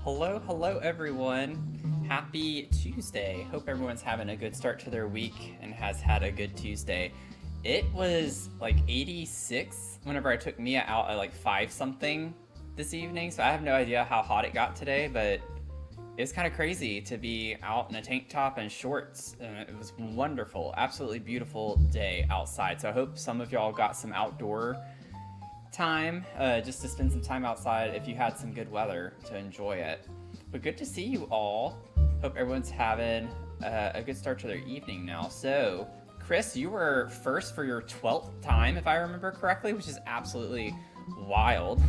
Hello everyone. Happy Tuesday. Hope everyone's having a good start to their week and has had a good Tuesday. It was like 86 whenever I took Mia out at like 5 something this evening, so I have no idea how hot it got today, but it was kind of crazy to be out in a tank top and shorts, and it was wonderful. Absolutely beautiful day outside. So I hope some of y'all got some outdoor time just to spend some time outside if you had some good weather to enjoy it. But good to see you all. Hope everyone's having a good start to their evening now. So Chris, you were first for your 12th time if I remember correctly, which is absolutely wild.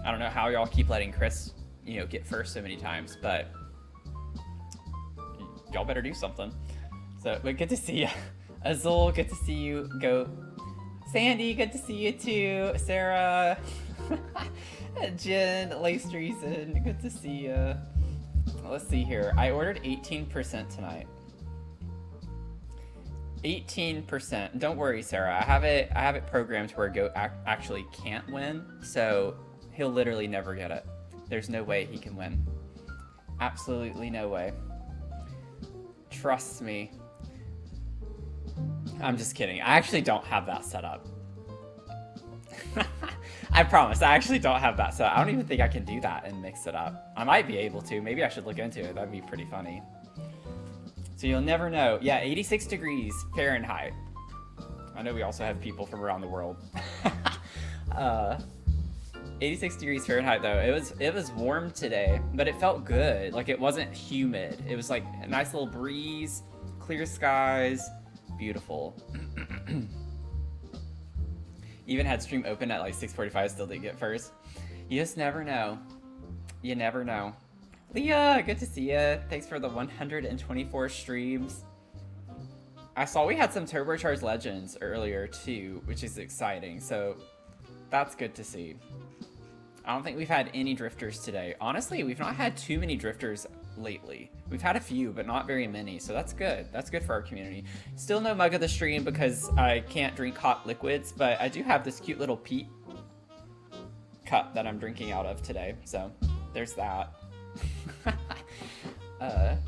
I don't know how y'all keep letting Chris get first so many times, but y'all better do something. So but good to see you. Azul, good to see you. Go Sandy, good to see you too. Sarah, Jen, Lace Reason, good to see you. Let's see here. I ordered 18% tonight. 18%. Don't worry, Sarah. I have it programmed where Goat actually can't win, so he'll literally never get it. There's no way he can win. Absolutely no way. Trust me. I'm just kidding. I actually don't have that set up. I promise, I actually don't have that set up. I don't even think I can do that and mix it up. I might be able to. Maybe I should look into it. That'd be pretty funny. So you'll never know. Yeah, 86 degrees Fahrenheit. I know we also have people from around the world. 86 degrees Fahrenheit though. It was warm today, but it felt good. Like it wasn't humid. It was like a nice little breeze, clear skies. Beautiful. Even had stream open at like 6:45, still didn't get first. You just never know. You never know. Leah, good to see you. Thanks for the 124 streams. I saw we had some turbocharged legends earlier too, which is exciting. So that's good to see. I don't think we've had any drifters today. Honestly, we've not had too many drifters lately. We've had a few, but not very many, so that's good. That's good for our community. Still no mug of the stream because I can't drink hot liquids, but I do have this cute little peat cup that I'm drinking out of today, so there's that.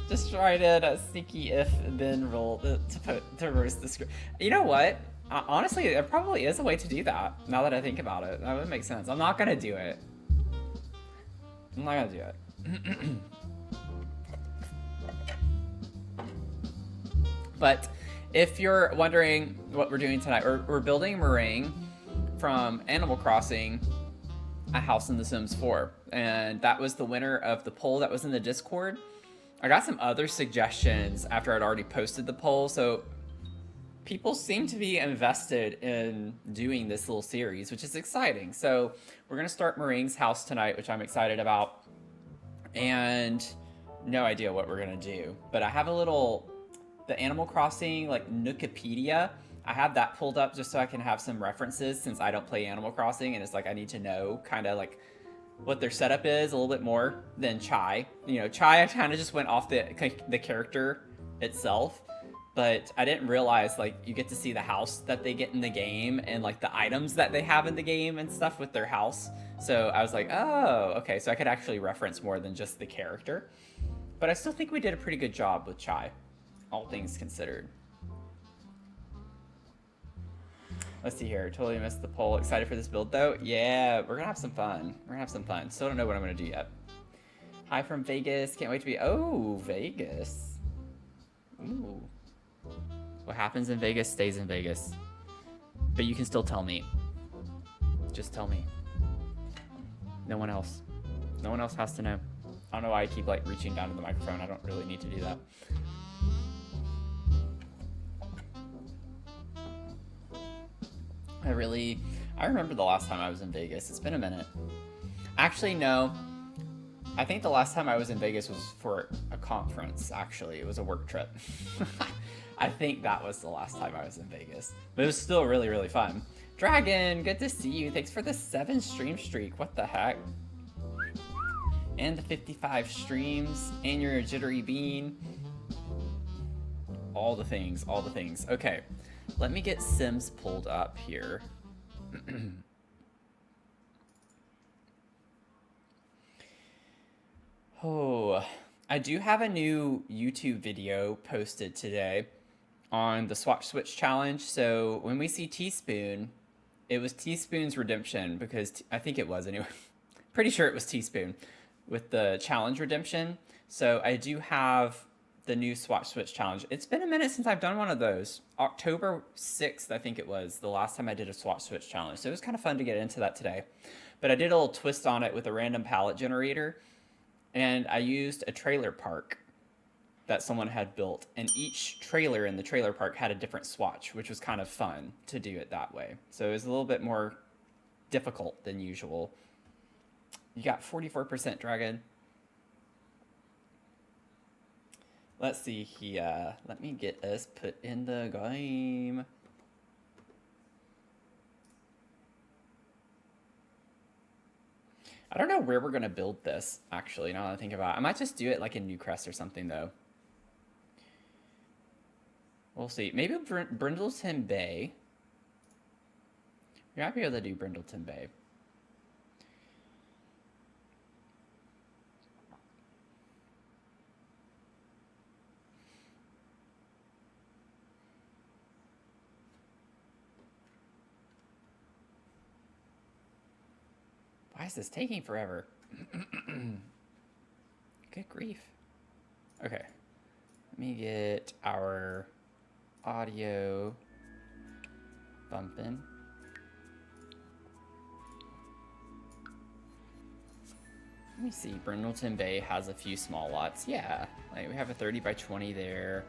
Just tried it, a sneaky if then roll to roast the script. You know what? Honestly, there probably is a way to do that, now that I think about it. That would make sense. I'm not gonna do it. I'm not gonna do it. But if you're wondering what we're doing tonight, we're building Merengue from Animal Crossing, A House in the Sims 4. And that was the winner of the poll that was in the Discord. I got some other suggestions after I'd already posted the poll, so people seem to be invested in doing this little series, which is exciting. So we're going to start Merengue's house tonight, which I'm excited about. And no idea what we're going to do. But I have the Animal Crossing, like, Nookipedia. I have that pulled up just so I can have some references since I don't play Animal Crossing. And it's like I need to know kind of like what their setup is a little bit more than Chai. Chai, I kind of just went off the character itself. But I didn't realize, like, you get to see the house that they get in the game and, like, the items that they have in the game and stuff with their house. So I was like, oh, okay, so I could actually reference more than just the character. But I still think we did a pretty good job with Chai, all things considered. Let's see here. Totally missed the poll. Excited for this build, though? Yeah, we're gonna have some fun. We're gonna have some fun. Still don't know what I'm gonna do yet. Hi from Vegas. Can't wait to be... Oh, Vegas. Ooh. What happens in Vegas stays in Vegas. But you can still tell me. Just tell me. No one else. No one else has to know. I don't know why I keep like reaching down to the microphone. I don't really need to do that. I remember the last time I was in Vegas. It's been a minute. Actually, no. I think the last time I was in Vegas was for a conference, actually. It was a work trip. I think that was the last time I was in Vegas. But it was still really, really fun. Dragon, good to see you. Thanks for the 7 stream streak. What the heck? And the 55 streams. And your jittery bean. All the things, all the things. Okay, let me get Sims pulled up here. Oh, I do have a new YouTube video posted today on the Swatch Switch challenge. So when we see Teaspoon, it was Teaspoon's redemption because I think it was anyway. Pretty sure it was Teaspoon with the challenge redemption. So I do have the new Swatch Switch challenge. It's been a minute since I've done one of those. October 6th, I think it was, the last time I did a Swatch Switch challenge. So it was kind of fun to get into that today. But I did a little twist on it with a random palette generator. And I used a trailer park that someone had built. And each trailer in the trailer park had a different swatch, which was kind of fun to do it that way. So it was a little bit more difficult than usual. You got 44% Dragon. Let's see here. Let me get us put in the game. I don't know where we're going to build this, actually, now that I think about it. I might just do it like in Newcrest or something, though. We'll see. Maybe Brindleton Bay. We might be able to do Brindleton Bay. Why is this taking forever? Good grief. Okay. Let me get our audio bumping. Let me see. Brindleton Bay has a few small lots. Yeah. Like we have a 30 by 20 there.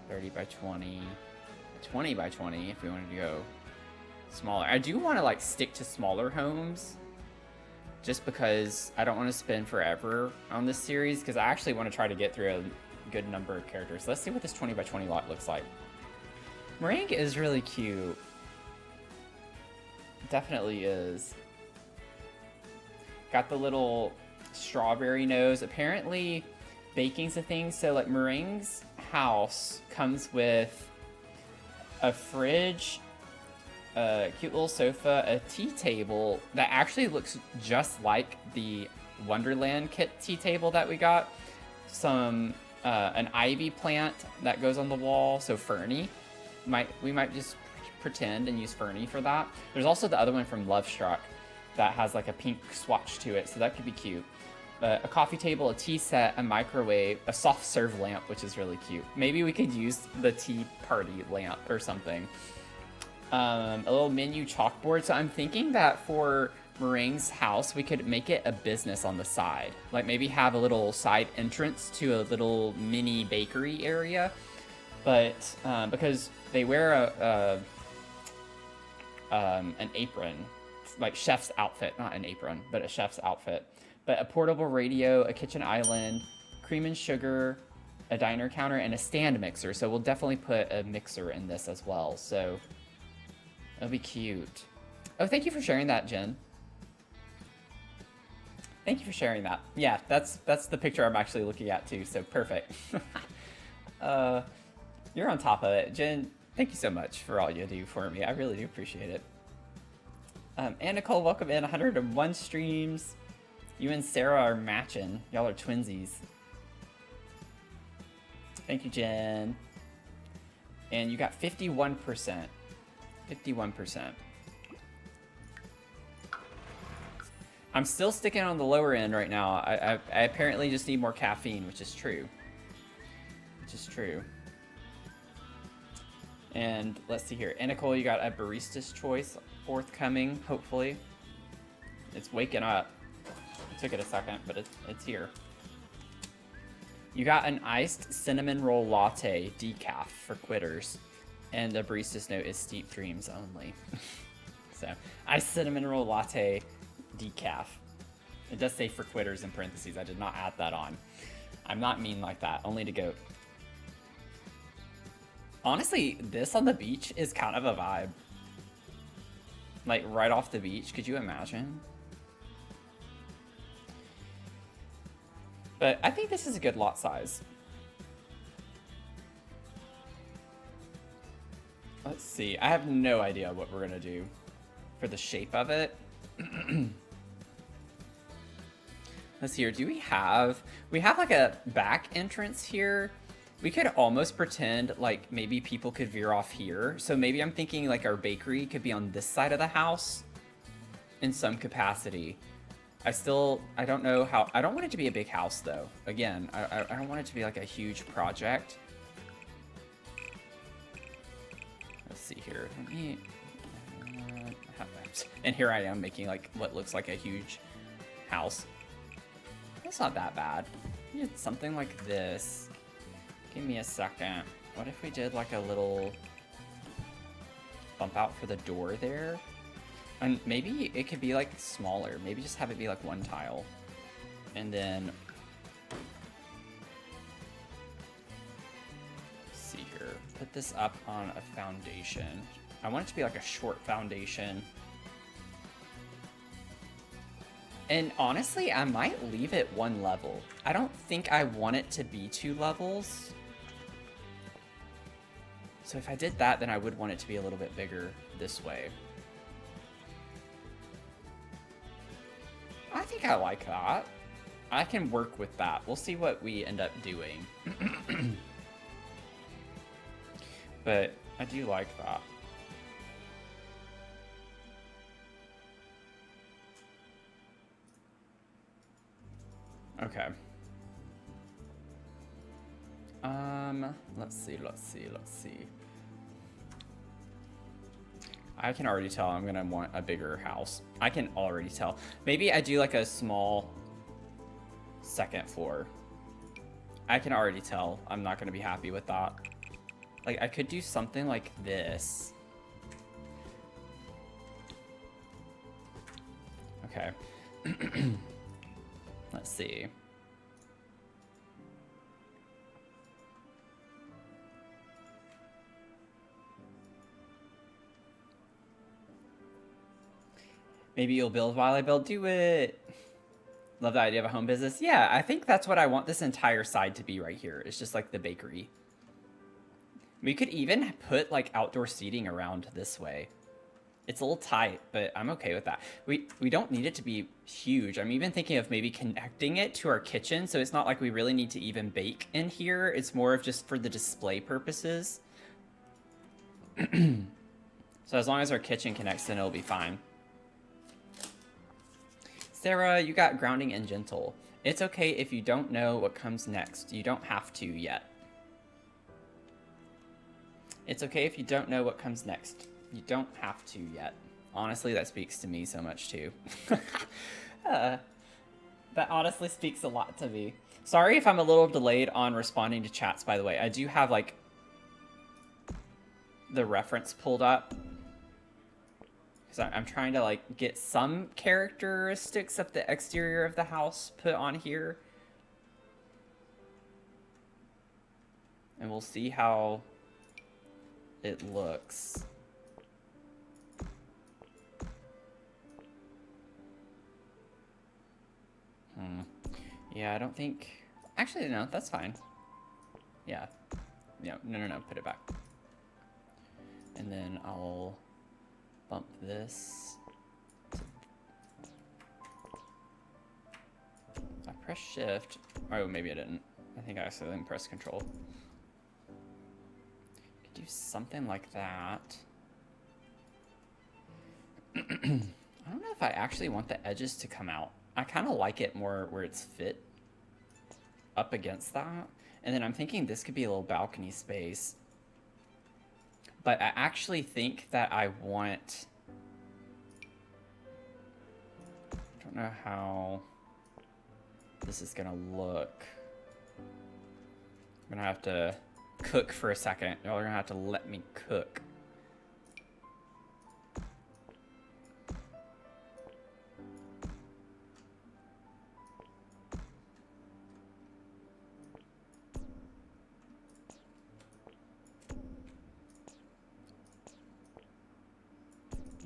30 by 20. 20 by 20 if we wanted to go smaller. I do want to like stick to smaller homes. Just because I don't want to spend forever on this series, because I actually want to try to get through a good number of characters. Let's see what this 20 by 20 lot looks like. Merengue is really cute. Definitely is. Got the little strawberry nose. Apparently, baking's a thing. So, like, Merengue's house comes with a fridge, a cute little sofa, a tea table that actually looks just like the Wonderland kit tea table that we got. Some an ivy plant that goes on the wall, so Fernie. We might just pretend and use Fernie for that. There's also the other one from Lovestruck that has like a pink swatch to it, so that could be cute. A coffee table, a tea set, a microwave, a soft serve lamp, which is really cute. Maybe we could use the tea party lamp or something. A little menu chalkboard. So I'm thinking that for Merengue's house, we could make it a business on the side. Like maybe have a little side entrance to a little mini bakery area. But because they wear an apron, like chef's outfit, not an apron, but a chef's outfit. But a portable radio, a kitchen island, cream and sugar, a diner counter, and a stand mixer. So we'll definitely put a mixer in this as well. So that'll be cute. Oh, thank you for sharing that, Jen. Thank you for sharing that. Yeah, that's the picture I'm actually looking at too, so perfect. You're on top of it. Jen, thank you so much for all you do for me. I really do appreciate it. And Nicole, welcome in. 101 streams. You and Sarah are matching. Y'all are twinsies. Thank you, Jen. And you got 51%. 51%. I'm still sticking on the lower end right now. I apparently just need more caffeine, which is true. Which is true. And let's see here. And Nicole, you got a barista's choice forthcoming, hopefully. It's waking up. It took it a second, but it's here. You got an iced cinnamon roll latte decaf for quitters. And the barista's note is steep dreams only. So, iced cinnamon roll latte decaf. It does say for quitters in parentheses. I did not add that on. I'm not mean like that. Only to goat. Honestly, this on the beach is kind of a vibe. Like, right off the beach. Could you imagine? But I think this is a good lot size. Let's see. I have no idea what we're going to do for the shape of it. Let's see here. Do we have like a back entrance here? We could almost pretend like maybe people could veer off here. So maybe I'm thinking like our bakery could be on this side of the house in some capacity. I don't know how. I don't want it to be a big house though. Again, I don't want it to be like a huge project. Let's see here. Let me, and here I am making like what looks like a huge house. That's not that bad. It's something like this. Give me a second. What if we did like a little bump out for the door there? And maybe it could be like smaller. Maybe just have it be like one tile. And then, let's see here. Put this up on a foundation. I want it to be like a short foundation. And honestly, I might leave it one level. I don't think I want it to be 2 levels. So if I did that, then I would want it to be a little bit bigger this way. I think I like that. I can work with that. We'll see what we end up doing. But I do like that. Okay. Let's see. I can already tell I'm gonna want a bigger house. I can already tell. Maybe I do like a small second floor. I can already tell I'm not gonna be happy with that. Like, I could do something like this. Okay. Let's see. Maybe you'll build while I build. Do it. Love the idea of a home business. Yeah, I think that's what I want this entire side to be right here. It's just like the bakery. We could even put like outdoor seating around this way. It's a little tight, but I'm okay with that. We don't need it to be huge. I'm even thinking of maybe connecting it to our kitchen, so it's not like we really need to even bake in here. It's more of just for the display purposes. So as long as our kitchen connects, then it'll be fine. Sarah, you got grounding and gentle. It's okay if you don't know what comes next. You don't have to yet. It's okay if you don't know what comes next. You don't have to yet. Honestly, that speaks to me so much too. That honestly speaks a lot to me. Sorry if I'm a little delayed on responding to chats, by the way. I do have like the reference pulled up. Because I'm trying to like get some characteristics of the exterior of the house put on here. And we'll see how it looks. Yeah, I don't think... Actually, no, that's fine. Yeah. Yeah, no, put it back. And then I'll bump this. I pressed shift. Oh, maybe I didn't. I think I accidentally pressed control. Could do something like that. I don't know if I actually want the edges to come out. I kind of like it more where it's fit up against that. And then I'm thinking this could be a little balcony space. But I actually think that I want... I don't know how this is gonna look. I'm gonna have to cook for a second. Y'all are gonna have to let me cook.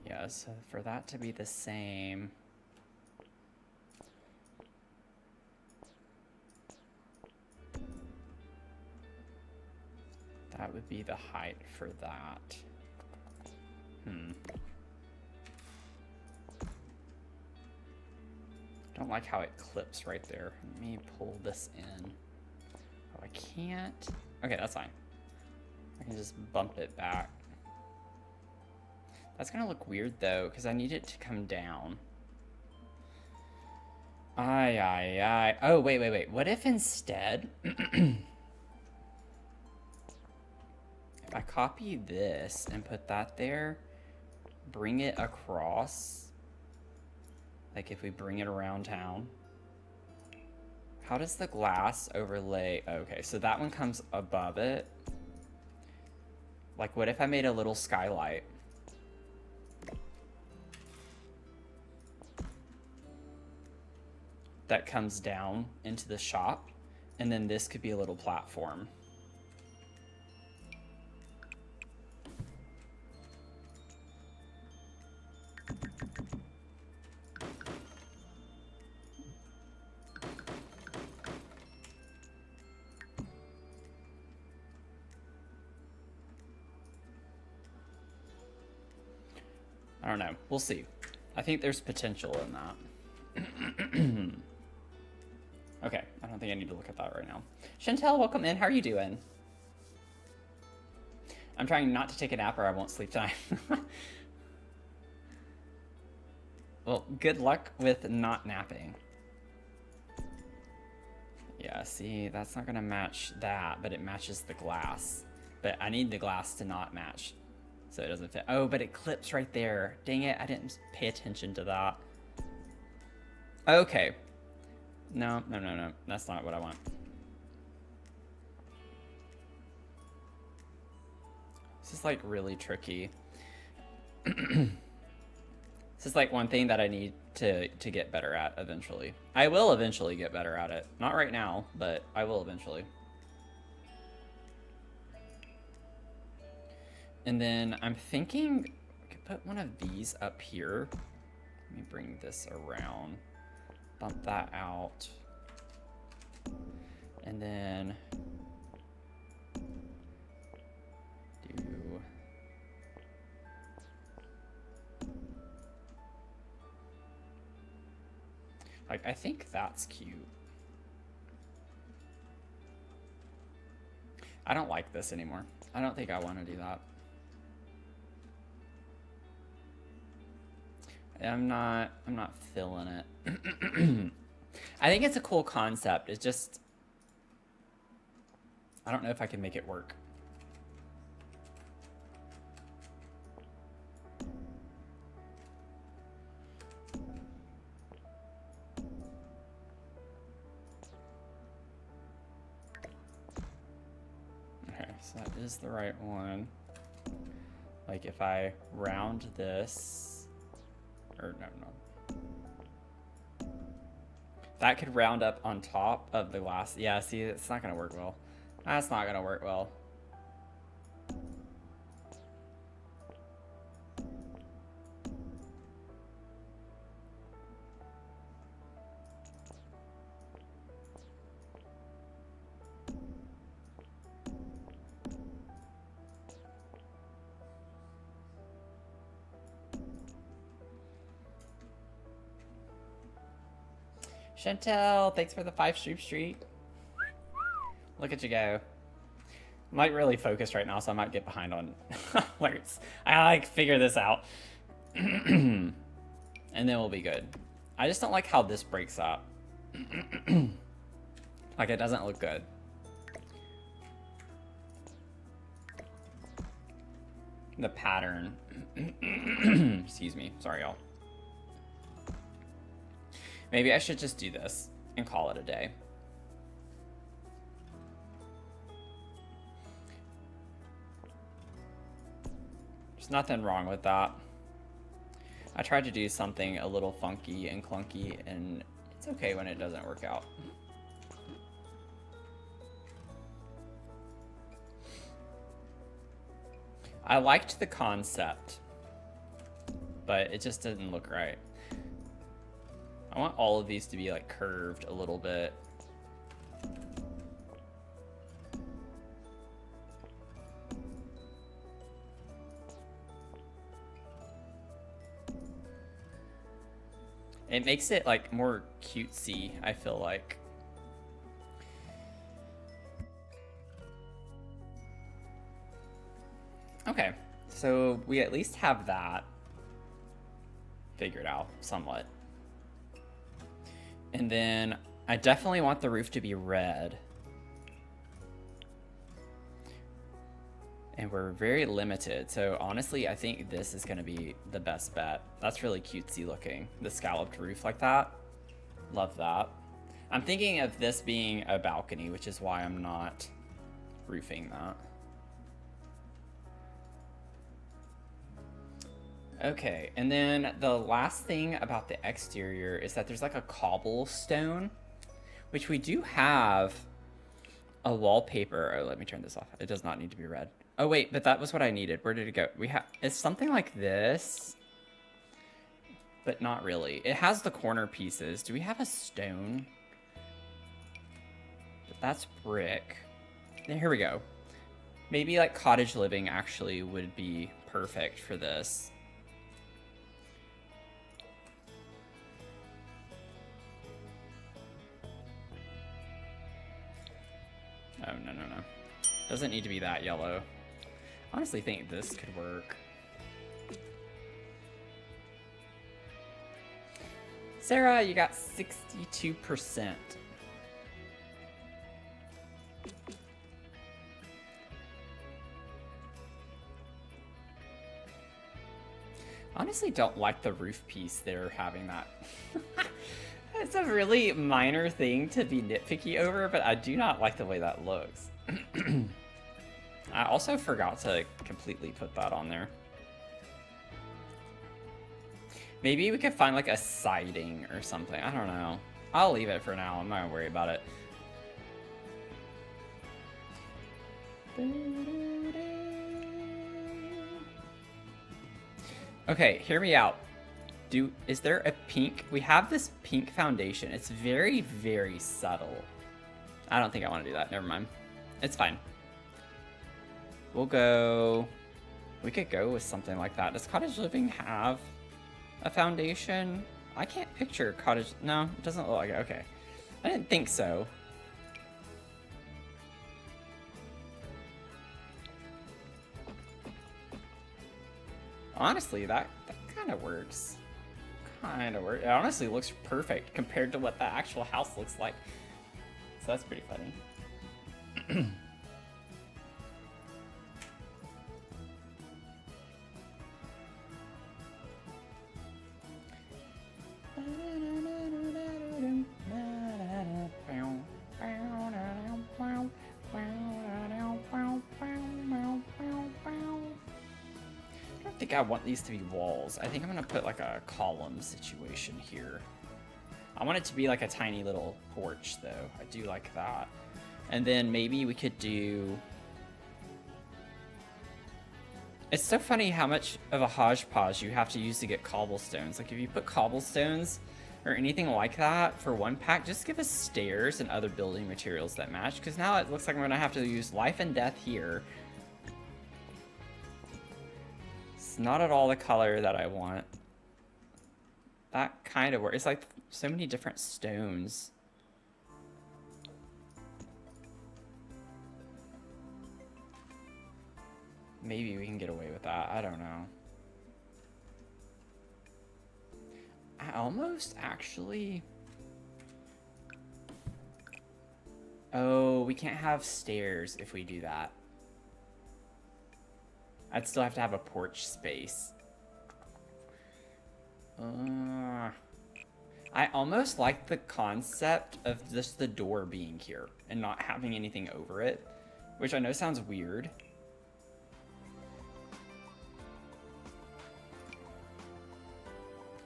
Yeah, so for that to be the same... That would be the height for that. Don't don't like how it clips right there. Let me pull this in. Oh, I can't. Okay, that's fine. I can just bump it back. That's gonna look weird though, because I need it to come down. Ay. Oh, wait. What if instead, if I copy this and put that there, bring it across, like if we bring it around town, how does the glass overlay? Okay, so that one comes above it. Like, what if I made a little skylight? That comes down into the shop, and then this could be a little platform. I don't know. We'll see. I think there's potential in that. Okay, I don't think I need to look at that right now. Chantel, welcome in. How are you doing? I'm trying not to take a nap or I won't sleep tonight. Well, good luck with not napping. Yeah, see, that's not gonna match that, but it matches the glass. But I need the glass to not match, so it doesn't fit. Oh, but it clips right there. Dang it, I didn't pay attention to that. Okay. No. That's not what I want. This is like really tricky. This is like one thing that I need to get better at eventually. I will eventually get better at it. Not right now, but I will eventually. And then I'm thinking I could put one of these up here. Let me bring this around. Bump that out. And then do like, I think that's cute. I don't like this anymore. I don't think I want to do that. I'm not feeling it. I think it's a cool concept. It's just, I don't know if I can make it work. Okay, so that is the right one. Like if I round this, or no. That could round up on top of the glass. Yeah, see, it's not gonna work well. That's not gonna work well. Chantel, thanks for the 5 streak. Look at you go. Might really focus right now, so I might get behind on alerts. I like figure this out. And then we'll be good. I just don't like how this breaks up. Like, it doesn't look good. The pattern. Excuse me. Sorry, y'all. Maybe I should just do this and call it a day. There's nothing wrong with that. I tried to do something a little funky and clunky, and it's okay when it doesn't work out. I liked the concept, but it just didn't look right. I want all of these to be like curved a little bit. It makes it like more cutesy, I feel like. Okay, so we at least have that figured out somewhat. And then I definitely want the roof to be red. And we're very limited, so honestly, I think this is gonna be the best bet. That's really cutesy looking, the scalloped roof like that. Love that. I'm thinking of this being a balcony, which is why I'm not roofing that. Okay, and then the last thing about the exterior is that there's like a cobblestone, which we do have a wallpaper. Oh, let me turn this off. It does not need to be red. Oh wait, but that was what I needed. Where did it go? We have, it's something like this, but not really. It has the corner pieces. Do we have a stone? But that's brick. Here we go. Maybe like cottage living actually would be perfect for this. Oh, no, no, no. Doesn't need to be that yellow. Honestly think this could work. Sarah, you got 62%. Honestly don't like the roof piece they're having that. It's a really minor thing to be nitpicky over, but I do not like the way that looks. I also forgot to completely put that on there. Maybe we could find like a siding or something. I don't know. I'll leave it for now. I'm not gonna worry about it. Okay, hear me out. Is there a pink? We have this pink foundation. It's very, very subtle. I don't think I want to do that. Never mind. It's fine. We'll go... We could go with something like that. Does cottage living have a foundation? I can't picture cottage... No, it doesn't look like it. Okay. I didn't think so. Honestly, that kind of works. Kind of works. It honestly looks perfect compared to what the actual house looks like. So that's pretty funny. I think I want these to be walls. I think I'm gonna put like a column situation here. I want it to be like a tiny little porch though. I do like that. And then maybe we could do... It's so funny how much of a hodgepodge you have to use to get cobblestones. Like if you put cobblestones or anything like that for one pack, just give us stairs and other building materials that match. Because now it looks like I'm gonna have to use life and death here. Not at all the color that I want. That kind of works. It's like so many different stones. Maybe we can get away with that. I don't know. I almost actually... Oh, we can't have stairs if we do that. I'd still have to have a porch space. I almost like the concept of just the door being here and not having anything over it, which I know sounds weird.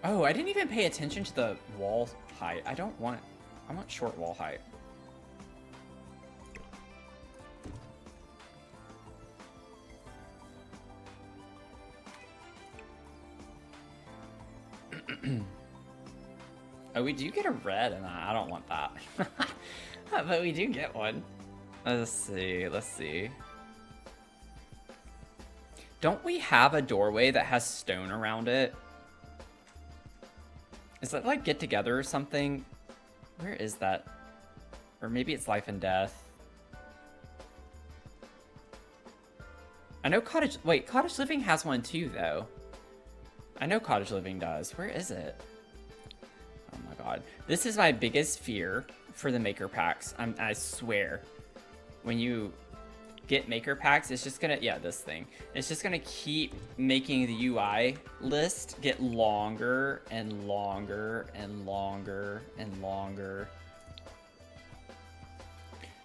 Oh, I didn't even pay attention to the wall height. I want short wall height. Oh, we do get a red, and I don't want that. But we do get one. Let's see. Don't we have a doorway that has stone around it? Is that like Get Together or something? Where is that? Or maybe it's Life and Death. I know Cottage... Wait, Cottage Living has one too, though. I know Cottage Living does. Where is it? Oh my god. This is my biggest fear for the maker packs. I swear. When you get maker packs, it's just gonna... Yeah, this thing. It's just gonna keep making the UI list get longer and longer and longer and longer.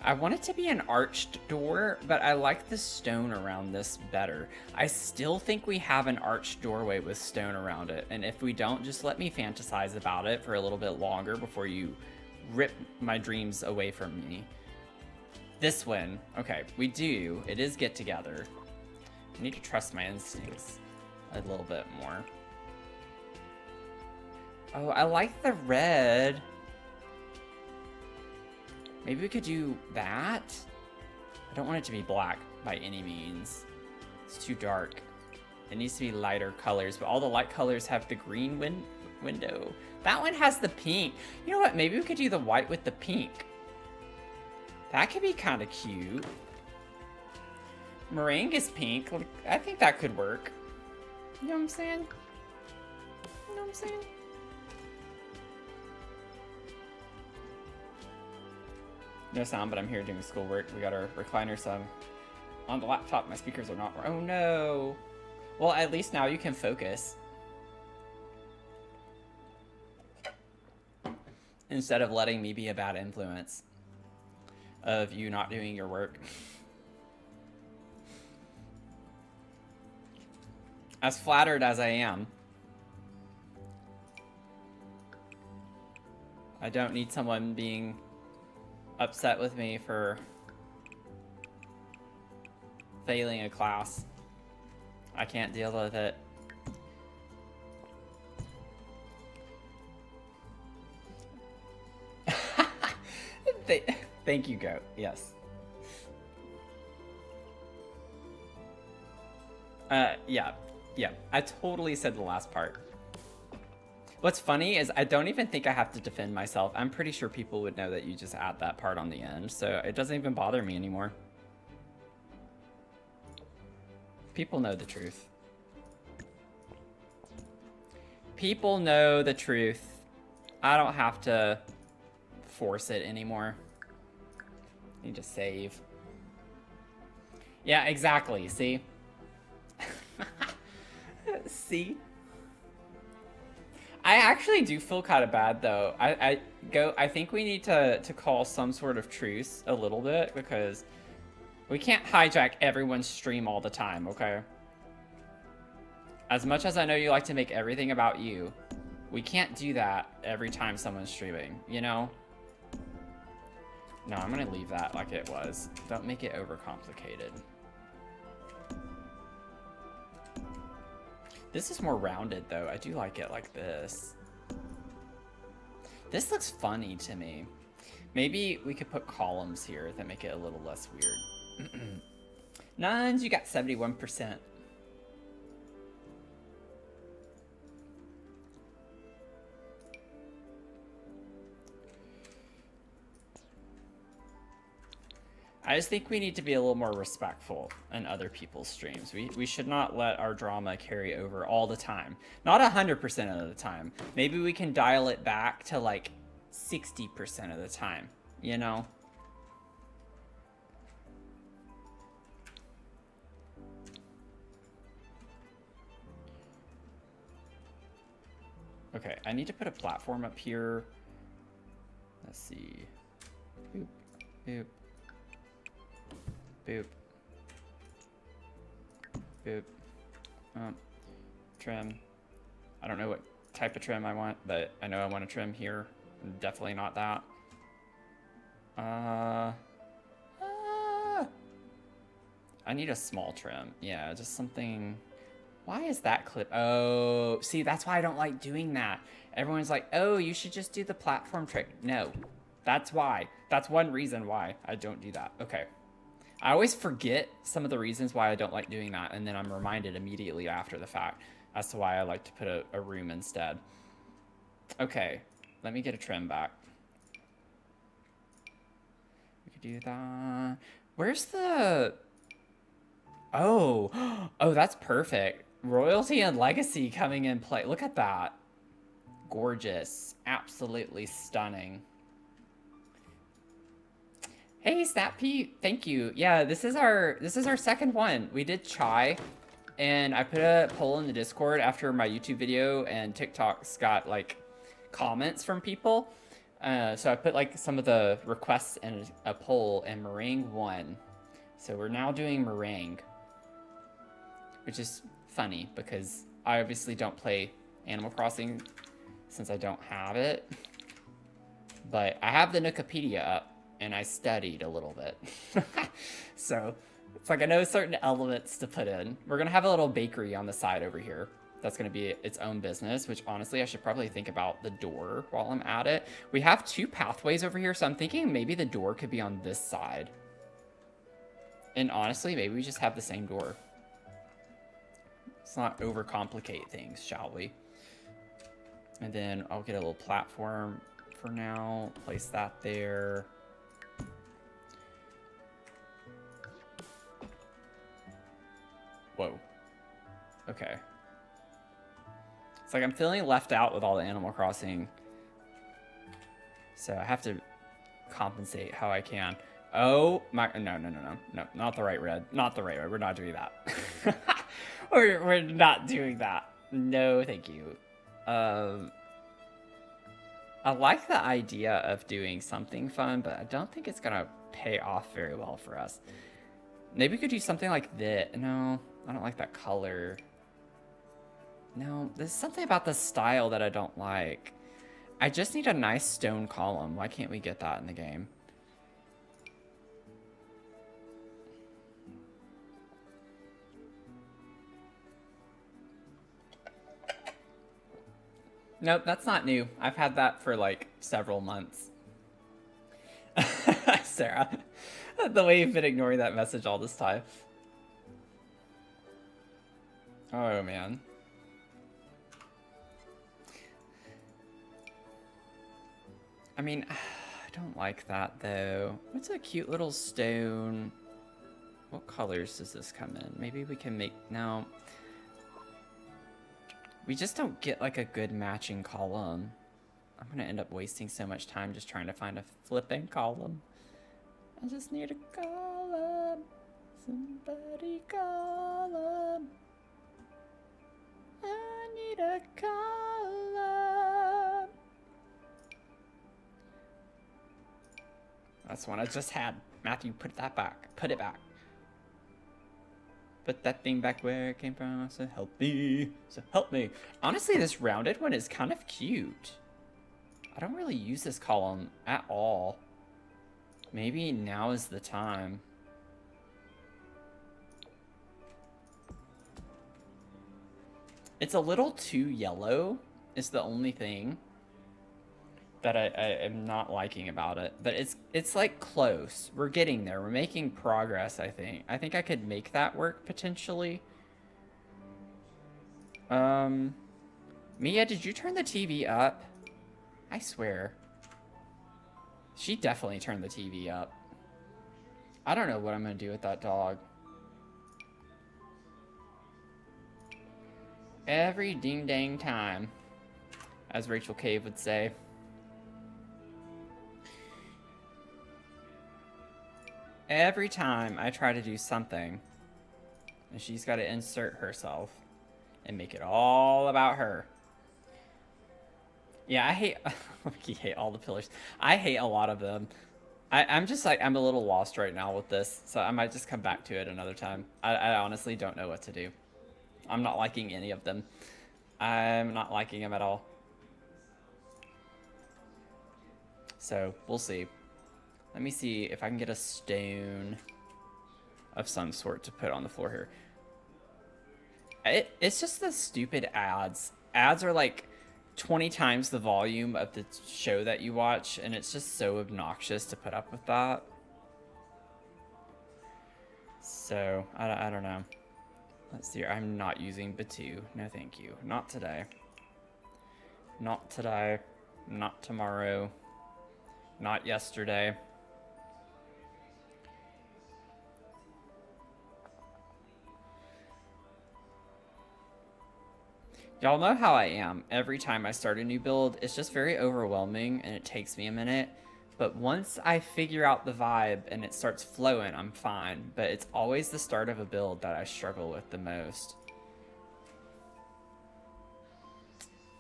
I want it to be an arched door, but I like the stone around this better. I still think we have an arched doorway with stone around it, and if we don't, just let me fantasize about it for a little bit longer before you rip my dreams away from me. This one, okay, we do. It is Get Together. I need to trust my instincts a little bit more. Oh, I like the red. Maybe we could do that? I don't want it to be black by any means. It's too dark. It needs to be lighter colors, but all the light colors have the green window. That one has the pink. You know what? Maybe we could do the white with the pink. That could be kind of cute. Merengue is pink. I think that could work. You know what I'm saying? You know what I'm saying? No sound, but I'm here doing schoolwork. We got our recliner, so I'm on the laptop. My speakers are not... Oh, no. Well, at least now you can focus. Instead of letting me be a bad influence of you not doing your work. As flattered as I am, I don't need someone being upset with me for failing a class. I can't deal with it. Thank you, Goat. Yes. Yeah. I totally said the last part. What's funny is I don't even think I have to defend myself. I'm pretty sure people would know that you just add that part on the end, so it doesn't even bother me anymore. People know the truth. People know the truth. I don't have to force it anymore. I need to save. Yeah, exactly. See? See? I actually do feel kind of bad though. I think we need to call some sort of truce a little bit because we can't hijack everyone's stream all the time, okay? As much as I know you like to make everything about you, we can't do that every time someone's streaming, you know? No, I'm gonna leave that like it was. Don't make it overcomplicated. This is more rounded though. I do like it like this. This looks funny to me. Maybe we could put columns here that make it a little less weird. Nuns, you got 71%. I just think we need to be a little more respectful in other people's streams. We should not let our drama carry over all the time. Not 100% of the time. Maybe we can dial it back to like 60% of the time, you know? Okay, I need to put a platform up here. Let's see. Boop, boop. Boop. Boop. Trim. I don't know what type of trim I want, but I know I want a trim here. Definitely not that. I need a small trim. Yeah, just something... Why is that clip? Oh, see, that's why I don't like doing that. Everyone's like, oh, you should just do the platform trick. No, that's why. That's one reason why I don't do that. Okay. I always forget some of the reasons why I don't like doing that, and then I'm reminded immediately after the fact as to why I like to put a room instead. Okay, let me get a trim back. We could do that. Where's the... Oh, oh, that's perfect. Royalty and legacy coming in play. Look at that. Gorgeous. Absolutely stunning. Hey, Snap Pete, thank you. Yeah, this is our second one. We did chai, and I put a poll in the Discord after my YouTube video, and TikTok's got like comments from people. So I put like some of the requests in a poll, and Merengue won. So we're now doing Merengue, which is funny because I obviously don't play Animal Crossing since I don't have it. But I have the Wikipedia up, and I studied a little bit. So it's like I know certain elements to put in. We're going to have a little bakery on the side over here. That's going to be its own business, which honestly, I should probably think about the door while I'm at it. We have two pathways over here, so I'm thinking maybe the door could be on this side. And honestly, maybe we just have the same door. Let's not overcomplicate things, shall we? And then I'll get a little platform for now. Place that there. Whoa. Okay. It's like I'm feeling left out with all the Animal Crossing. So I have to compensate how I can. Oh my, no, not the right red. Not the right red. We're not doing that. we're not doing that. No, thank you. I like the idea of doing something fun, but I don't think it's gonna pay off very well for us. Maybe we could do something like this. No, I don't like that color. No, there's something about the style that I don't like. I just need a nice stone column. Why can't we get that in the game? Nope, that's not new. I've had that for like several months. Sarah, the way you've been ignoring that message all this time. Oh, man. I mean, I don't like that, though. What's a cute little stone? What colors does this come in? Maybe we can make... No. We just don't get, like, a good matching column. I'm gonna end up wasting so much time just trying to find a flipping column. I just need a column. Somebody column. I need a column. That's one I just had. Matthew, put that back. Put it back. Put that thing back where it came from. So help me. So help me. Honestly, this rounded one is kind of cute. I don't really use this column at all. Maybe now is the time. It's a little too yellow, is the only thing that I am not liking about it. But it's like close. We're getting there. We're making progress, I think. I think I could make that work potentially. Mia, did you turn the TV up? I swear. She definitely turned the TV up. I don't know what I'm gonna do with that dog. Every ding dang time, as Rachel Cave would say. Every time I try to do something, and she's got to insert herself and make it all about her. Yeah, I hate... you hate all the pillars. I hate a lot of them. I'm just like... I'm a little lost right now with this, so I might just come back to it another time. I honestly don't know what to do. I'm not liking any of them. I'm not liking them at all. So, we'll see. Let me see if I can get a stone of some sort to put on the floor here. It's just the stupid ads. Ads are like 20 times the volume of the show that you watch, and it's just so obnoxious to put up with that. So, I don't know. Let's see. I'm not using Batu. No, thank you. Not today. Not today. Not tomorrow. Not yesterday. Y'all know how I am. Every time I start a new build, it's just very overwhelming and it takes me a minute. But once I figure out the vibe and it starts flowing, I'm fine. But it's always the start of a build that I struggle with the most.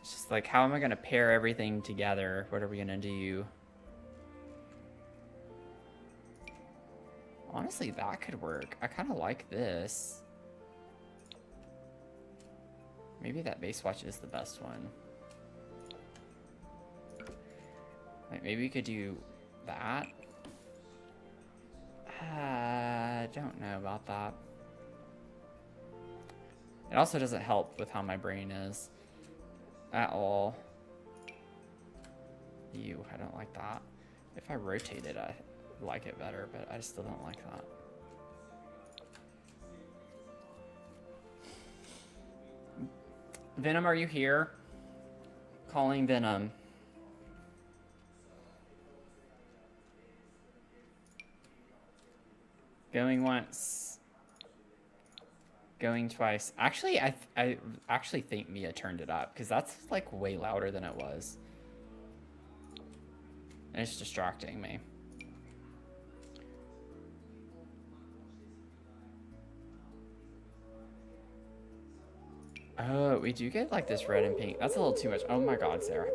It's just like, how am I going to pair everything together? What are we going to do? Honestly, that could work. I kind of like this. Maybe that base watch is the best one. Like, maybe we could do that. I don't know about that. It also doesn't help with how my brain is at all. Ew, I don't like that. If I rotate it, I like it better, but I still don't like that. Venom, are you here? Calling Venom. Going once. Going twice. Actually, I actually think Mia turned it up, because that's like way louder than it was. And it's distracting me. Oh, we do get like this red and pink. That's a little too much. Oh my god, Sarah.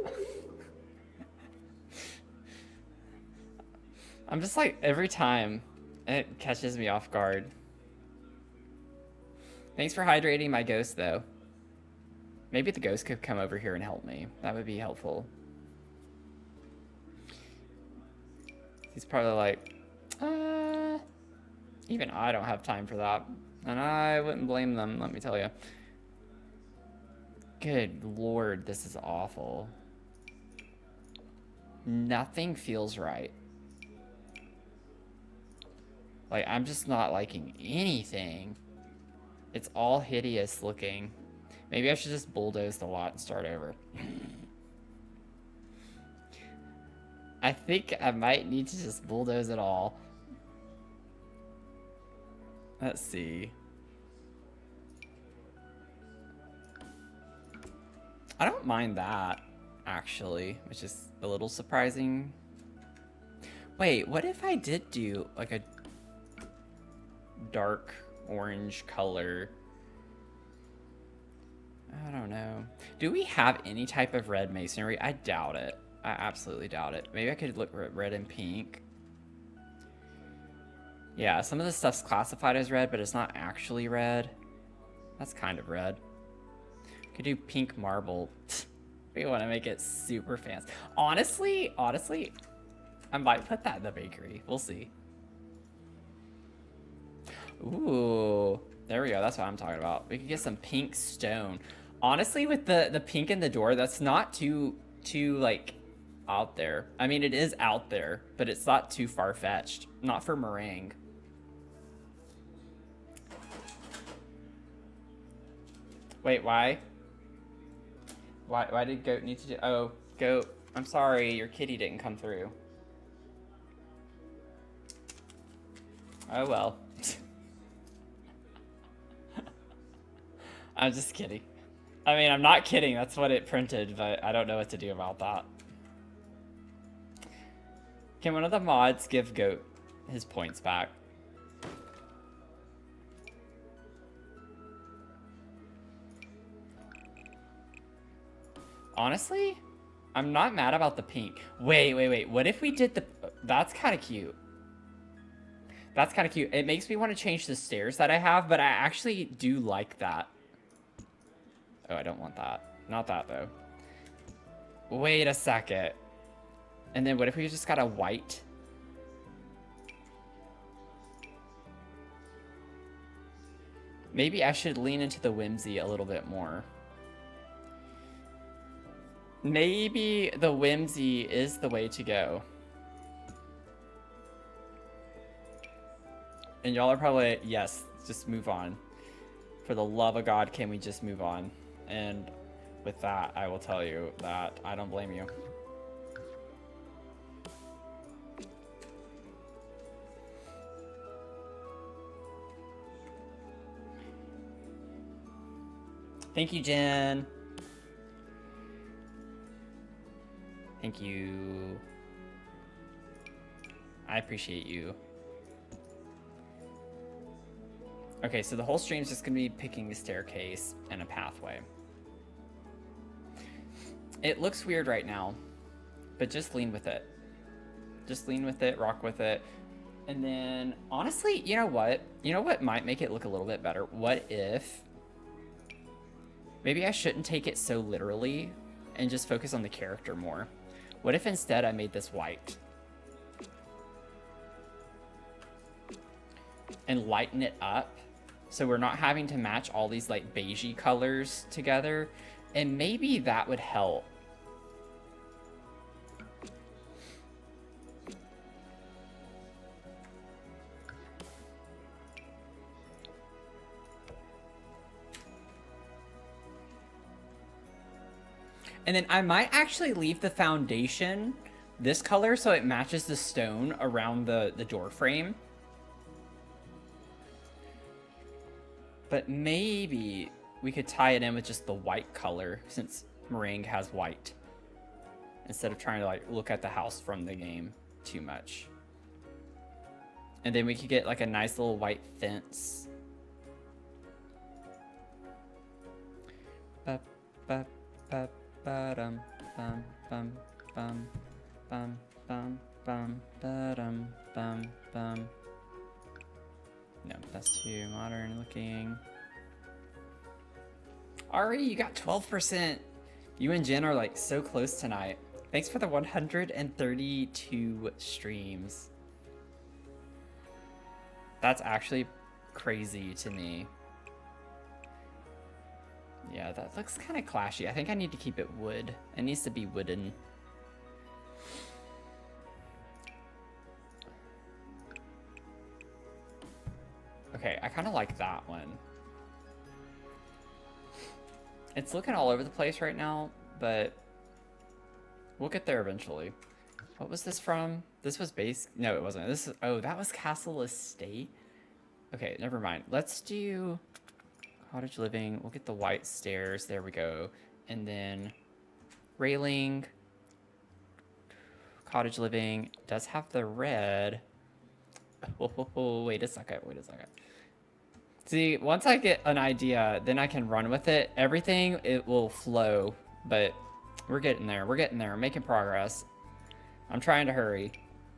I'm just like, every time it catches me off guard. Thanks for hydrating my ghost, though. Maybe the ghost could come over here and help me. That would be helpful. He's probably like, even I don't have time for that. And I wouldn't blame them, let me tell you. Good lord, this is awful. Nothing feels right. Like, I'm just not liking anything. It's all hideous looking. Maybe I should just bulldoze the lot and start over. I think I might need to just bulldoze it all. Let's see. I don't mind that, actually, which is a little surprising. Wait, what if I did do like a dark orange color? I don't know. Do we have any type of red masonry? I doubt it. I absolutely doubt it. Maybe I could look at red and pink. Yeah, some of the stuff's classified as red, but it's not actually red. That's kind of red. Could do pink marble. We want to make it super fancy. Honestly, I might put that in the bakery. We'll see. Ooh, there we go. That's what I'm talking about. We could get some pink stone. Honestly, with the pink in the door, that's not too like out there. I mean, it is out there, but it's not too far-fetched. Not for Merengue. Wait, why? Why did Goat need to do... Oh, Goat, I'm sorry, your kitty didn't come through. Oh, well. I'm just kidding. I mean, I'm not kidding, that's what it printed, but I don't know what to do about that. Can one of the mods give Goat his points back? Honestly, I'm not mad about the pink. Wait. What if we did the... That's kind of cute. That's kind of cute. It makes me want to change the stairs that I have, but I actually do like that. Oh, I don't want that. Not that, though. Wait a second. And then what if we just got a white? Maybe I should lean into the whimsy a little bit more. Maybe the whimsy is the way to go. And y'all are probably, yes, just move on. For the love of God, can we just move on? And with that, I will tell you that I don't blame you. Thank you, Jen. Thank you. I appreciate you. Okay, so the whole stream's just gonna be picking a staircase and a pathway. It looks weird right now, but just lean with it. Just lean with it, rock with it. And then, honestly, you know what? You know what might make it look a little bit better? What if... Maybe I shouldn't take it so literally and just focus on the character more. What if instead I made this white? And lighten it up so we're not having to match all these like beigey colors together. And maybe that would help. And then I might actually leave the foundation this color so it matches the stone around the door frame. But maybe we could tie it in with just the white color since Merengue has white. Instead of trying to like look at the house from the game too much. And then we could get like a nice little white fence. Ba, ba, ba. Ba-dum, bum, bum, bum, bum, bum, bum, ba-dum, bum, bum. No, that's too modern looking. Ari, you got 12%. You and Jen are like so close tonight. Thanks for the 132 streams. That's actually crazy to me. Yeah, that looks kind of clashy. I think I need to keep it wood. It needs to be wooden. Okay, I kind of like that one. It's looking all over the place right now, but we'll get there eventually. What was this from? This was base. No, it wasn't. This is, oh, that was Castle Estate. Okay, never mind. Let's do cottage living. We'll get the white stairs. There we go. And then railing. Cottage living does have the red. Oh, wait a second. Wait a second. See, once I get an idea, then I can run with it. Everything, it will flow, but we're getting there. We're getting there. I'm making progress. I'm trying to hurry.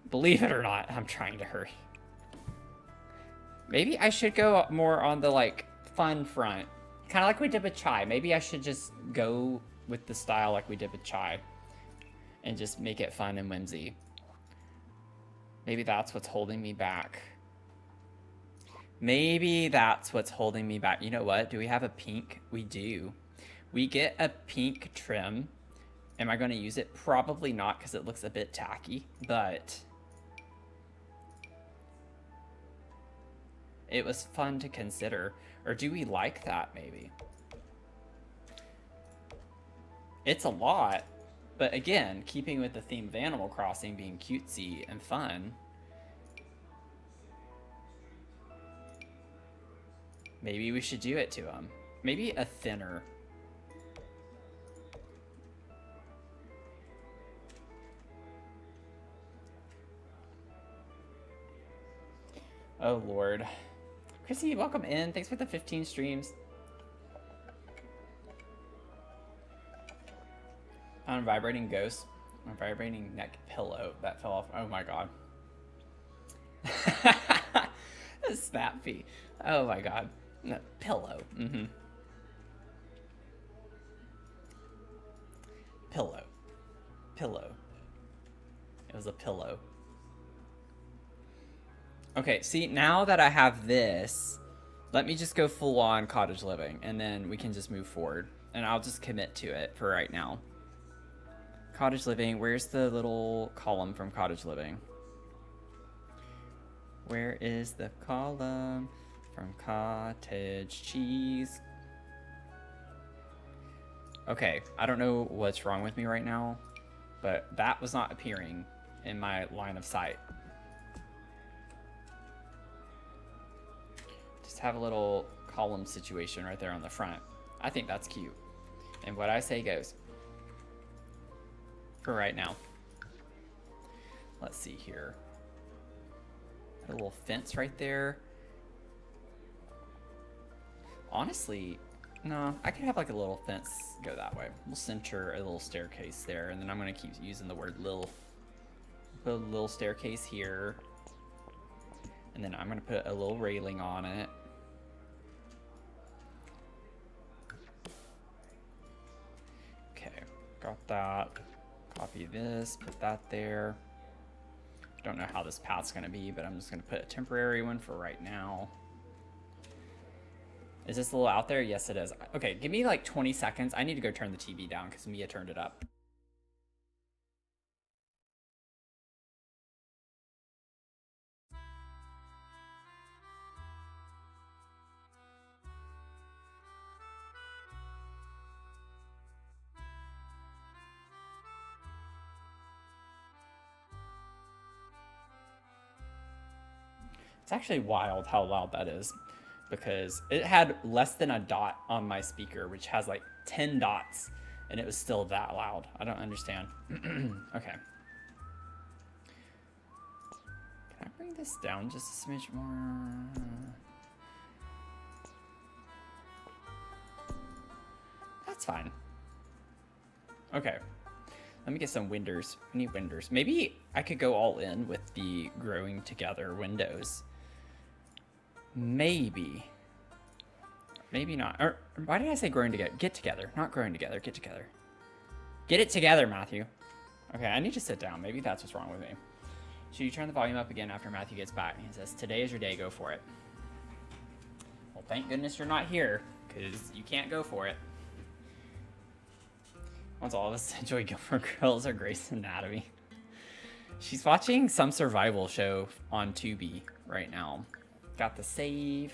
Believe it or not, I'm trying to hurry. Maybe I should go more on the, like, fun front. Kind of like we did with Chai. Maybe I should just go with the style like we did with Chai. And just make it fun and whimsy. Maybe that's what's holding me back. Maybe that's what's holding me back. You know what? Do we have a pink? We do. We get a pink trim. Am I going to use it? Probably not because it looks a bit tacky. But it was fun to consider. Or do we like that maybe? It's a lot. But again, keeping with the theme of Animal Crossing being cutesy and fun. Maybe we should do it to him. Maybe a thinner. Oh, Lord. Chrissy, welcome in. Thanks for the 15 streams. On vibrating ghost. On vibrating neck pillow. That fell off. Oh, my God. Snappy. Oh, my God. No, pillow. Mm-hmm. Pillow. Pillow. It was a pillow. Okay, see, now that I have this, let me just go full on cottage living, and then we can just move forward. And I'll just commit to it for right now. Cottage living, where's the little column from cottage living? Where is the column from cottage cheese? Okay, I don't know what's wrong with me right now, but that was not appearing in my line of sight. Just have a little column situation right there on the front. I think that's cute. And what I say goes. For right now. Let's see here. Put a little fence right there. Honestly, no, I could have like a little fence go that way. We'll center a little staircase there, and then I'm gonna keep using the word "lil." Put a little staircase here, and then I'm gonna put a little railing on it. Okay, got that. Copy this, put that there. Don't know how this path's gonna be, but I'm just gonna put a temporary one for right now. Is this a little out there? Yes, it is. Okay, give me like 20 seconds. I need to go turn the TV down because Mia turned it up. It's actually wild how loud that is because it had less than a dot on my speaker, which has like 10 dots, and it was still that loud. I don't understand. Okay. Can I bring this down just a smidge more? That's fine. Okay. Let me get some windows. I need windows. Maybe I could go all in with the growing together windows. Maybe. Maybe not. Or why did I say growing together? Get together. Not growing together. Get together. Get it together, Matthew. Okay, I need to sit down. Maybe that's what's wrong with me. Should you turn the volume up again after Matthew gets back? He says, today is your day. Go for it. Well, thank goodness you're not here, because you can't go for it. Once all of us enjoy Gilmore Girls or Grey's Anatomy. She's watching some survival show on Tubi right now. Got the save.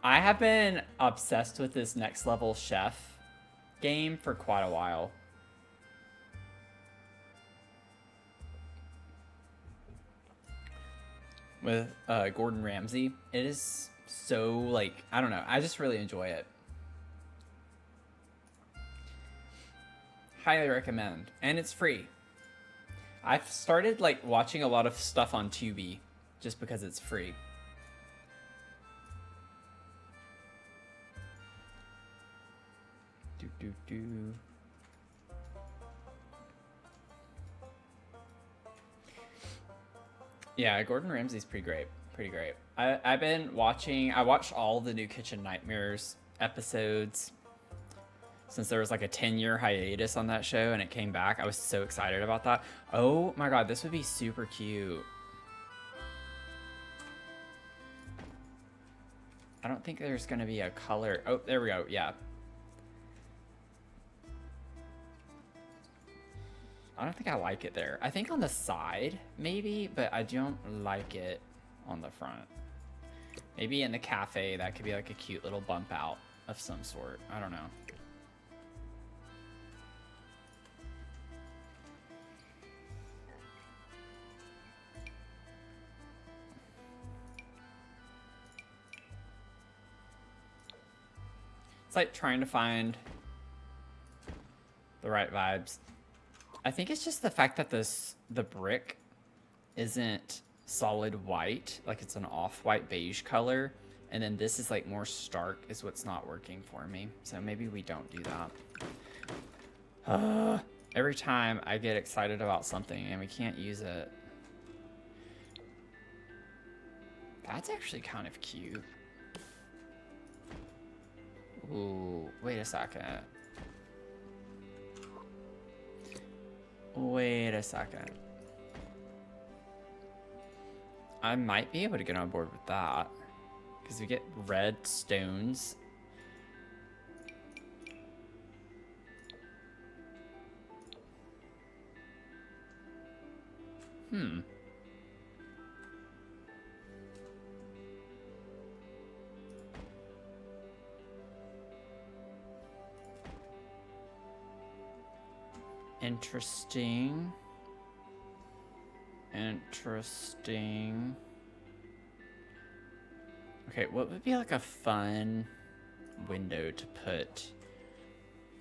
I have been obsessed with this Next Level Chef game for quite a while. With Gordon Ramsay. It is so, like, I don't know. I just really enjoy it. Highly recommend. And it's free. I've started, like, watching a lot of stuff on Tubi just because it's free. Yeah, Gordon Ramsay's pretty great. Pretty great. I've been watching... I watched all the new Kitchen Nightmares episodes since there was like a 10-year hiatus on that show and it came back. I was so excited about that. Oh my god, this would be super cute. I don't think there's going to be a color... Oh, there we go. Yeah. I don't think I like it there. I think on the side, maybe, but I don't like it on the front. Maybe in the cafe, that could be like a cute little bump out of some sort. I don't know. It's like trying to find the right vibes. I think it's just the fact that the brick isn't solid white, like it's an off-white beige color, and then this is like more stark is what's not working for me. So maybe we don't do that. Every time I get excited about something and we can't use it. That's actually kind of cute. Ooh, wait a second. Wait a second. I might be able to get on board with that. Because we get red stones. Interesting. Interesting. Okay, what would be like a fun window to put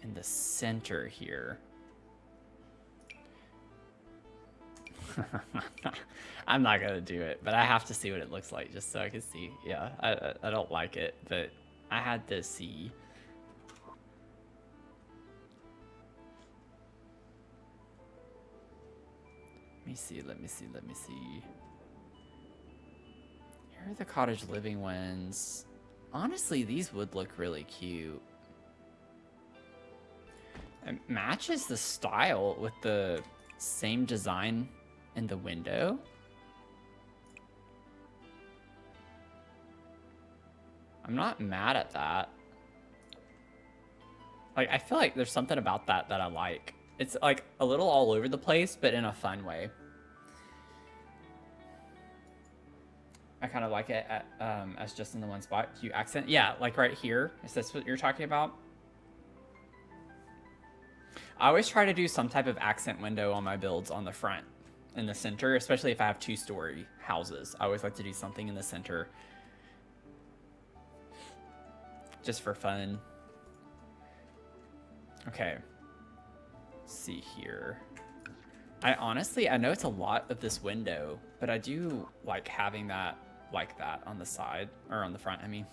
in the center here? I'm not gonna do it, but I have to see what it looks like just so I can see. Yeah, I don't like it, but I had to see. Let me see. Here are the cottage living ones. Honestly, these would look really cute. It matches the style with the same design in the window. I'm not mad at that. Like, I feel like there's something about that I like. It's like a little all over the place, but in a fun way. I kind of like it as just in the one spot. Cute accent. Yeah, like right here. Is this what you're talking about? I always try to do some type of accent window on my builds on the front, in the center, especially if I have 2-story houses. I always like to do something in the center just for fun. Okay. Let's see here. I know it's a lot of this window, but I do like having that like that on the side, or on the front, I mean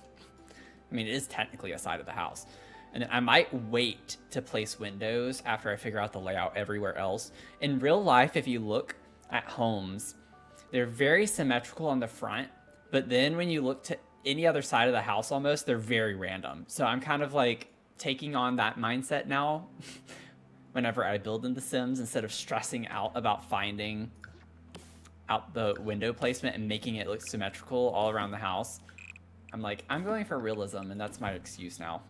it is technically a side of the house. And then I might wait to place windows after I figure out the layout everywhere else. In real life, if you look at homes, they're very symmetrical on the front, but then when you look to any other side of the house almost, they're very random. So I'm kind of like taking on that mindset now whenever I build in The Sims, instead of stressing out about finding out the window placement and making it look symmetrical all around the house. I'm like, I'm going for realism, and that's my excuse now.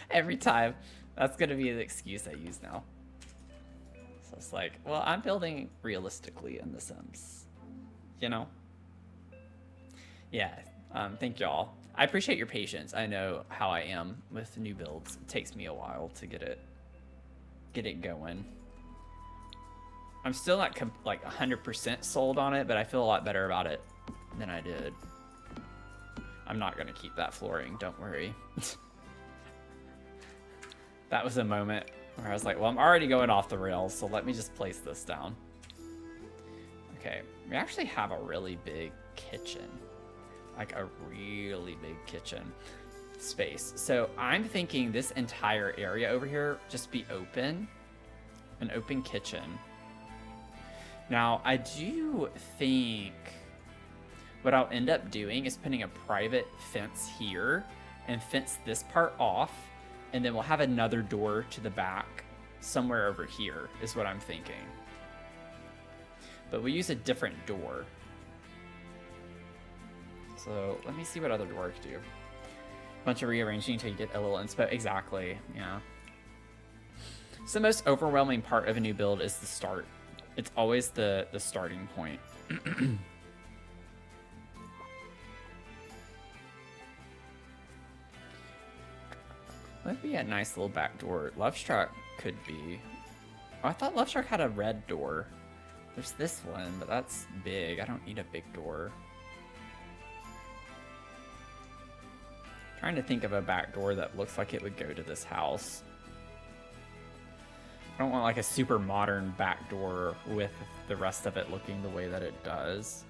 Every time. That's going to be the excuse I use now. So it's like, well, I'm building realistically in The Sims. You know? Yeah. Thank y'all. I appreciate your patience. I know how I am with new builds. It takes me a while to get it going. I'm still not like 100% sold on it, but I feel a lot better about it than I did. I'm not going to keep that flooring, don't worry. That was a moment where I was like, well, I'm already going off the rails, so let me just place this down. Okay, we actually have a really big kitchen. Like a really big kitchen space. So I'm thinking this entire area over here just be open. An open kitchen. Now, I do think what I'll end up doing is putting a private fence here and fence this part off, and then we'll have another door to the back somewhere over here is what I'm thinking. But we'll use a different door. So let me see what other door I could do. Bunch of rearranging until you get a little inspo. Exactly, yeah. So the most overwhelming part of a new build is the start. It's always the starting point. That'd be a nice little back door. Lovestruck could be. Oh, I thought Lovestruck had a red door. There's this one, but that's big. I don't need a big door. Trying to think of a back door that looks like it would go to this house. I don't want like a super modern back door with the rest of it looking the way that it does.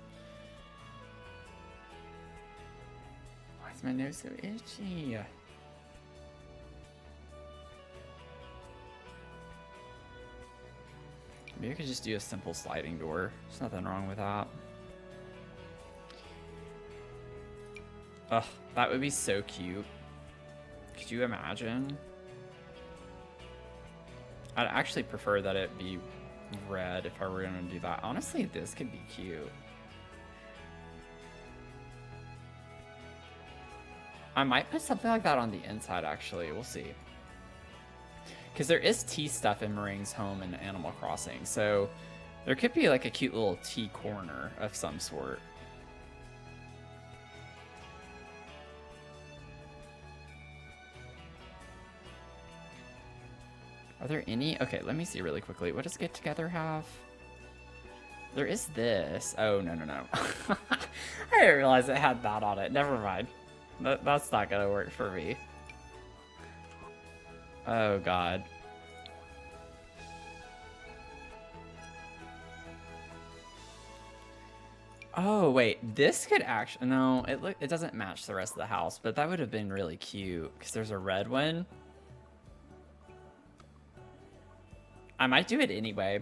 Why is my nose so itchy? Maybe I could just do a simple sliding door. There's nothing wrong with that. Ugh, that would be so cute. Could you imagine? I'd actually prefer that it be red if I were going to do that. Honestly, this could be cute. I might put something like that on the inside, actually. We'll see. Because there is tea stuff in Merengue's home in Animal Crossing, so there could be like a cute little tea corner of some sort. Are there any? Okay, let me see really quickly. What does Get Together have? There is this. Oh, no, no, no. I didn't realize it had that on it. Never mind. That's not gonna work for me. Oh, God. Oh, wait. This could actually... No, it doesn't match the rest of the house, but that would have been really cute, because there's a red one. I might do it anyway.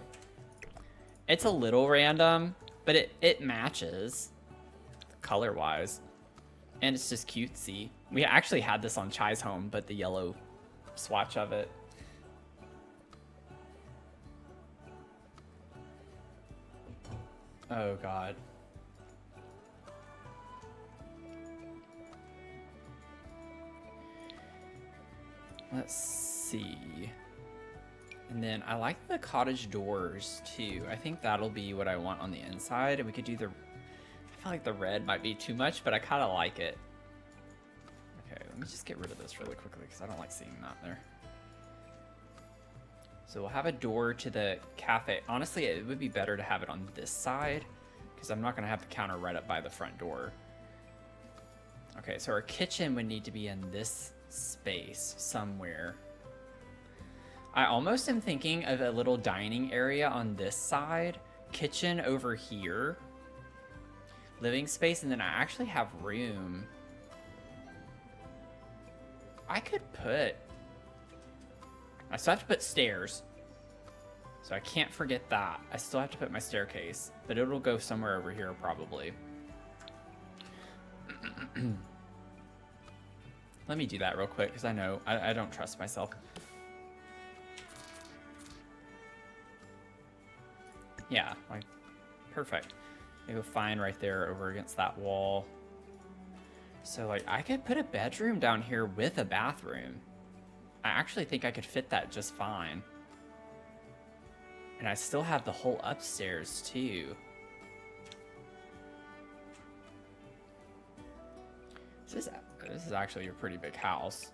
It's a little random, but it matches color-wise. And it's just cutesy. We actually had this on Chai's home, but the yellow swatch of it. Oh, God. Let's see. And then I like the cottage doors too. I think that'll be what I want on the inside. And we could do the... I feel like the red might be too much, but I kind of like it. Okay, let me just get rid of this really quickly because I don't like seeing that there. So we'll have a door to the cafe. Honestly, it would be better to have it on this side because I'm not going to have the counter right up by the front door. Okay, so our kitchen would need to be in this space somewhere. I almost am thinking of a little dining area on this side, kitchen over here, living space, and then I actually have room. I still have to put stairs, so I can't forget that. I still have to put my staircase, but it'll go somewhere over here probably. Let me do that real quick because I know I don't trust myself. Yeah, like, perfect. They go fine right there over against that wall. So, like, I could put a bedroom down here with a bathroom. I actually think I could fit that just fine. And I still have the whole upstairs, too. This is actually a pretty big house.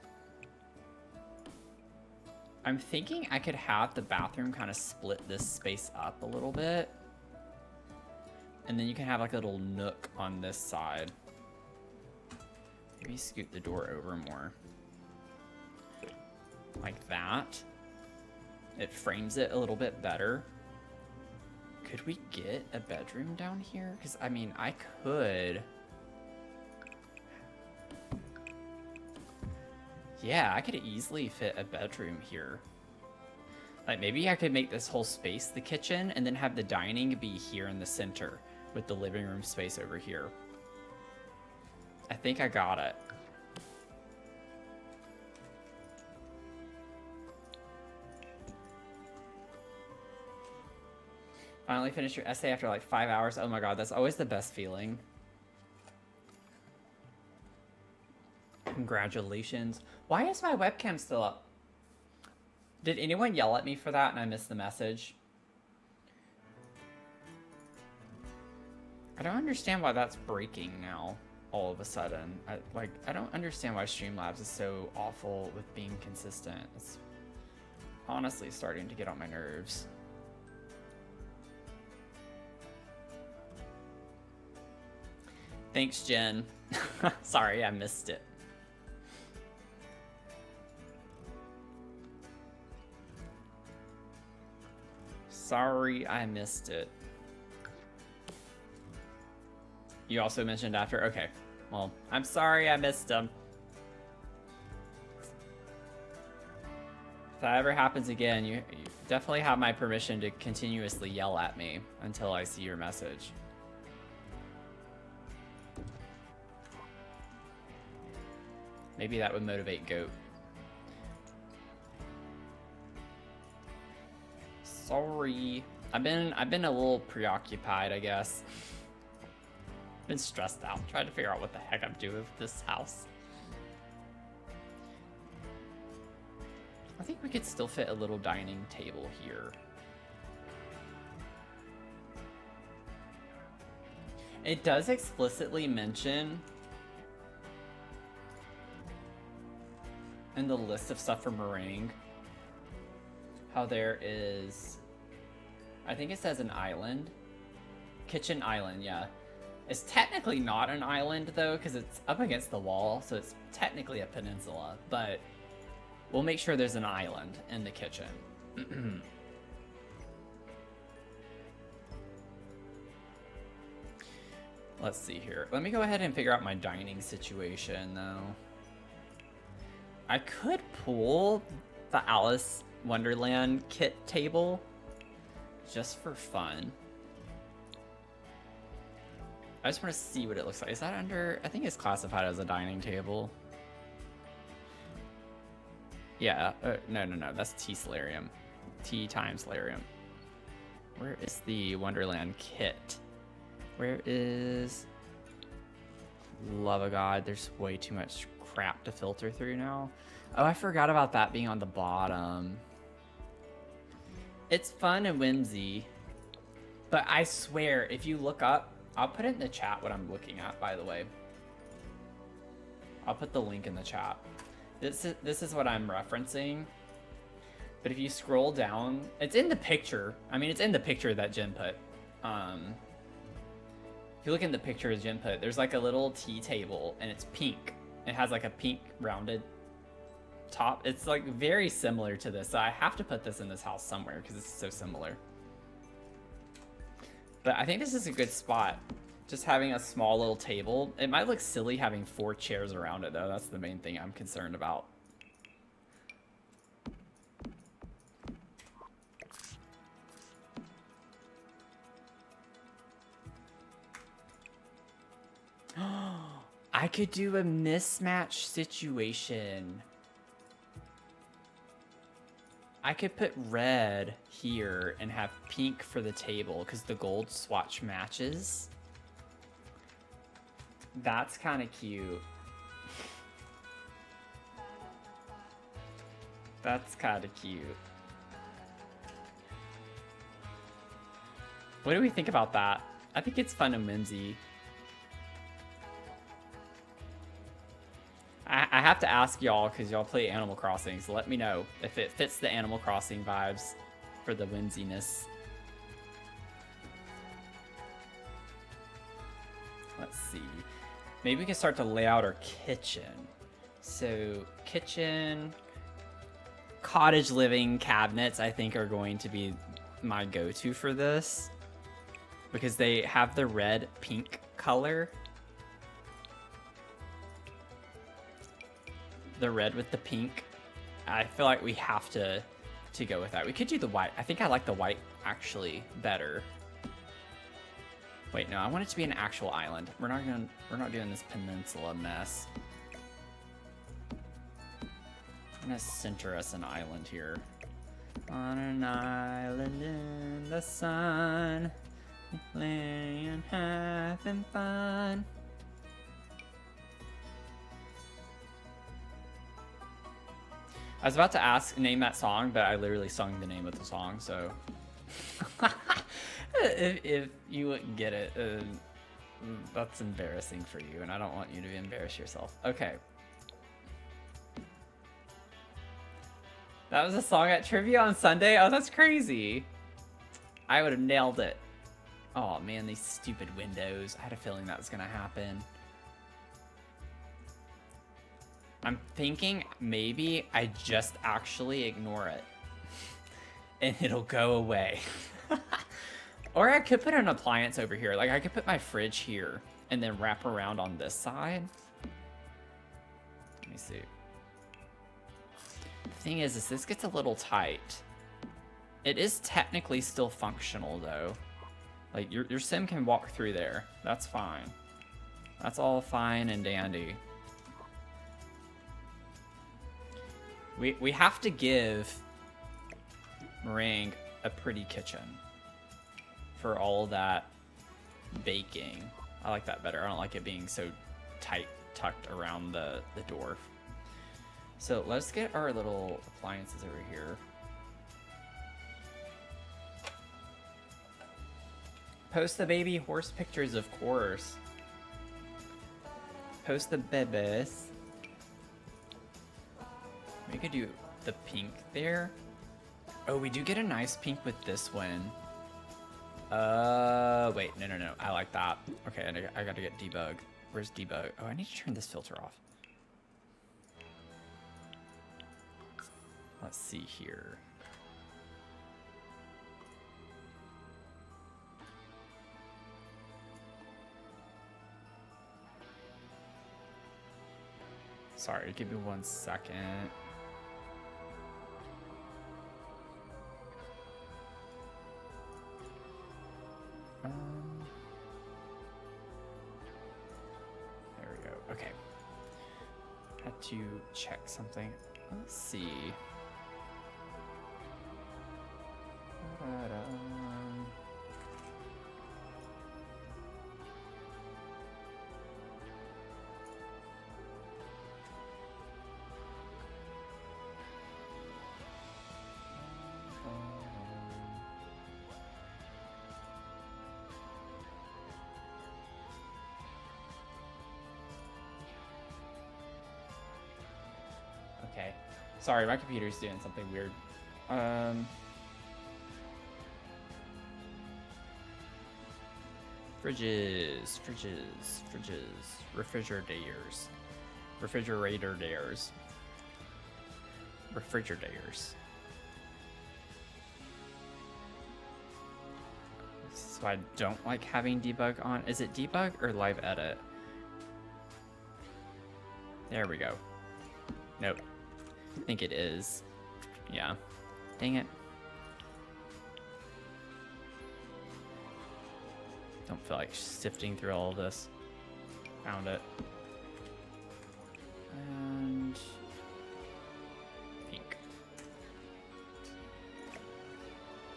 I'm thinking I could have the bathroom kind of split this space up a little bit. And then you can have like a little nook on this side. Maybe scoot the door over more. Like that. It frames it a little bit better. Could we get a bedroom down here? Because, I mean, I could... Yeah, I could easily fit a bedroom here. Like, maybe I could make this whole space the kitchen and then have the dining be here in the center with the living room space over here. I think I got it. Finally finished your essay after like 5 hours. Oh my god, that's always the best feeling. Congratulations. Why is my webcam still up? Did anyone yell at me for that and I missed the message? I don't understand why that's breaking now, all of a sudden. I don't understand why Streamlabs is so awful with being consistent. It's honestly starting to get on my nerves. Thanks, Jen. Sorry, I missed it. Sorry, I missed it. You also mentioned after. Okay. Well, I'm sorry I missed him. If that ever happens again, you definitely have my permission to continuously yell at me until I see your message. Maybe that would motivate Goat. Sorry. I've been a little preoccupied, I guess. Been stressed out, trying to figure out what the heck I'm doing with this house. I think we could still fit a little dining table here. It does explicitly mention in the list of stuff for Merengue how there is, I think it says an island. Kitchen island, yeah. It's technically not an island though, because it's up against the wall, so it's technically a peninsula, but we'll make sure there's an island in the kitchen. Let's see here. Let me go ahead and figure out my dining situation though. I could pull the Alice Wonderland kit table just for fun. I just want to see what it looks like. Is that under... I think it's classified as a dining table. Yeah. No. That's T-Solarium. T times Solarium. Where is the Wonderland kit? Where is... Love of God. There's way too much crap to filter through now. Oh, I forgot about that being on the bottom. It's fun and whimsy. But I swear, if you look up... I'll put it in the chat what I'm looking at, by the way. I'll put the link in the chat. This is what I'm referencing. But if you scroll down, it's in the picture. I mean, it's in the picture that Jen put. If you look in the picture Jen put, there's like a little tea table, and it's pink. It has like a pink rounded top. It's like very similar to this. So I have to put this in this house somewhere because it's so similar. But I think this is a good spot. Just having a small little table. It might look silly having 4 chairs around it, though. That's the main thing I'm concerned about. I could do a mismatch situation. I could put red here and have pink for the table because the gold swatch matches. That's kind of cute. That's kind of cute. What do we think about that? I think it's fun and whimsy. I have to ask y'all because y'all play Animal Crossing, so let me know if it fits the Animal Crossing vibes for the whimsiness. Let's see. Maybe we can start to lay out our kitchen. So, kitchen, cottage living cabinets, I think, are going to be my go-to for this because they have the red pink color. The red with the pink. I feel like we have to go with that. We could do the white. I think I like the white actually better. Wait, no, I want it to be an actual island. We're not doing this peninsula mess. I'm gonna center us an island here. On an island in the sun, playing, having fun. I was about to name that song, but I literally sung the name of the song, so... if you wouldn't get it, that's embarrassing for you, and I don't want you to embarrass yourself. Okay. That was a song at trivia on Sunday? Oh, that's crazy. I would have nailed it. Oh, man, these stupid windows. I had a feeling that was going to happen. I'm thinking maybe I just actually ignore it and it'll go away. Or I could put an appliance over here. Like I could put my fridge here and then wrap around on this side. Let me see. The thing is this gets a little tight. It is technically still functional though. Like your sim can walk through there. That's fine. That's all fine and dandy. We have to give Merengue a pretty kitchen for all that baking. I like that better. I don't like it being so tight tucked around the door. So let's get our little appliances over here. Post the baby horse pictures, of course. Post the bebes. We could do the pink there. Oh, we do get a nice pink with this one. Wait, no. I like that. Okay, I gotta get debug. Where's debug? Oh, I need to turn this filter off. Let's see here. Sorry, give me 1 second. There we go. Okay. Had to check something. Let's see. Okay. Sorry, my computer's doing something weird. Fridges, refrigerators. This is why I don't like having debug on. Is it debug or live edit? There we go. Nope. I think it is. Yeah. Dang it. Don't feel like sifting through all of this. Found it. And pink.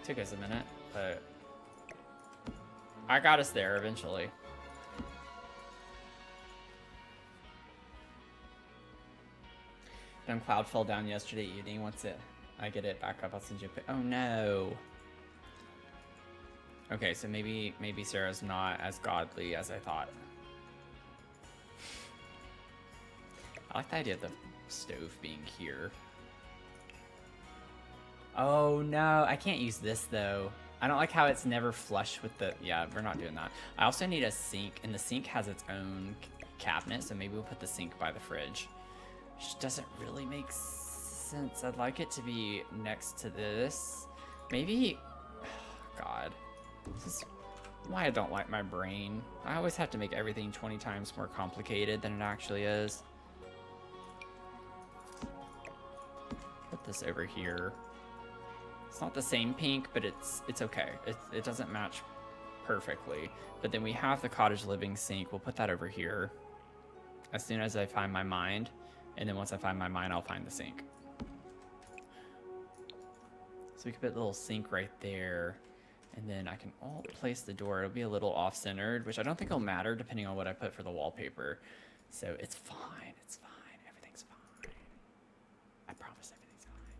Took us a minute, but I got us there eventually. Dumb cloud fell down yesterday evening. Once I get it back up, I'll send you a pic. Oh no. Okay, so maybe Sarah's not as godly as I thought. I like the idea of the stove being here. Oh no, I can't use this though. I don't like how it's never flush with the, yeah, we're not doing that. I also need a sink, and the sink has its own cabinet, so maybe we'll put the sink by the fridge. Which doesn't really make sense. I'd like it to be next to this. Maybe, God. This is why I don't like my brain. I always have to make everything 20 times more complicated than it actually is. Put this over here. It's not the same pink, but it's okay. It doesn't match perfectly. But then we have the cottage living sink. We'll put that over here as soon as I find my mind. And then once I find my mind, I'll find the sink. So we can put a little sink right there. And then I can alt place the door. It'll be a little off-centered, which I don't think will matter depending on what I put for the wallpaper. So it's fine. It's fine. Everything's fine. I promise everything's fine.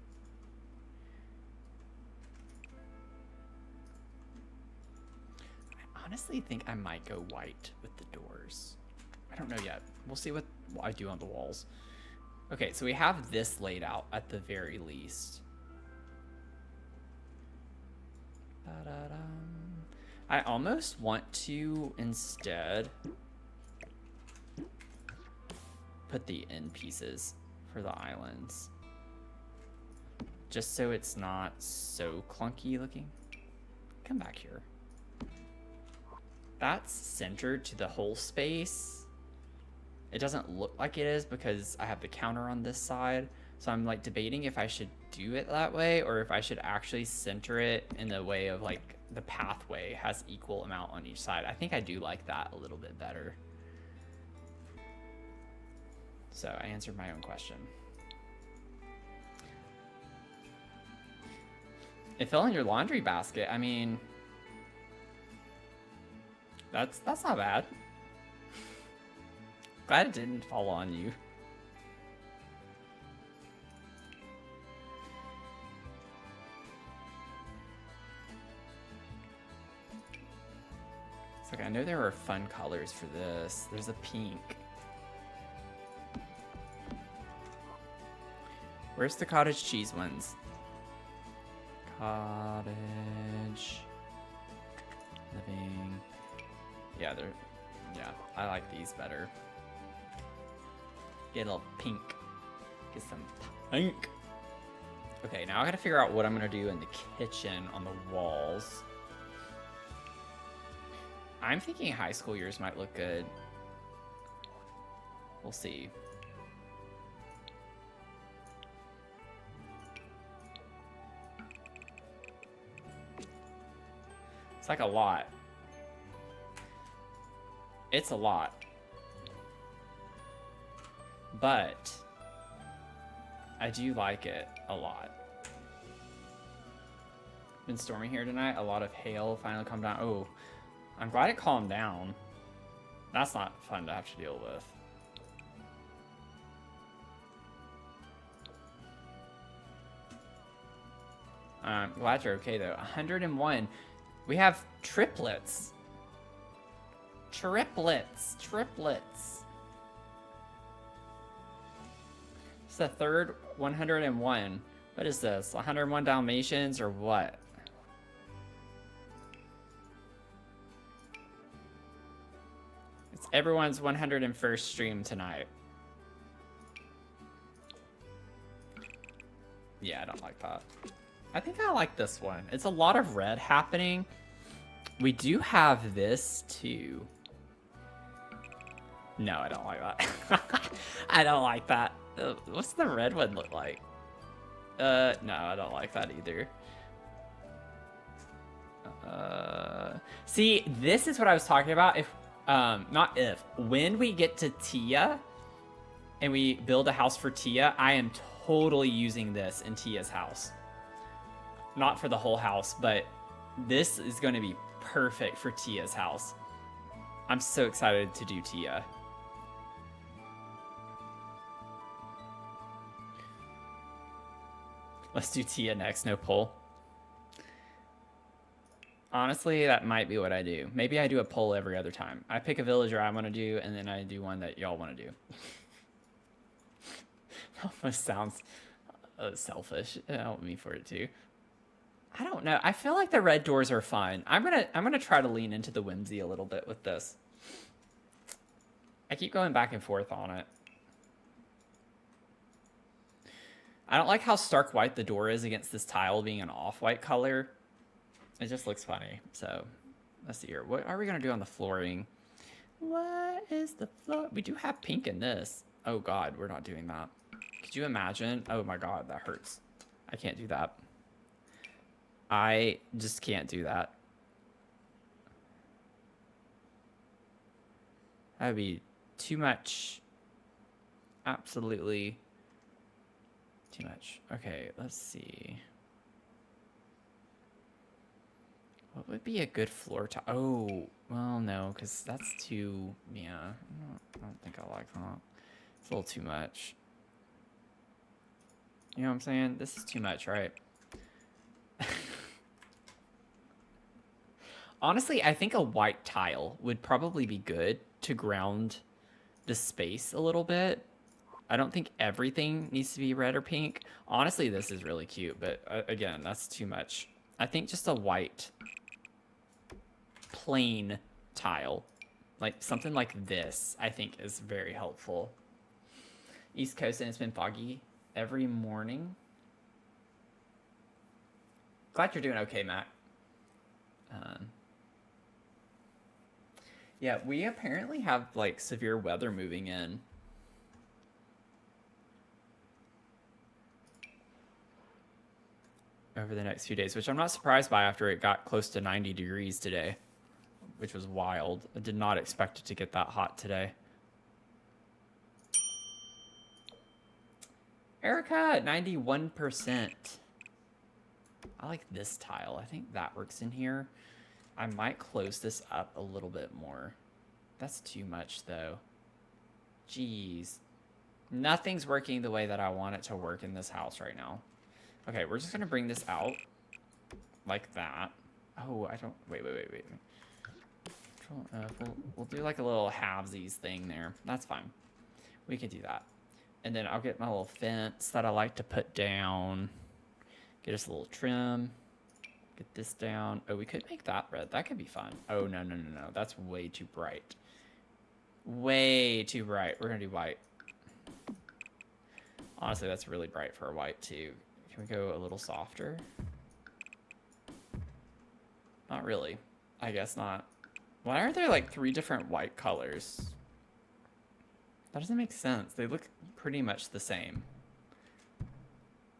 I honestly think I might go white with the doors. I don't know yet. We'll see what I do on the walls. Okay, so we have this laid out at the very least. I almost want to instead put the end pieces for the islands, just so it's not so clunky looking. Come back here. That's centered to the whole space. It doesn't look like it is because I have the counter on this side. So I'm like debating if I should do it that way or if I should actually center it in the way of like the pathway has equal amount on each side. I think I do like that a little bit better. So I answered my own question. It fell in your laundry basket. I mean, that's not bad. Glad it didn't fall on you. It's like, I know there are fun colors for this. There's a pink. Where's the cottage cheese ones? Cottage. Living. Yeah, I like these better. Get a little pink. Get some pink. Okay, now I gotta figure out what I'm gonna do in the kitchen on the walls. I'm thinking high school years might look good. We'll see. It's like a lot. It's a lot. But I do like it a lot. Been stormy here tonight. A lot of hail finally calmed down. Oh, I'm glad it calmed down. That's not fun to have to deal with. I'm glad you're okay though. 101. We have triplets. Triplets. It's the third 101. What is this? 101 Dalmatians or what? It's everyone's 101st stream tonight. Yeah, I don't like that. I think I like this one. It's a lot of red happening. We do have this too. No, I don't like that. I don't like that. What's the red one look like? No, I don't like that either. See, this is what I was talking about. If, not if, when we get to Tia and we build a house for Tia, I am totally using this in Tia's house. Not for the whole house, but this is going to be perfect for Tia's house. I'm so excited to do Tia. Let's do Tia next, no poll. Honestly, that might be what I do. Maybe I do a poll every other time. I pick a villager I want to do, and then I do one that y'all want to do. Almost sounds selfish. I don't mean for it to. I don't know. I feel like the red doors are fun. I'm gonna try to lean into the whimsy a little bit with this. I keep going back and forth on it. I don't like how stark white the door is against this tile being an off-white color. It just looks funny. So let's see here. What are we gonna do on the flooring? What is the floor? We do have pink in this. Oh God, we're not doing that. Could you imagine? Oh my God, that hurts. I can't do that. I just can't do that. That would be too much. Absolutely too much. Okay, let's see. What would be a good floor tile? Oh, well, no, because that's too, yeah. I don't think I like that. It's a little too much. You know what I'm saying? This is too much, right? Honestly, I think a white tile would probably be good to ground the space a little bit. I don't think everything needs to be red or pink. Honestly, this is really cute, but again, that's too much. I think just a white, plain tile, like something like this, I think is very helpful. East Coast, and it's been foggy every morning. Glad you're doing okay, Matt. Yeah, we apparently have like severe weather moving in. Over the next few days, which I'm not surprised by after it got close to 90 degrees today, which was wild. I did not expect it to get that hot today. Erica, 91%. I like this tile. I think that works in here. I might close this up a little bit more. That's too much, though. Jeez. Nothing's working the way that I want it to work in this house right now. Okay, we're just going to bring this out like that. Oh, I don't... Wait. We'll do like a little halvesies thing there. That's fine. We can do that. And then I'll get my little fence that I like to put down. Get us a little trim. Get this down. Oh, we could make that red. That could be fun. Oh, no, no, no, no. That's way too bright. Way too bright. We're going to do white. Honestly, that's really bright for a white, too. Can we go a little softer? Not really. I guess not. Why aren't there like 3 different white colors? That doesn't make sense. They look pretty much the same.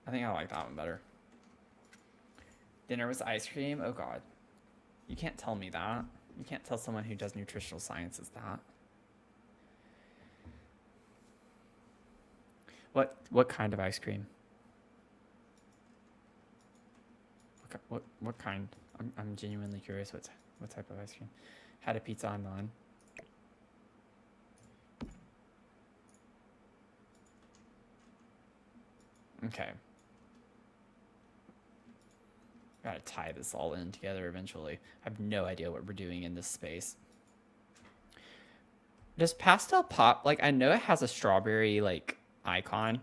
I think I like that one better. Dinner was ice cream? Oh god. You can't tell me that. You can't tell someone who does nutritional sciences that. What kind of ice cream? What kind? I'm genuinely curious what type of ice cream. Had a pizza on mine. Okay. Gotta tie this all in together eventually. I have no idea what we're doing in this space. Does pastel pop, like I know it has a strawberry like icon.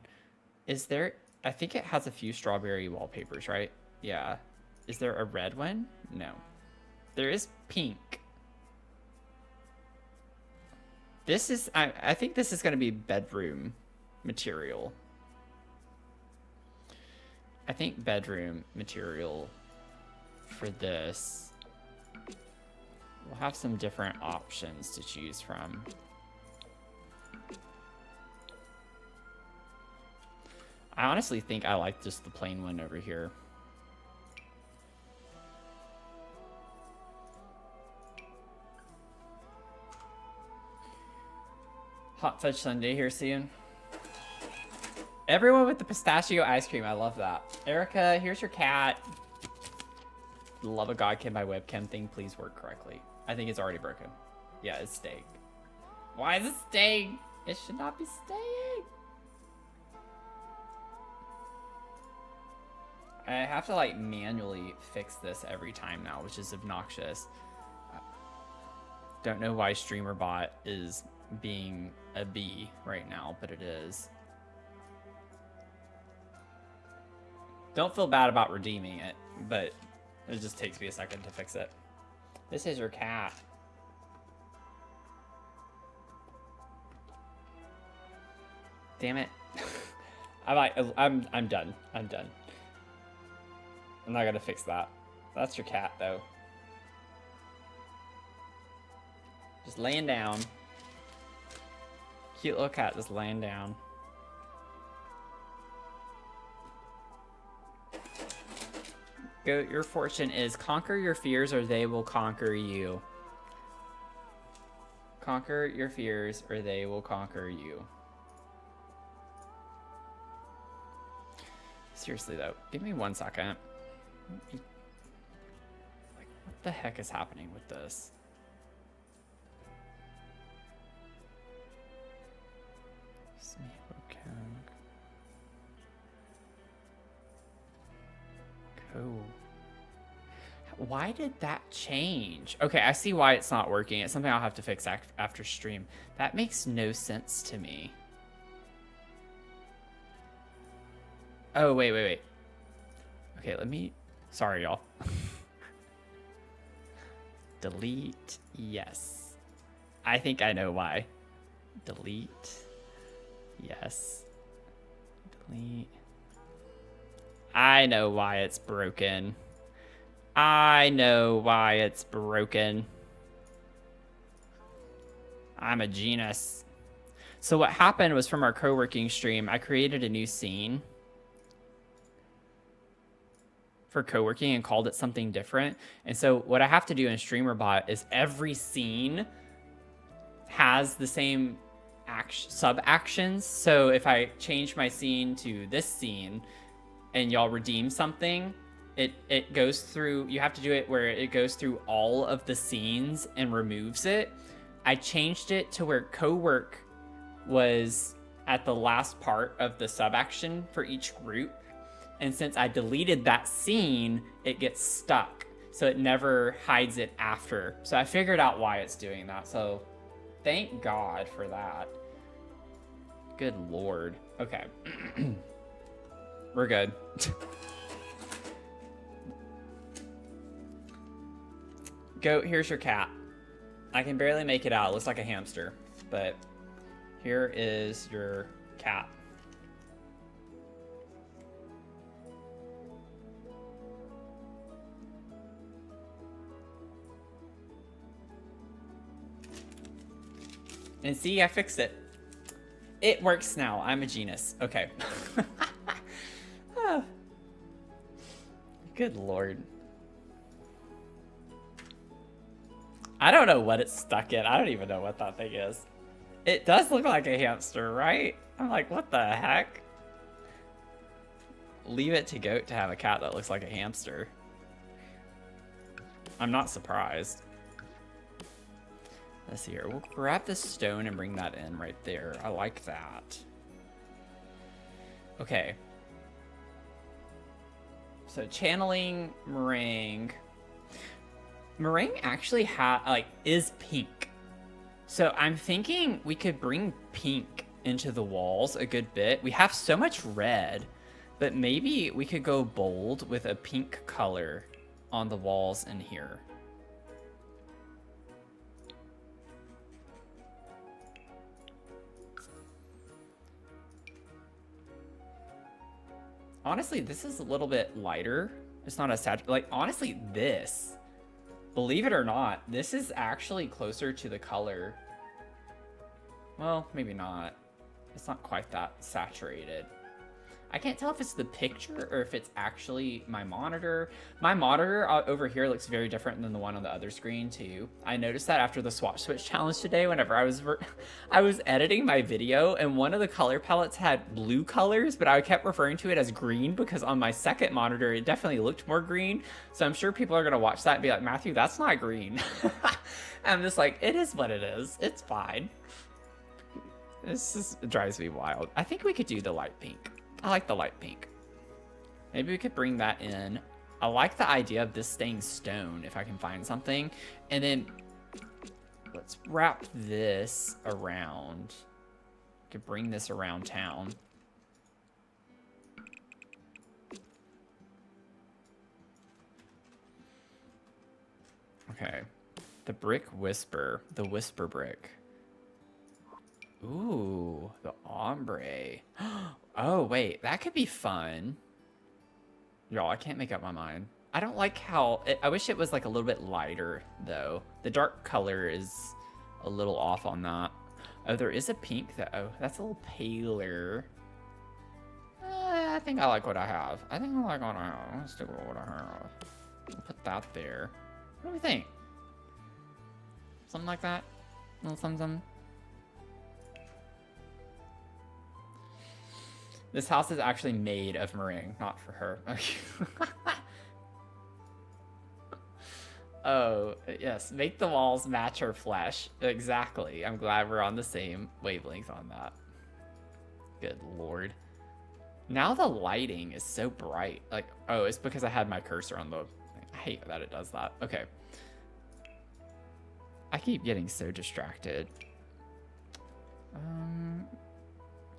Is there, I think it has a few strawberry wallpapers, right? Yeah. Is there a red one? No. There is pink. This is, I think this is gonna be bedroom material. I think bedroom material for this. We'll have some different options to choose from. I honestly think I like just the plain one over here. Hot Fudge Sundae here soon. Everyone with the pistachio ice cream. I love that. Erica, here's your cat. The love of God, can my webcam thing please work correctly? I think it's already broken. Yeah, it's staying. Why is it staying? It should not be staying. I have to like manually fix this every time now, which is obnoxious. Don't know why StreamerBot is being a bee right now, but it is. Don't feel bad about redeeming it, but it just takes me a second to fix it. This is your cat. Damn it. I'm done. I'm done. I'm not gonna fix that. That's your cat though. Just laying down. Cute little cat just laying down. Goat, your fortune is conquer your fears or they will conquer you. Conquer your fears or they will conquer you. Seriously though, give me 1 second. Like, what the heck is happening with this? Cool. Why did that change? Okay, I see why it's not working. It's something I'll have to fix after stream. That makes no sense to me. Oh, wait. Okay, let me... Sorry, y'all. Delete. Yes. I think I know why. Delete. Yes. Delete. I know why it's broken. I know why it's broken. I'm a genius. So what happened was from our co-working stream, I created a new scene for co-working and called it something different. And so what I have to do in StreamerBot is every scene has the same sub-actions. So if I change my scene to this scene and y'all redeem something, it goes through, you have to do it where it goes through all of the scenes and removes it. I changed it to where co-work was at the last part of the sub-action for each group. And since I deleted that scene, it gets stuck. So it never hides it after. So I figured out why it's doing that. So thank God for that. Good Lord. Okay. We're good. Goat, here's your cat. I can barely make it out. It looks like a hamster. But here is your cat. And see, I fixed it. It works now. I'm a genius. Okay. Good lord. I don't know what it's stuck in. I don't even know what that thing is. It does look like a hamster, right? I'm like, what the heck? Leave it to Goat to have a cat that looks like a hamster. I'm not surprised. Let's see here. We'll grab this stone and bring that in right there. I like that. Okay. So channeling Merengue. Merengue actually is pink. So I'm thinking we could bring pink into the walls a good bit. We have so much red, but maybe we could go bold with a pink color on the walls in here. Honestly, this is a little bit lighter. It's not as sad. Like, honestly, this, believe it or not, this is actually closer to the color. Well, maybe not. It's not quite that saturated. I can't tell if it's the picture or if it's actually my monitor. My monitor over here looks very different than the one on the other screen too. I noticed that after the swatch switch challenge today, whenever I was editing my video, and one of the color palettes had blue colors, but I kept referring to it as green because on my second monitor it definitely looked more green. So I'm sure people are gonna watch that and be like, Matthew, that's not green. I'm just like, it is what it is. It's fine. This just drives me wild. I think we could do the light pink. I like the light pink. Maybe we could bring that in. I like the idea of this staying stone if I can find something. And then let's wrap this around. Could bring this around town. Okay. The brick whisper. The whisper brick. Ooh, the ombre. Oh, wait, that could be fun. Y'all, I can't make up my mind. I don't like how... I wish it was like a little bit lighter, though. The dark color is a little off on that. Oh, there is a pink that... Oh, that's a little paler. I think I like what I have. I think I like what I have. Let's stick with what I have. I'll put that there. What do we think? Something like that? A little something. This house is actually made of Merengue, not for her. Oh, yes. Make the walls match her flesh. Exactly. I'm glad we're on the same wavelength on that. Good lord. Now the lighting is so bright. Like, oh, it's because I had my cursor on the... I hate that it does that. Okay. I keep getting so distracted.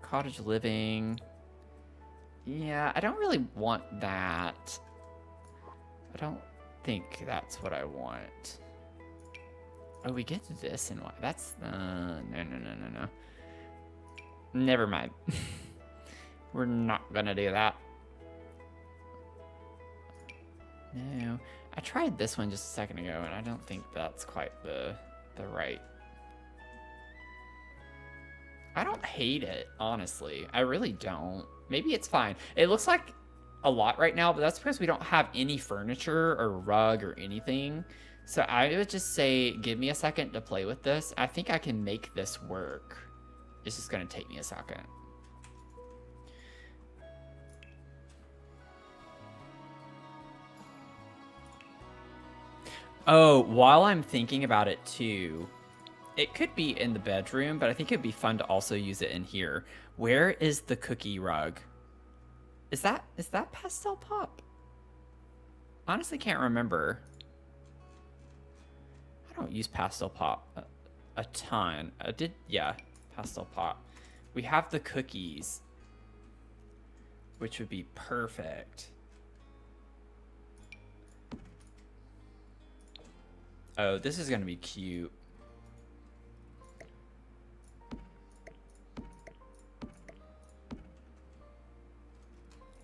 Cottage living... Yeah, I don't really want that. I don't think that's what I want. Oh, we get this and what? That's no. Never mind. We're not gonna do that. No, I tried this one just a second ago, and I don't think that's quite the right. I don't hate it, honestly. I really don't. Maybe it's fine. It looks like a lot right now, but that's because we don't have any furniture or rug or anything. So I would just say, give me a second to play with this. I think I can make this work. It's just gonna take me a second. Oh, while I'm thinking about it too, it could be in the bedroom, but I think it'd be fun to also use it in here. Where is the cookie rug? Is that pastel pop? Honestly, can't remember. I don't use pastel pop a ton. I did, yeah, pastel pop. We have the cookies, which would be perfect. Oh, this is gonna be cute.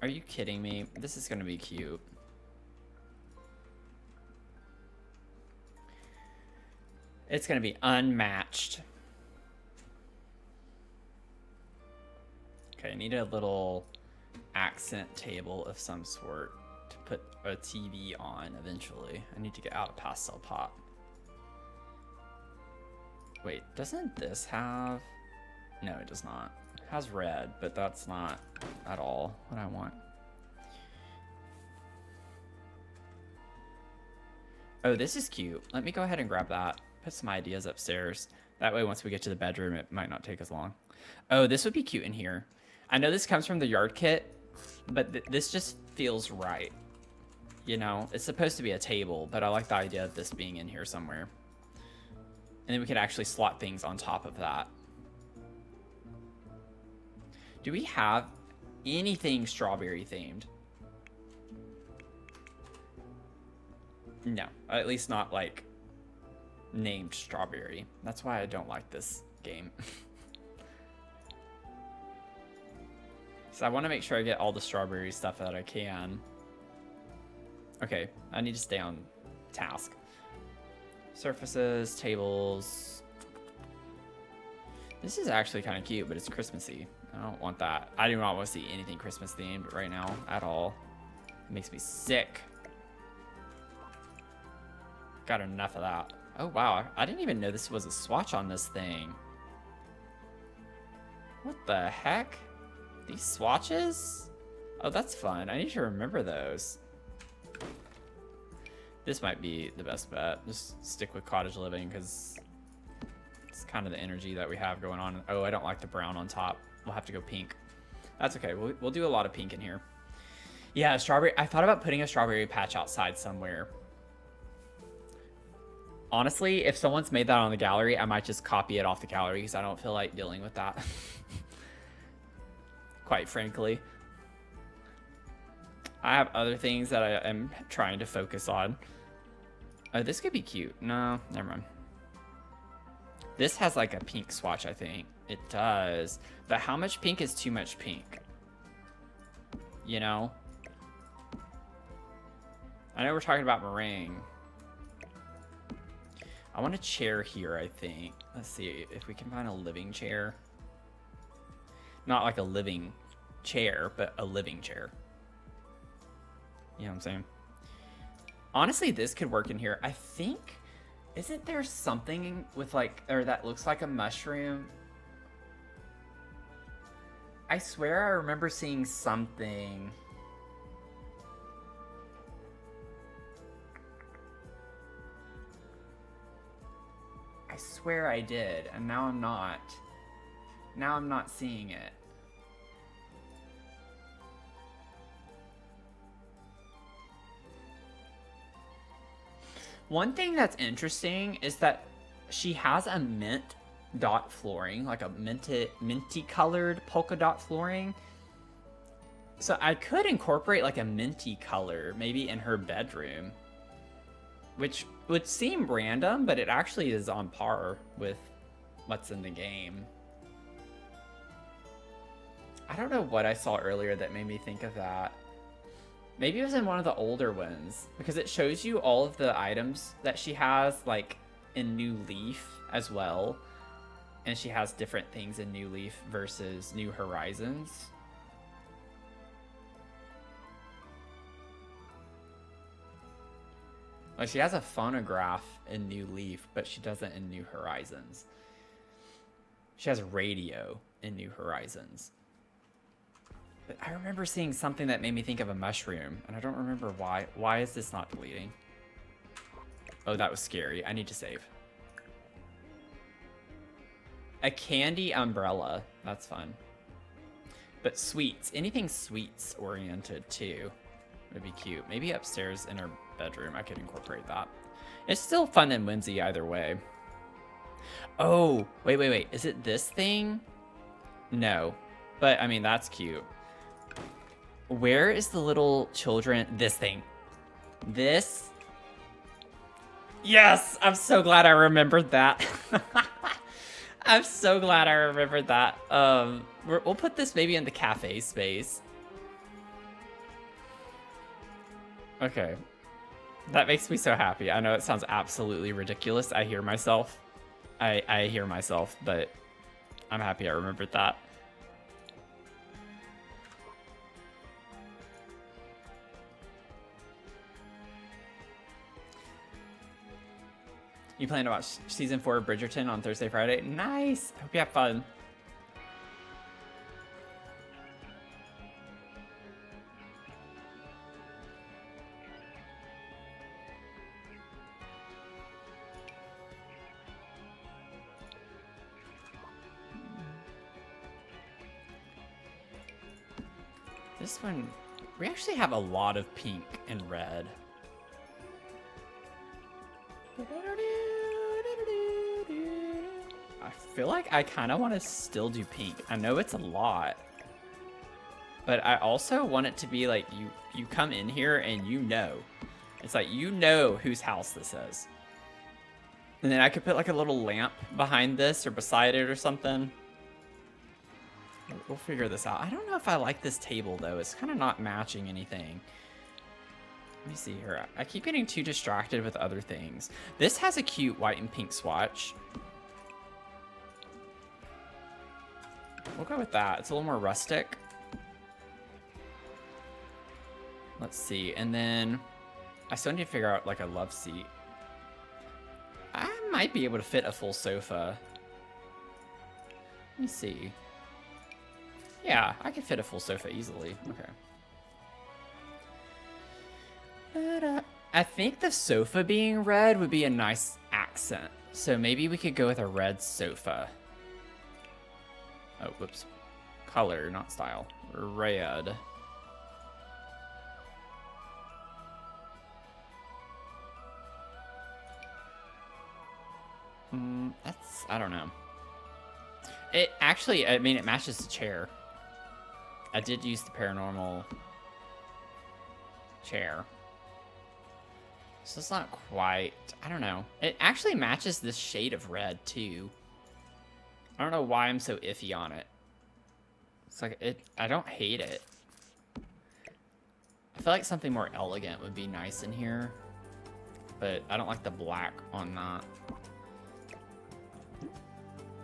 Are you kidding me? This is gonna be cute. It's gonna be unmatched. Okay, I need a little accent table of some sort to put a TV on eventually. I need to get out of Pastel Pop. Wait, doesn't this have... No, it does not. It has red, but that's not at all what I want. Oh, this is cute. Let me go ahead and grab that. Put some ideas upstairs. That way, once we get to the bedroom, it might not take as long. Oh, this would be cute in here. I know this comes from the yard kit, but this just feels right. You know, it's supposed to be a table, but I like the idea of this being in here somewhere. And then we could actually slot things on top of that. Do we have anything strawberry themed? No, at least not like named strawberry. That's why I don't like this game. So I want to make sure I get all the strawberry stuff that I can. Okay, I need to stay on task. Surfaces, tables. This is actually kind of cute, but it's Christmassy. I don't want that. I do not want to see anything Christmas themed right now at all. It makes me sick. Got enough of that. Oh wow, I didn't even know this was a swatch on this thing. What the heck? These swatches? Oh, that's fun. I need to remember those. This might be the best bet. Just stick with cottage living because it's kind of the energy that we have going on. Oh, I don't like the brown on top. We'll have to go pink. That's okay. We'll do a lot of pink in here. Yeah, strawberry. I thought about putting a strawberry patch outside somewhere. Honestly, if someone's made that on the gallery, I might just copy it off the gallery because I don't feel like dealing with that. Quite frankly. I have other things that I am trying to focus on. Oh, this could be cute. No, never mind. This has like a pink swatch, I think. It does. But how much pink is too much pink? You know? I know we're talking about meringue. I want a chair here, I think. Let's see if we can find a living chair. Not like a living chair, but a living chair. You know what I'm saying? Honestly, this could work in here. I think, isn't there something with like, or that looks like a mushroom? I swear I remember seeing something. I swear I did, and now I'm not. Now I'm not seeing it. One thing that's interesting is that she has a mint dot flooring, like a minty colored polka dot flooring. So I could incorporate like a minty color maybe in her bedroom, which would seem random, but it actually is on par with what's in the game. I don't know what I saw earlier that made me think of that. Maybe it was in one of the older ones, because it shows you all of the items that she has, like, in New Leaf as well. And she has different things in New Leaf versus New Horizons. Like, she has a phonograph in New Leaf, but she doesn't in New Horizons. She has radio in New Horizons. But I remember seeing something that made me think of a mushroom, and I don't remember why. Why is this not deleting? Oh, that was scary. I need to save. A candy umbrella. That's fun. But sweets. Anything sweets oriented, too, would be cute. Maybe upstairs in her bedroom, I could incorporate that. It's still fun and whimsy either way. Oh, wait. Is it this thing? No. But, I mean, that's cute. Where is the little children? This thing. This. Yes, I'm so glad I remembered that. I'm so glad I remembered that. We'll put this maybe in the cafe space. Okay. That makes me so happy. I know it sounds absolutely ridiculous. I hear myself. I hear myself, but I'm happy I remembered that. You plan to watch season 4 of Bridgerton on Thursday, Friday? Nice! Hope you have fun. This one, we actually have a lot of pink and red. I feel like I kind of want to still do pink. I know it's a lot, but I also want it to be like you come in here and you know. It's like you know whose house this is. And then I could put like a little lamp behind this or beside it or something. We'll figure this out. I don't know if I like this table though. It's kind of not matching anything. Let me see here. I keep getting too distracted with other things. This has a cute white and pink swatch. We'll go with that. It's a little more rustic. Let's see. And then I still need to figure out like a love seat. I might be able to fit a full sofa. Let me see. Yeah, I could fit a full sofa easily. Okay. I think the sofa being red would be a nice accent. So maybe we could go with a red sofa. Oh, whoops. Color, not style. Red. I don't know. It actually, I mean, it matches the chair. I did use the paranormal chair. So it's not quite, I don't know. It actually matches this shade of red too. I don't know why I'm so iffy on it. It's like, I don't hate it. I feel like something more elegant would be nice in here. But I don't like the black on that.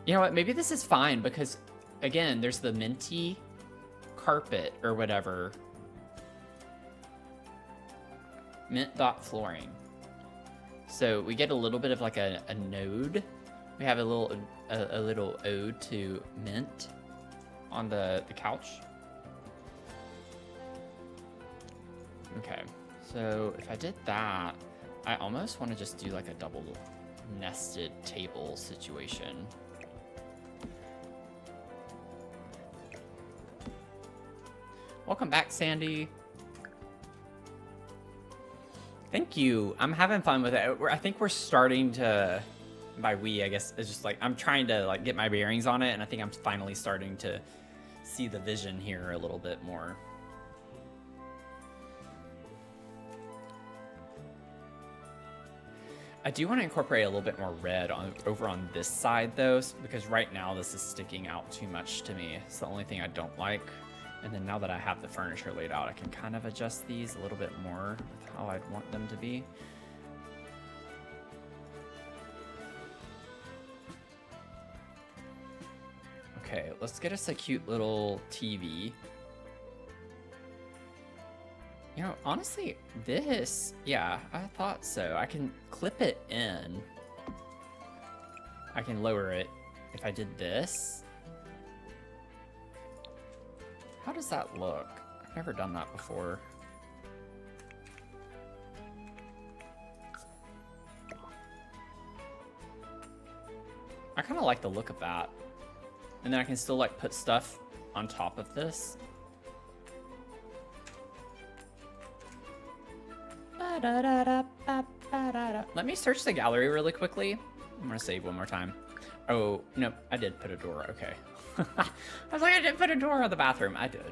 You know what, maybe this is fine because, again, there's the minty carpet or whatever. Mint dot flooring. So we get a little bit of like a node. We have a little ode to mint on the couch. Okay, so if I did that, I almost want to just do like a double nested table situation. Welcome back, Sandy. Thank you. I'm having fun with it. I think we're starting to, by we, I guess, it's just like, I'm trying to like get my bearings on it, and I think I'm finally starting to see the vision here a little bit more. I do want to incorporate a little bit more red over on this side though, because right now this is sticking out too much to me. It's the only thing I don't like. And then now that I have the furniture laid out, I can kind of adjust these a little bit more with how I'd want them to be. Okay, let's get us a cute little TV. You know, honestly, this, yeah, I thought so. I can clip it in. I can lower it if I did this. How does that look? I've never done that before. I kind of like the look of that. And then I can still like put stuff on top of this. Let me search the gallery really quickly. I'm gonna save one more time. Oh, no, I did put a door, okay. I was like, I didn't put a door on the bathroom. I did.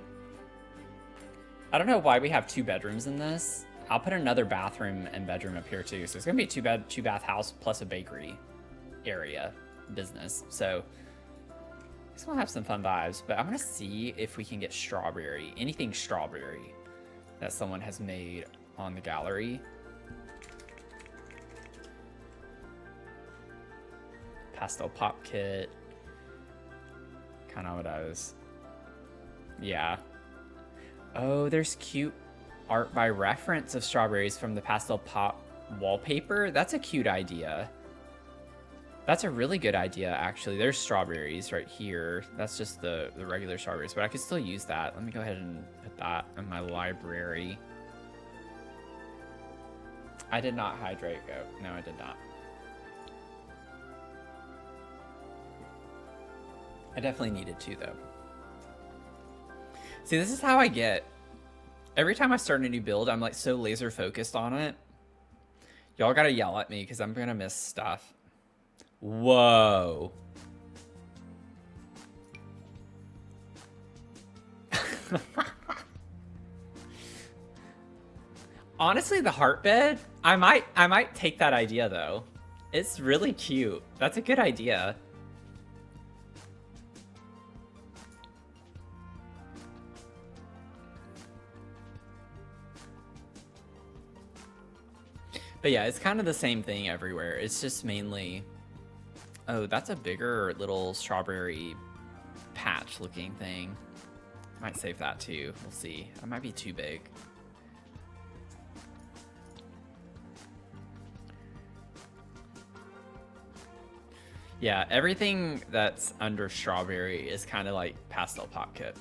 I don't know why we have 2 bedrooms in this. I'll put another bathroom and bedroom up here too. So it's gonna be a two bath house plus a bakery area business. So it's gonna have some fun vibes. But I'm gonna see if we can get strawberry, anything strawberry that someone has made on the gallery. Pastel pop kit. Kind of what I was. Yeah. Oh, there's cute art by reference of strawberries from the pastel pop wallpaper. That's a cute idea. That's a really good idea, actually. There's strawberries right here. That's just the regular strawberries, but I could still use that. Let me go ahead and put that in my library. I did not hydrate goat. No, I did not. I definitely needed to, though. See, this is how I get. Every time I start a new build, I'm like so laser focused on it. Y'all gotta yell at me because I'm gonna miss stuff. Whoa. Honestly, the heart bed, I might take that idea though. It's really cute. That's a good idea. But yeah, it's kind of the same thing everywhere. It's just mainly... Oh, that's a bigger little strawberry patch looking thing. Might save that too. We'll see. That might be too big. Yeah, everything that's under strawberry is kind of like pastel pop kit.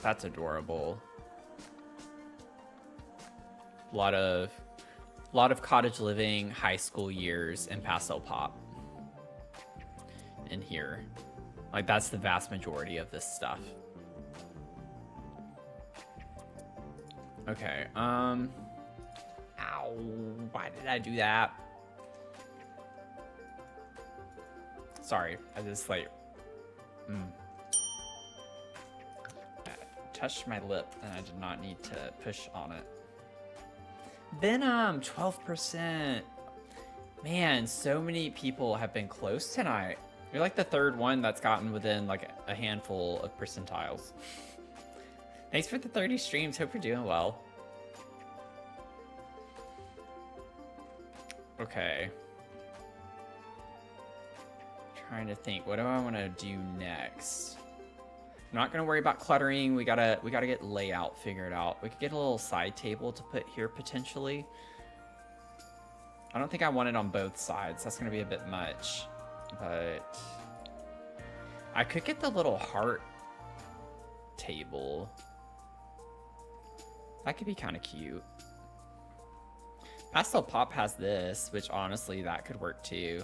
That's adorable. A lot of cottage living, high school years, and pastel pop in here. Like, that's the vast majority of this stuff. Okay, ow, why did I do that? Sorry, I just like, I touched my lip and I did not need to push on it. Venom, 12%. Man, so many people have been close tonight. You're like the third one that's gotten within like a handful of percentiles. Thanks for the 30 streams. Hope you're doing well. Okay. Trying to think, what do I want to do next? I'm not gonna worry about cluttering. We gotta get layout figured out. We could get a little side table to put here potentially. I don't think I want it on both sides. That's gonna be a bit much, but I could get the little heart table. That could be kind of cute. Pastel Pop has this, which honestly that could work too.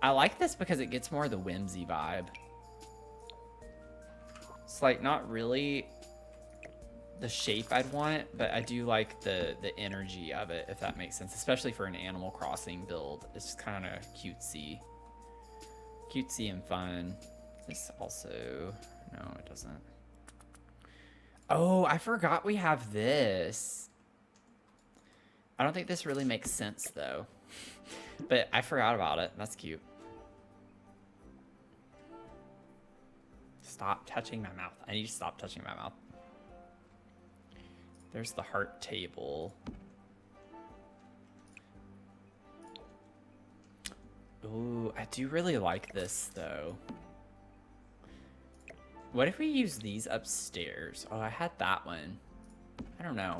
I like this because it gets more of the whimsy vibe. It's like not really the shape I'd want, but I do like the energy of it, if that makes sense, especially for an Animal Crossing build. It's just kind of cutesy. Cutesy and fun. This also, no, it doesn't. Oh, I forgot we have this. I don't think this really makes sense though, but I forgot about it. That's cute. Stop touching my mouth. I need to stop touching my mouth. There's the heart table. Ooh, I do really like this though. What if we use these upstairs? Oh, I had that one. I don't know.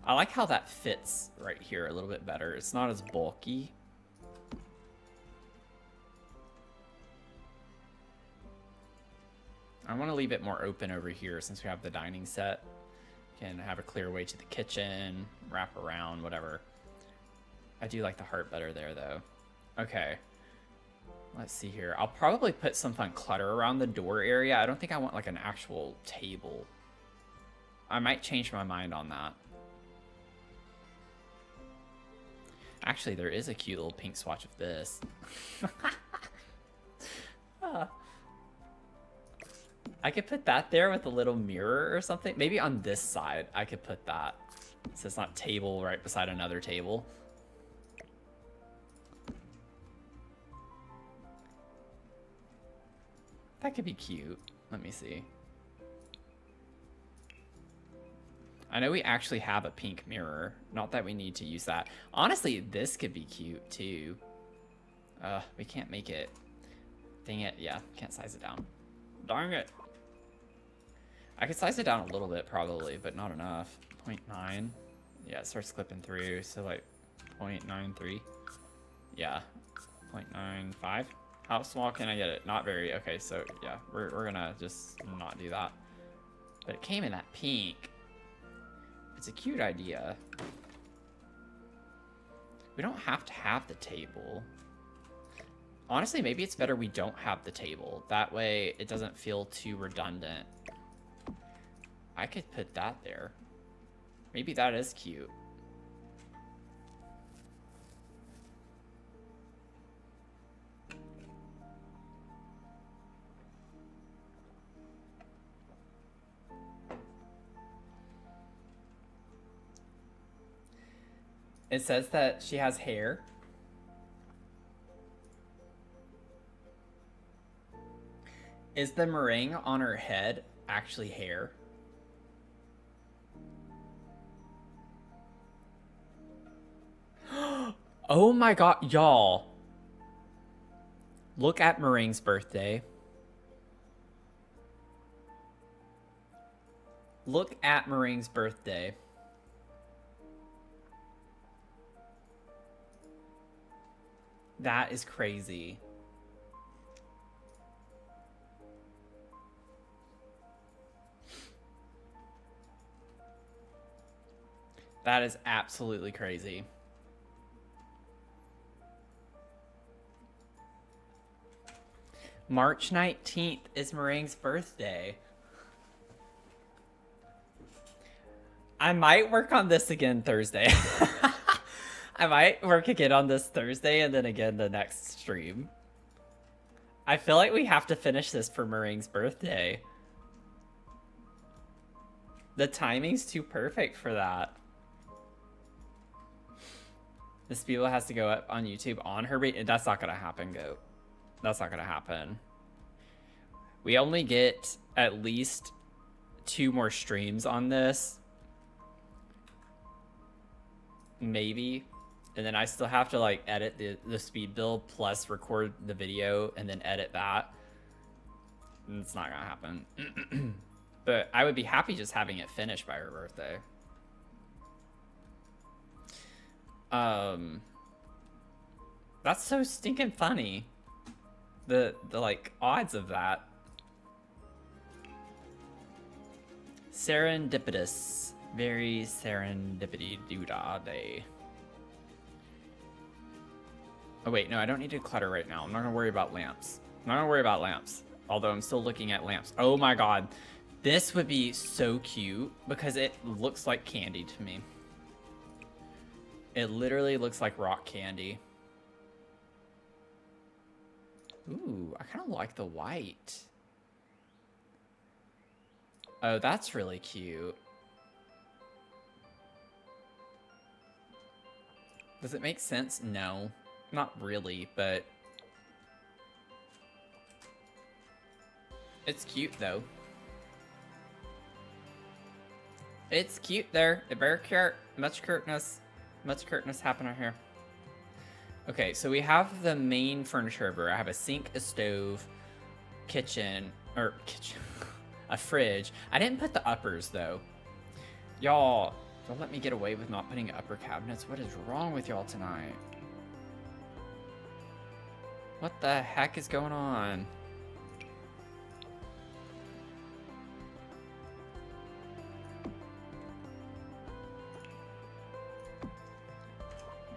I like how that fits right here a little bit better. It's not as bulky. I want to leave it more open over here since we have the dining set. Can have a clear way to the kitchen, wrap around, whatever. I do like the heart better there though. Okay. Let's see here. I'll probably put some fun clutter around the door area. I don't think I want like an actual table. I might change my mind on that. Actually, there is a cute little pink swatch of this. I could put that there with a little mirror or something. Maybe on this side I could put that. So it's not table right beside another table. That could be cute. Let me see. I know we actually have a pink mirror. Not that we need to use that. Honestly, this could be cute too. We can't make it. Dang it. Yeah, can't size it down. Darn it. I could size it down a little bit probably, but not enough. 0.9. Yeah, it starts clipping through. So like 0.93. Yeah, 0.95. How small can I get it? Not very. Okay, so yeah, we're gonna just not do that. But it came in that pink. It's a cute idea. We don't have to have the table. Honestly, maybe it's better we don't have the table. That way it doesn't feel too redundant. I could put that there. Maybe that is cute. It says that she has hair. Is the meringue on her head actually hair? Oh my god, y'all. Look at Meringue's birthday. Look at Meringue's birthday. That is crazy. That is absolutely crazy. March 19th is Meringue's birthday. I might work on this again Thursday. I might work again on this Thursday and then again the next stream. I feel like we have to finish this for Meringue's birthday. The timing's too perfect for that. This video has to go up on YouTube on her. That's not gonna happen, Goat. That's not gonna happen. We only get at least 2 more streams on this. Maybe. And then I still have to like edit the speed build plus record the video and then edit that. And it's not gonna happen. But I would be happy just having it finished by her birthday. That's so stinking funny. The like odds of that. Serendipitous. Very serendipity doodah day. Oh wait, no, I don't need to clutter right now. I'm not gonna worry about lamps. I'm not gonna worry about lamps. Although I'm still looking at lamps. Oh my god. This would be so cute because it looks like candy to me. It literally looks like rock candy. Ooh, I kind of like the white. Oh, that's really cute. Does it make sense? No, not really, but it's cute though. It's cute there. Very cute. Much cuteness. Much cuteness happening here. Okay, so we have the main furniture over. I have a sink, a stove, kitchen, a fridge. I didn't put the uppers though. Y'all, don't let me get away with not putting upper cabinets. What is wrong with y'all tonight? What the heck is going on?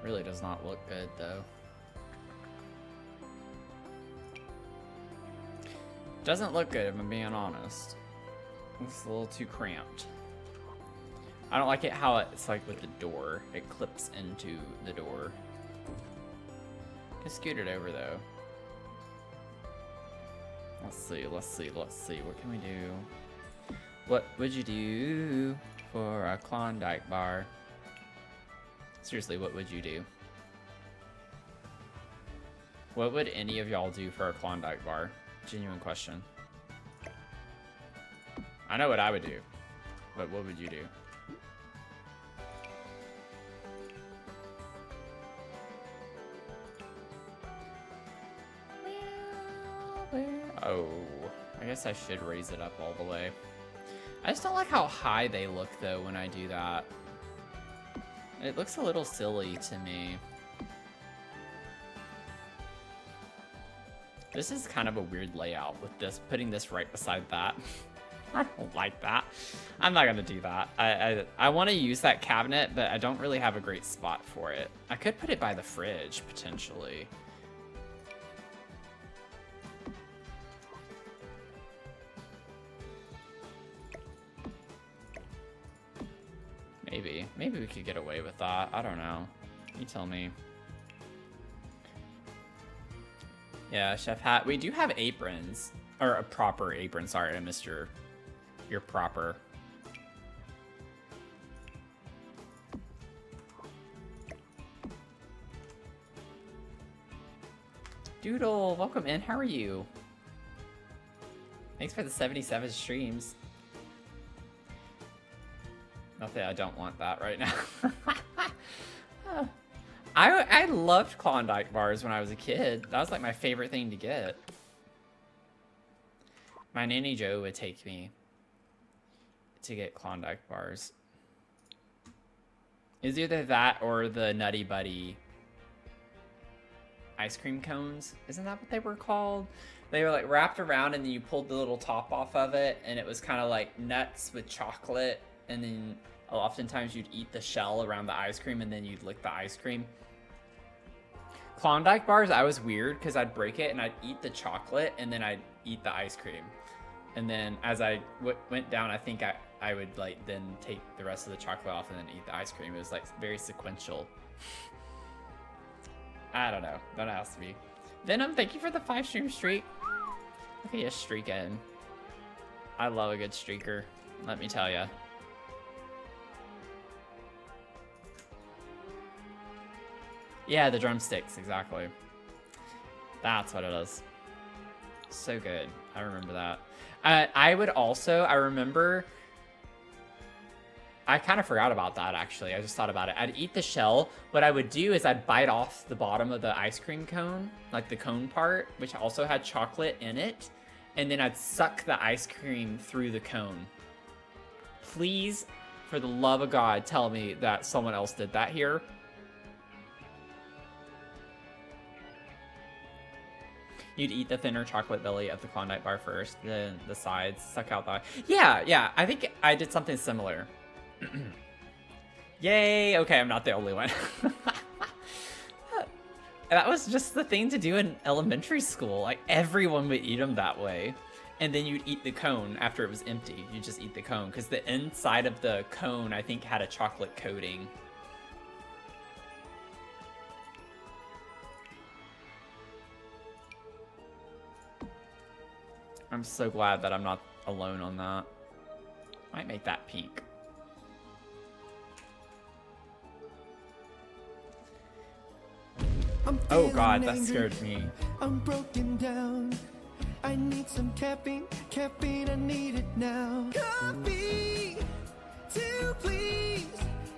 Really does not look good though. Doesn't look good if I'm being honest. It's a little too cramped. I don't like it how it's like with the door. It clips into the door. Just scoot it over though. Let's see. What can we do? What would you do for a Klondike bar? Seriously, what would you do? What would any of y'all do for a Klondike bar? Genuine question. I know what I would do, but what would you do? Oh, I guess I should raise it up all the way. I just don't like how high they look, though, when I do that. It looks a little silly to me. This is kind of a weird layout with this, putting this right beside that. I don't like that. I'm not gonna do that. I want to use that cabinet, but I don't really have a great spot for it. I could put it by the fridge, potentially. Maybe we could get away with that. I don't know. You tell me. Yeah, chef hat. We do have aprons. Or a proper apron. Sorry, I missed your proper. Doodle, welcome in. How are you? Thanks for the 77 streams. Not that I don't want that right now. I loved Klondike bars when I was a kid. That was like my favorite thing to get. My Nanny Joe would take me to get Klondike bars. It's either that or the Nutty Buddy ice cream cones. Isn't that what they were called? They were like wrapped around and then you pulled the little top off of it and it was kind of like nuts with chocolate, and then oftentimes you'd eat the shell around the ice cream and then you'd lick the ice cream. Klondike bars, I was weird because I'd break it and I'd eat the chocolate and then I'd eat the ice cream. And then as I went down, I think I would like then take the rest of the chocolate off and then eat the ice cream. It was like very sequential. I don't know. Don't ask me. Venom, thank you for the 5-stream streak. Look at you streaking. I love a good streaker, let me tell ya. Yeah, the drumsticks, exactly. That's what it is. So good. I remember that. I remember, I kind of forgot about that, actually. I just thought about it. I'd eat the shell. What I would do is I'd bite off the bottom of the ice cream cone, like the cone part, which also had chocolate in it, and then I'd suck the ice cream through the cone. Please, for the love of God, tell me that someone else did that here. You'd eat the thinner chocolate belly of the Klondike bar first, then the sides, suck out the... Yeah, I think I did something similar. Yay! Okay, I'm not the only one. That was just the thing to do in elementary school. Like, everyone would eat them that way. And then you'd eat the cone after it was empty. You'd just eat the cone, because the inside of the cone, I think, had a chocolate coating. I'm so glad that I'm not alone on that. Might make that pink. Oh God, that scared me. I'm broken down. I need some caffeine, I need it now. Coffee, 2 please.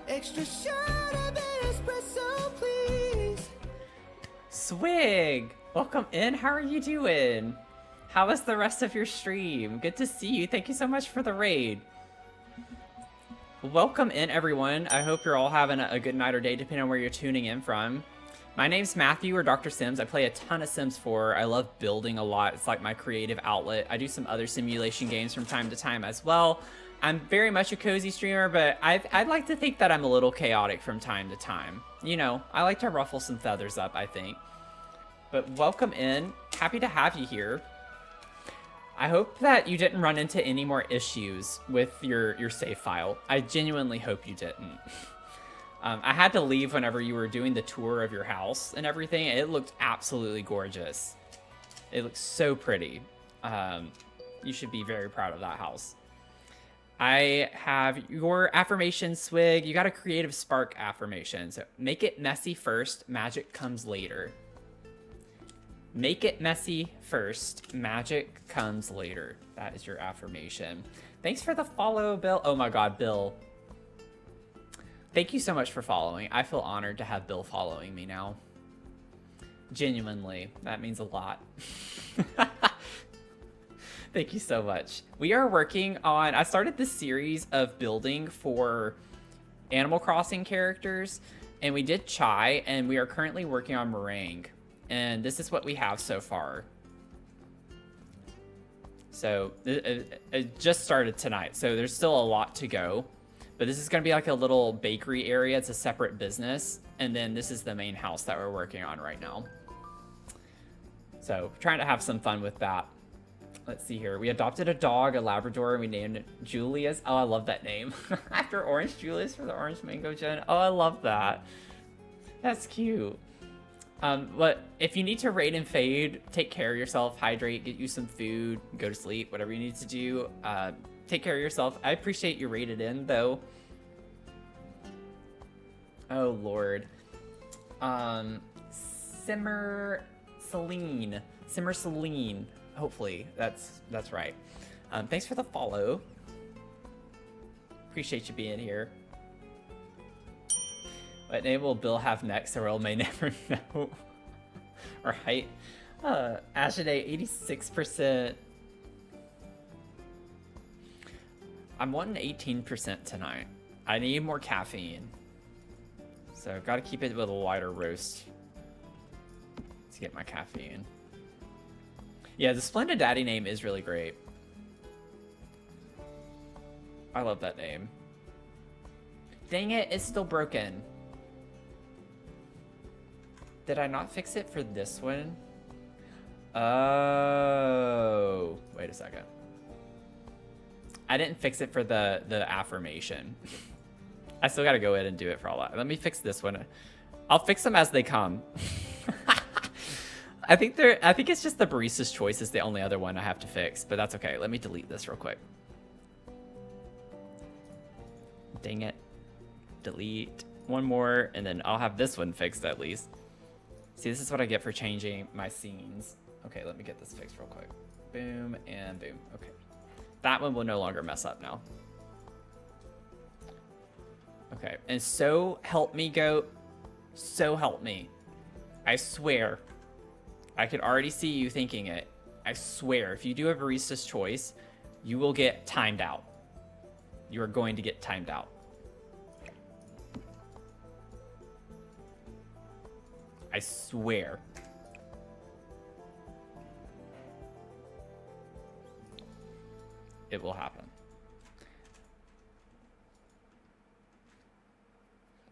Extra shot of espresso, please. Swig, welcome in. How are you doing? How was the rest of your stream? Good to see you. Thank you so much for the raid. Welcome in, everyone. I hope you're all having a good night or day, depending on where you're tuning in from. My name's Matthew, or Dr. Sims. I play a ton of Sims 4. I love building a lot. It's like my creative outlet. I do some other simulation games from time to time as well. I'm very much a cozy streamer, but I'd like to think that I'm a little chaotic from time to time. You know, I like to ruffle some feathers up, I think. But welcome in. Happy to have you here. I hope that you didn't run into any more issues with your save file. I genuinely hope you didn't. I had to leave whenever you were doing the tour of your house and everything. It looked absolutely gorgeous. It looked so pretty. You should be very proud of that house. I have your affirmation, Swig. You got a creative spark affirmation. So make it messy first, magic comes later. Make it messy first, magic comes later. That is your affirmation. Thanks for the follow, Bill. Oh my God, Bill. Thank you so much for following. I feel honored to have Bill following me now. Genuinely, that means a lot. Thank you so much. We are working on, I started this series of building for Animal Crossing characters, and we did Chai, and we are currently working on Merengue. And this is what we have so far. So it just started tonight, so there's still a lot to go. But this is going to be like a little bakery area. It's a separate business. And then this is the main house that we're working on right now. So trying to have some fun with that. Let's see here. We adopted a dog, a Labrador, and we named it Julius. Oh, I love that name. After Orange Julius for the Orange Mango Gen. Oh, I love that. That's cute. But if you need to raid and fade, take care of yourself, hydrate, get you some food, go to sleep, whatever you need to do. Take care of yourself. I appreciate you raided in, though. Oh, Lord. Simmer Celine. Hopefully, that's right. Thanks for the follow. Appreciate you being here. What name will Bill have next? The world may never know. Right? Ashaday, 86%. I'm wanting 18% tonight. I need more caffeine. So I've got to keep it with a lighter roast to get my caffeine. Yeah, the Splendid Daddy name is really great. I love that name. Dang it, it's still broken. Did I not fix it for this one? Oh, wait a second. I didn't fix it for the affirmation. I still got to go in and do it for all that. Let me fix this one. I'll fix them as they come. I think it's just the Barista's Choice is the only other one I have to fix, but that's okay. Let me delete this real quick. Dang it. Delete. One more, and then I'll have this one fixed at least. See, this is what I get for changing my scenes. Okay, let me get this fixed real quick. Boom and boom. Okay. That one will no longer mess up now. Okay, and so help me, goat. So help me. I swear. I could already see you thinking it. I swear, if you do a Barista's Choice, you will get timed out. You are going to get timed out. I swear. It will happen.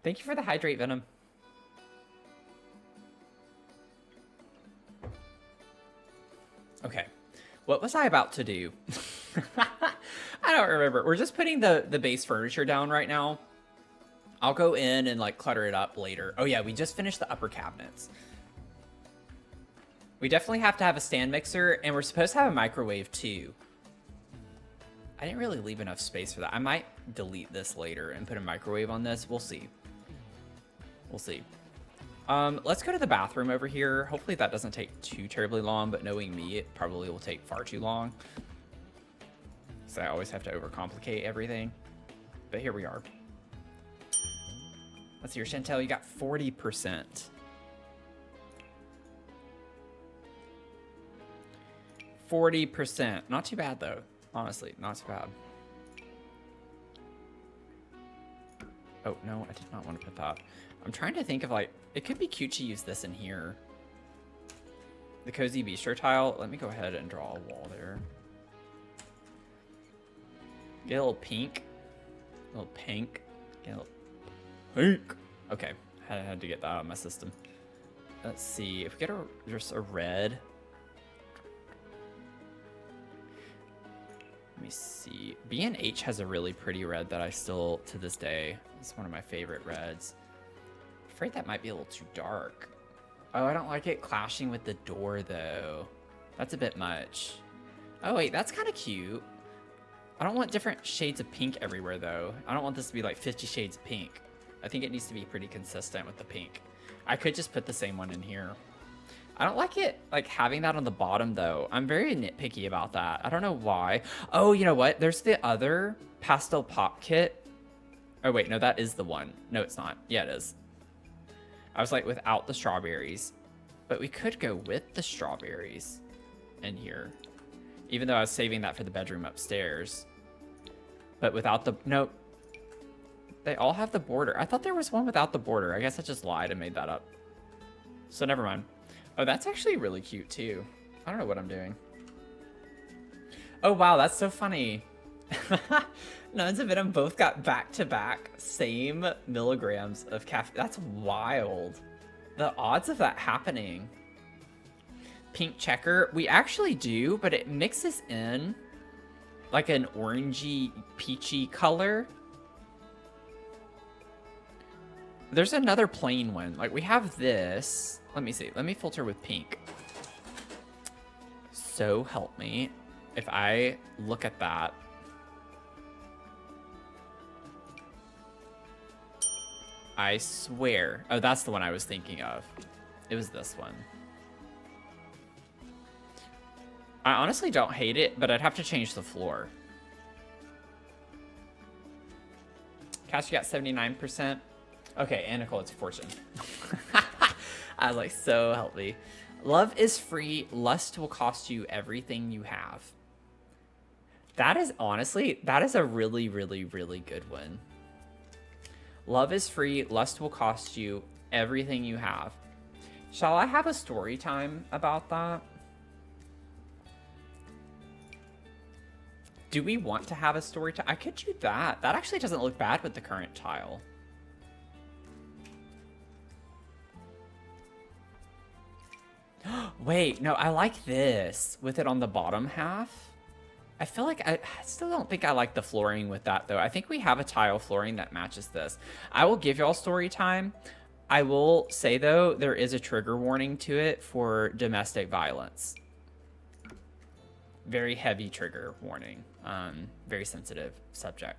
Thank you for the hydrate, Venom. Okay. What was I about to do? I don't remember. We're just putting the base furniture down right now. I'll go in and like clutter it up later. Oh yeah, we just finished the upper cabinets. We definitely have to have a stand mixer, and we're supposed to have a microwave too. I didn't really leave enough space for that. I might delete this later and put a microwave on this. We'll see. We'll see. Let's go to the bathroom over here. Hopefully that doesn't take too terribly long, but knowing me, it probably will take far too long. So I always have to overcomplicate everything. But here we are. Let's see here, Chantel, you got 40%. 40%. Not too bad, though. Honestly, not too bad. Oh, no, I did not want to put that. I'm trying to think of, like, it could be cute to use this in here. The Cozy Bistro tile. Let me go ahead and draw a wall there. Get a little pink. A little pink. Get a little pink. Okay, I had to get that out of my system. Let's see, if we get just a red. Let me see. B&H has a really pretty red that I still, to this day, it's one of my favorite reds. I'm afraid that might be a little too dark. Oh, I don't like it clashing with the door, though. That's a bit much. Oh, wait, that's kind of cute. I don't want different shades of pink everywhere, though. I don't want this to be like 50 shades of pink. I think it needs to be pretty consistent with the pink. I could just put the same one in here. I don't like it, like, having that on the bottom, though. I'm very nitpicky about that. I don't know why. Oh, you know what? There's the other pastel pop kit. Oh, wait, no, that is the one. No, it's not. Yeah, it is. I was like, without the strawberries. But we could go with the strawberries in here. Even though I was saving that for the bedroom upstairs. But without the... Nope. They all have the border. I thought there was one without the border. I guess I just lied and made that up. So never mind. Oh, that's actually really cute, too. I don't know what I'm doing. Oh, wow, that's so funny. Nuns of Venom both got back-to-back same milligrams of caffeine. That's wild. The odds of that happening. Pink checker. We actually do, but it mixes in like an orangey, peachy color. There's another plain one. Like, we have this. Let me see. Let me filter with pink. So help me. If I look at that. I swear. Oh, that's the one I was thinking of. It was this one. I honestly don't hate it, but I'd have to change the floor. Cash, you got 79%. Okay, and Nicole, it's a fortune. I was like, so help me. Love is free. Lust will cost you everything you have. That is honestly, that is a really, really, really good one. Love is free. Lust will cost you everything you have. Shall I have a story time about that? Do we want to have a story time? I could do that. That actually doesn't look bad with the current tile. Wait, no, I like this with it on the bottom half. I feel like I still don't think I like the flooring with that, though. I think we have a tile flooring that matches this. I will give y'all story time. I will say, though, there is a trigger warning to it for domestic violence. Very heavy trigger warning. Very sensitive subject.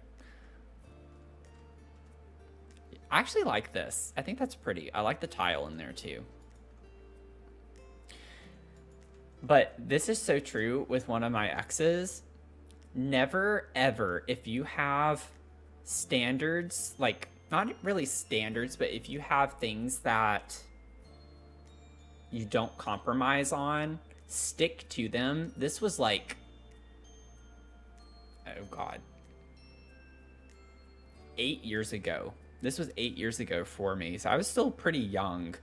I actually like this. I think that's pretty. I like the tile in there, too. But this is so true with one of my exes. Never, ever, if you have standards, like, not really standards, but if you have things that you don't compromise on, stick to them. This was like, oh God, 8 years ago. This was 8 years ago for me. So I was still pretty young.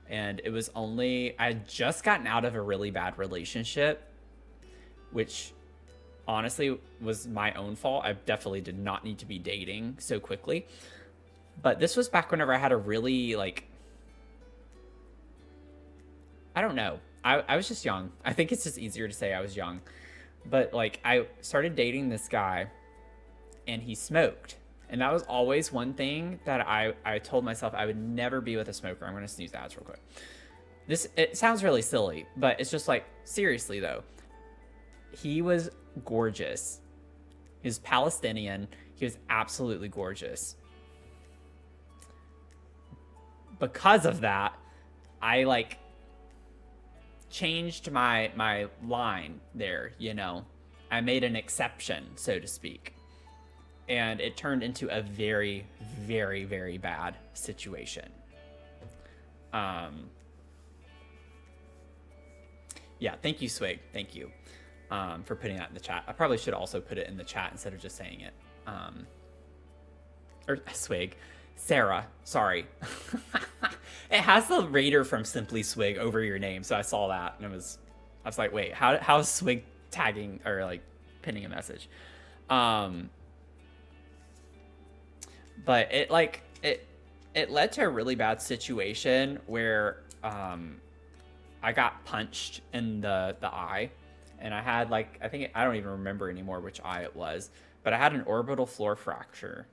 And it was only, I had just gotten out of a really bad relationship, which honestly was my own fault. I definitely did not need to be dating so quickly. But this was back whenever I had a really, like, I don't know. I was just young. I think it's just easier to say I was young. But, like, I started dating this guy, and he smoked. And that was always one thing that I told myself I would never be with a smoker. I'm going to snooze ads real quick. It sounds really silly, but it's just like, seriously, though. He was gorgeous. He was Palestinian. He was absolutely gorgeous. Because of that, I, like, changed my line there, you know. I made an exception, so to speak. And it turned into a very, very, very bad situation. Yeah, thank you, Swig. Thank you for putting that in the chat. I probably should also put it in the chat instead of just saying it. Or Swig. Sarah, sorry. It has the Raider from Simply Swig over your name, so I saw that and I was like, wait, how's Swig tagging or like pinning a message? But it led to a really bad situation where I got punched in the eye, and I had, like, I don't even remember anymore which eye it was, but I had an orbital floor fracture.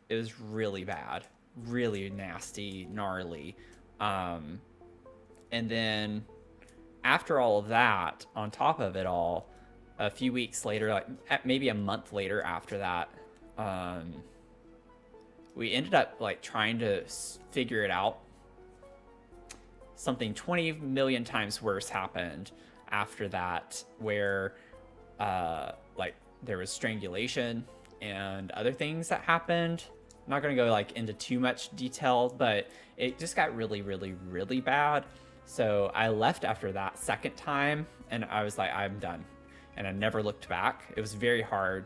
It was really bad, really nasty, gnarly. And then after all of that, on top of it all, a few weeks later, like maybe a month later after that, um, we ended up like trying to figure it out. Something 20 million times worse happened after that, where like there was strangulation and other things that happened. I'm not gonna go like into too much detail, but it just got really, really, really bad. So I left after that second time, and I was like, I'm done, and I never looked back. It was very hard.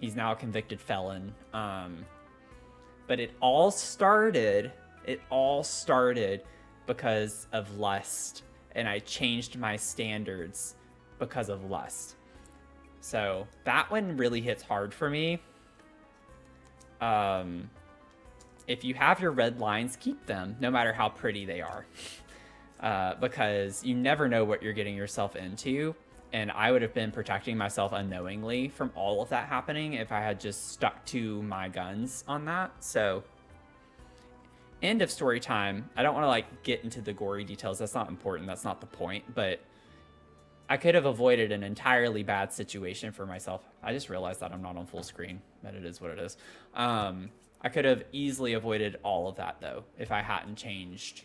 He's now a convicted felon. But it all started. It all started because of lust, and I changed my standards because of lust. So that one really hits hard for me. If you have your red lines, keep them, no matter how pretty they are, because you never know what you're getting yourself into. And I would have been protecting myself unknowingly from all of that happening if I had just stuck to my guns on that. So, end of story time. I don't want to like get into the gory details. That's not important. That's not the point. But I could have avoided an entirely bad situation for myself. I just realized that I'm not on full screen, but it is what it is. I could have easily avoided all of that, though, if I hadn't changed,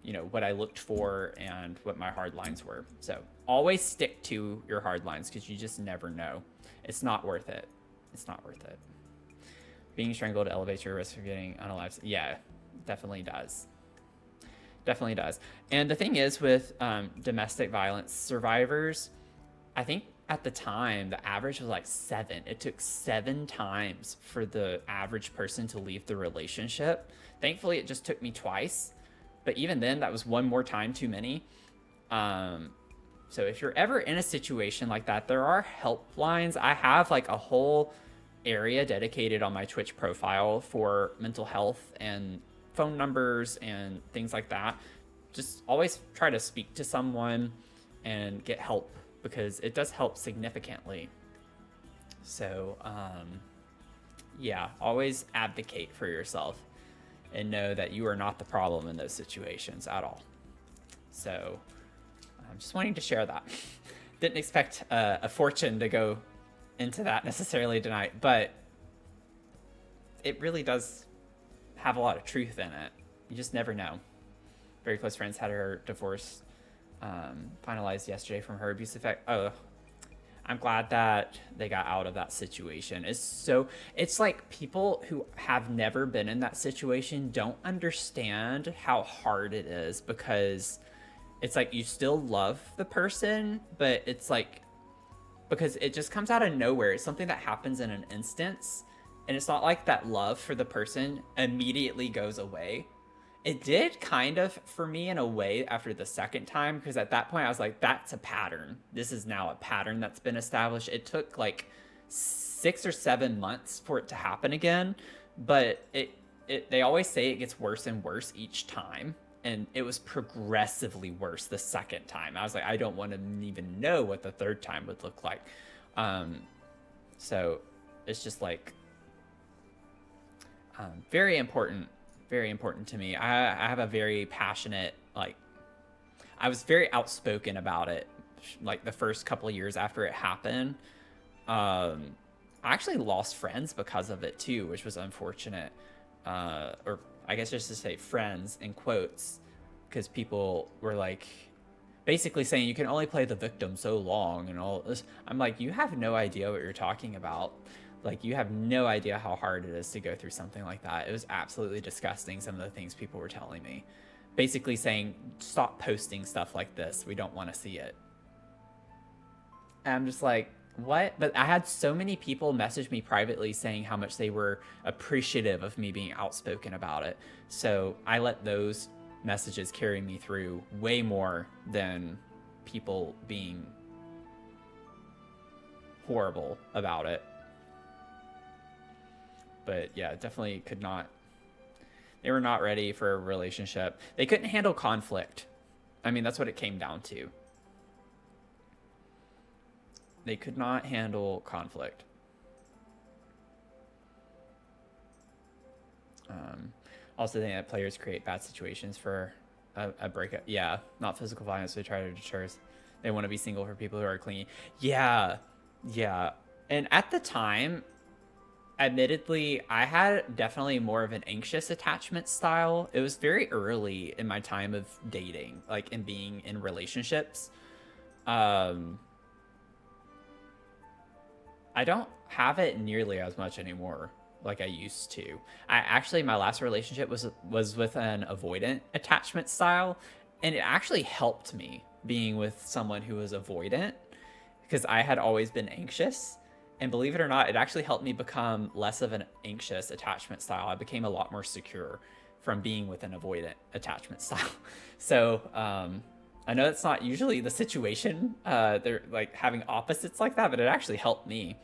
you know, what I looked for and what my hard lines were. So always stick to your hard lines, because you just never know. It's not worth it. It's not worth it. Being strangled elevates your risk of getting unalived. Yeah, definitely does. Definitely does. And the thing is with domestic violence survivors, I think at the time the average was like 7. It took 7 times for the average person to leave the relationship. Thankfully, it just took me twice. But even then, that was one more time too many. So if you're ever in a situation like that, there are helplines. I have like a whole area dedicated on my Twitch profile for mental health and phone numbers and things like that. Just always try to speak to someone and get help, because it does help significantly. So, yeah, always advocate for yourself and know that you are not the problem in those situations at all. So, I'm just wanting to share that. Didn't expect a fortune to go into that necessarily tonight, but it really does have a lot of truth in it. You just never know. Very close friends had her divorce finalized yesterday from her abuse effect. Oh, I'm glad that they got out of that situation. It's like people who have never been in that situation don't understand how hard it is, because it's like you still love the person, but it's like, because it just comes out of nowhere. It's something that happens in an instance, and it's not like that love for the person immediately goes away. It did kind of for me in a way after the second time, because at that point I was like, that's a pattern. This is now a pattern that's been established. It took like 6 or 7 months for it to happen again, but they always say it gets worse and worse each time, and it was progressively worse the second time. I was like, I don't want to even know what the third time would look like. So it's just like very important to me. I have a very passionate, like, I was very outspoken about it, like the first couple of years after it happened. I actually lost friends because of it too, which was unfortunate. Or I guess just to say friends in quotes, because people were like basically saying you can only play the victim so long and all this. I'm like, you have no idea what you're talking about. Like, you have no idea how hard it is to go through something like that. It was absolutely disgusting, some of the things people were telling me. Basically saying, stop posting stuff like this. We don't want to see it. And I'm just like, what? But I had so many people message me privately saying how much they were appreciative of me being outspoken about it. So I let those messages carry me through way more than people being horrible about it. But yeah, definitely could not. They were not ready for a relationship. They couldn't handle conflict. I mean, that's what it came down to. They could not handle conflict. Also, think that players create bad situations for a breakup. Yeah, not physical violence. They try to deter They want to be single for people who are clingy. Yeah, yeah. And at the time, admittedly, I had definitely more of an anxious attachment style. It was very early in my time of dating, like in being in relationships. Um, I don't have it nearly as much anymore like I used to. I actually my last relationship was with an avoidant attachment style, and it actually helped me being with someone who was avoidant because I had always been anxious. And believe it or not, it actually helped me become less of an anxious attachment style. I became a lot more secure from being with an avoidant attachment style. So I know it's not usually the situation. They're like having opposites like that, but it actually helped me.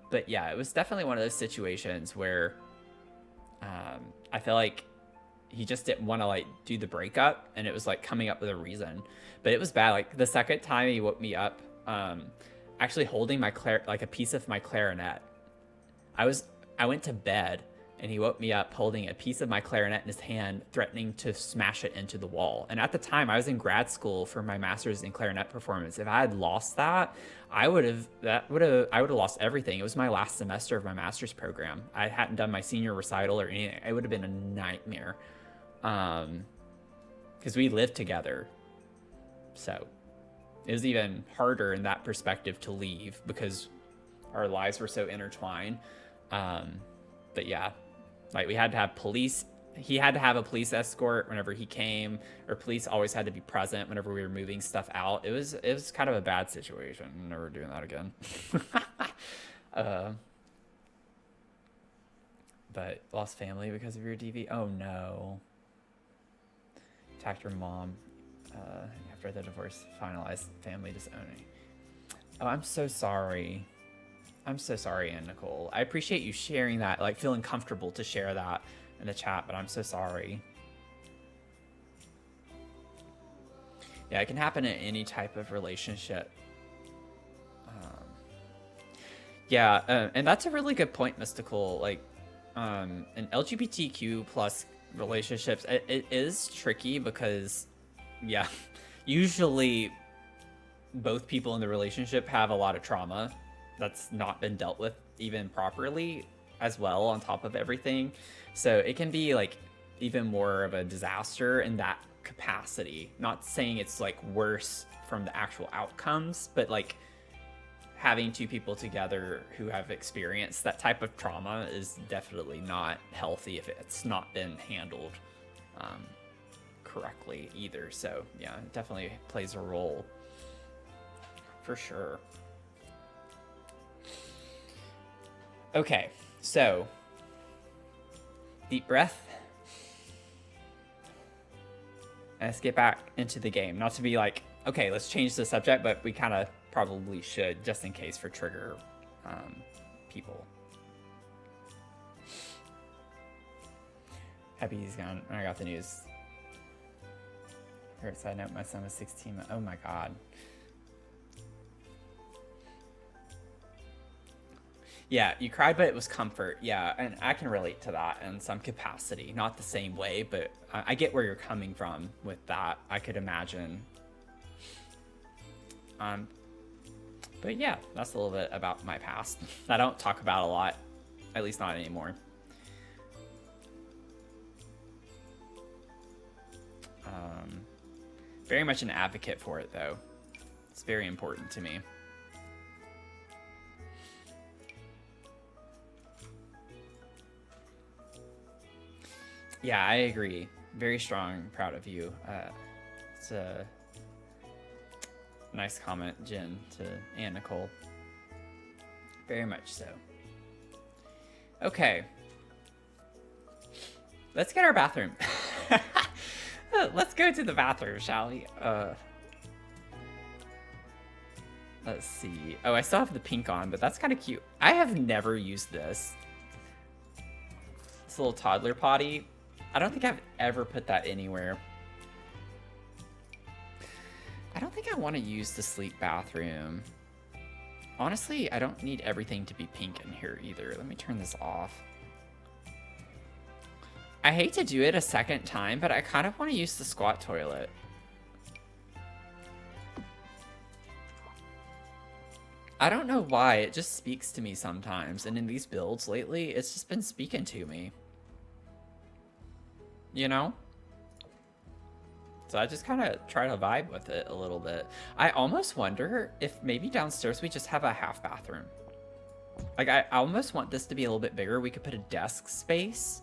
But yeah, it was definitely one of those situations where I feel like he just didn't want to like do the breakup, and it was like coming up with a reason. But it was bad. Like the second time he woke me up, actually holding my like a piece of my clarinet. I went to bed and he woke me up holding a piece of my clarinet in his hand, threatening to smash it into the wall. And at the time, I was in grad school for my master's in clarinet performance. If I had lost that, I would have lost everything. It was my last semester of my master's program. I hadn't done my senior recital or anything. It would have been a nightmare, because we lived together. So it was even harder in that perspective to leave because our lives were so intertwined. But yeah, like we had to have police. He had to have a police escort whenever he came, or police always had to be present whenever we were moving stuff out. It was kind of a bad situation. I'm never doing that again. But lost family because of your DV. Oh no. Attacked your mom after the divorce finalized, family disowning. Oh, I'm so sorry. I'm so sorry, Anne Nicole. I appreciate you sharing that, like feeling comfortable to share that in the chat, but I'm so sorry. Yeah, it can happen in any type of relationship. And that's a really good point, Mystical. Like, in LGBTQ plus relationships, it is tricky because, yeah, usually both people in the relationship have a lot of trauma that's not been dealt with even properly as well on top of everything. So it can be like even more of a disaster in that capacity. Not saying it's like worse from the actual outcomes, but like having two people together who have experienced that type of trauma is definitely not healthy if it's not been handled correctly either. So yeah, it definitely plays a role for sure. Okay, so deep breath. Let's get back into the game. Not to be like, okay, let's change the subject, but we kind of probably should, just in case for trigger people. Happy he's gone. I got the news. Heard side note, my son was 16. Oh my god. Yeah, you cried, but it was comfort. Yeah, and I can relate to that in some capacity. Not the same way, but I get where you're coming from with that. I could imagine. But yeah, that's a little bit about my past. I don't talk about a lot, at least not anymore. Very much an advocate for it, though. It's very important to me. Yeah, I agree. Very strong, proud of you. It's a nice comment, Jen, to Anne Nicole. Very much so. Okay. Let's get our bathroom. Let's go to the bathroom, shall we? Let's see. Oh, I still have the pink on, but that's kind of cute. I have never used this. This little toddler potty. I don't think I've ever put that anywhere. I don't think I want to use the sleep bathroom. Honestly, I don't need everything to be pink in here either. Let me turn this off. I hate to do it a second time, but I kind of want to use the squat toilet. I don't know why, it just speaks to me sometimes, and in these builds lately, it's just been speaking to me. You know? So I just kind of try to vibe with it a little bit. I almost wonder if maybe downstairs we just have a half bathroom. Like, I almost want this to be a little bit bigger. We could put a desk space.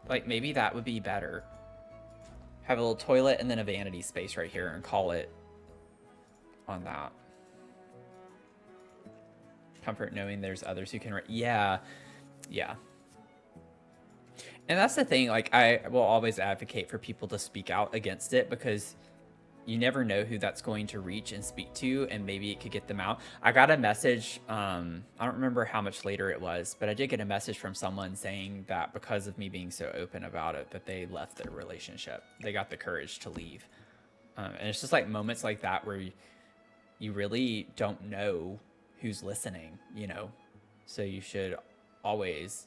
Like, maybe that would be better. Have a little toilet and then a vanity space right here and call it on that. Comfort knowing there's others who can... Yeah. Yeah. And that's the thing, like, I will always advocate for people to speak out against it because you never know who that's going to reach and speak to, and maybe it could get them out. I got a message, I don't remember how much later it was, but I did get a message from someone saying that because of me being so open about it, that they left their relationship. They got the courage to leave. And it's just like moments like that where you really don't know who's listening, you know? So you should always...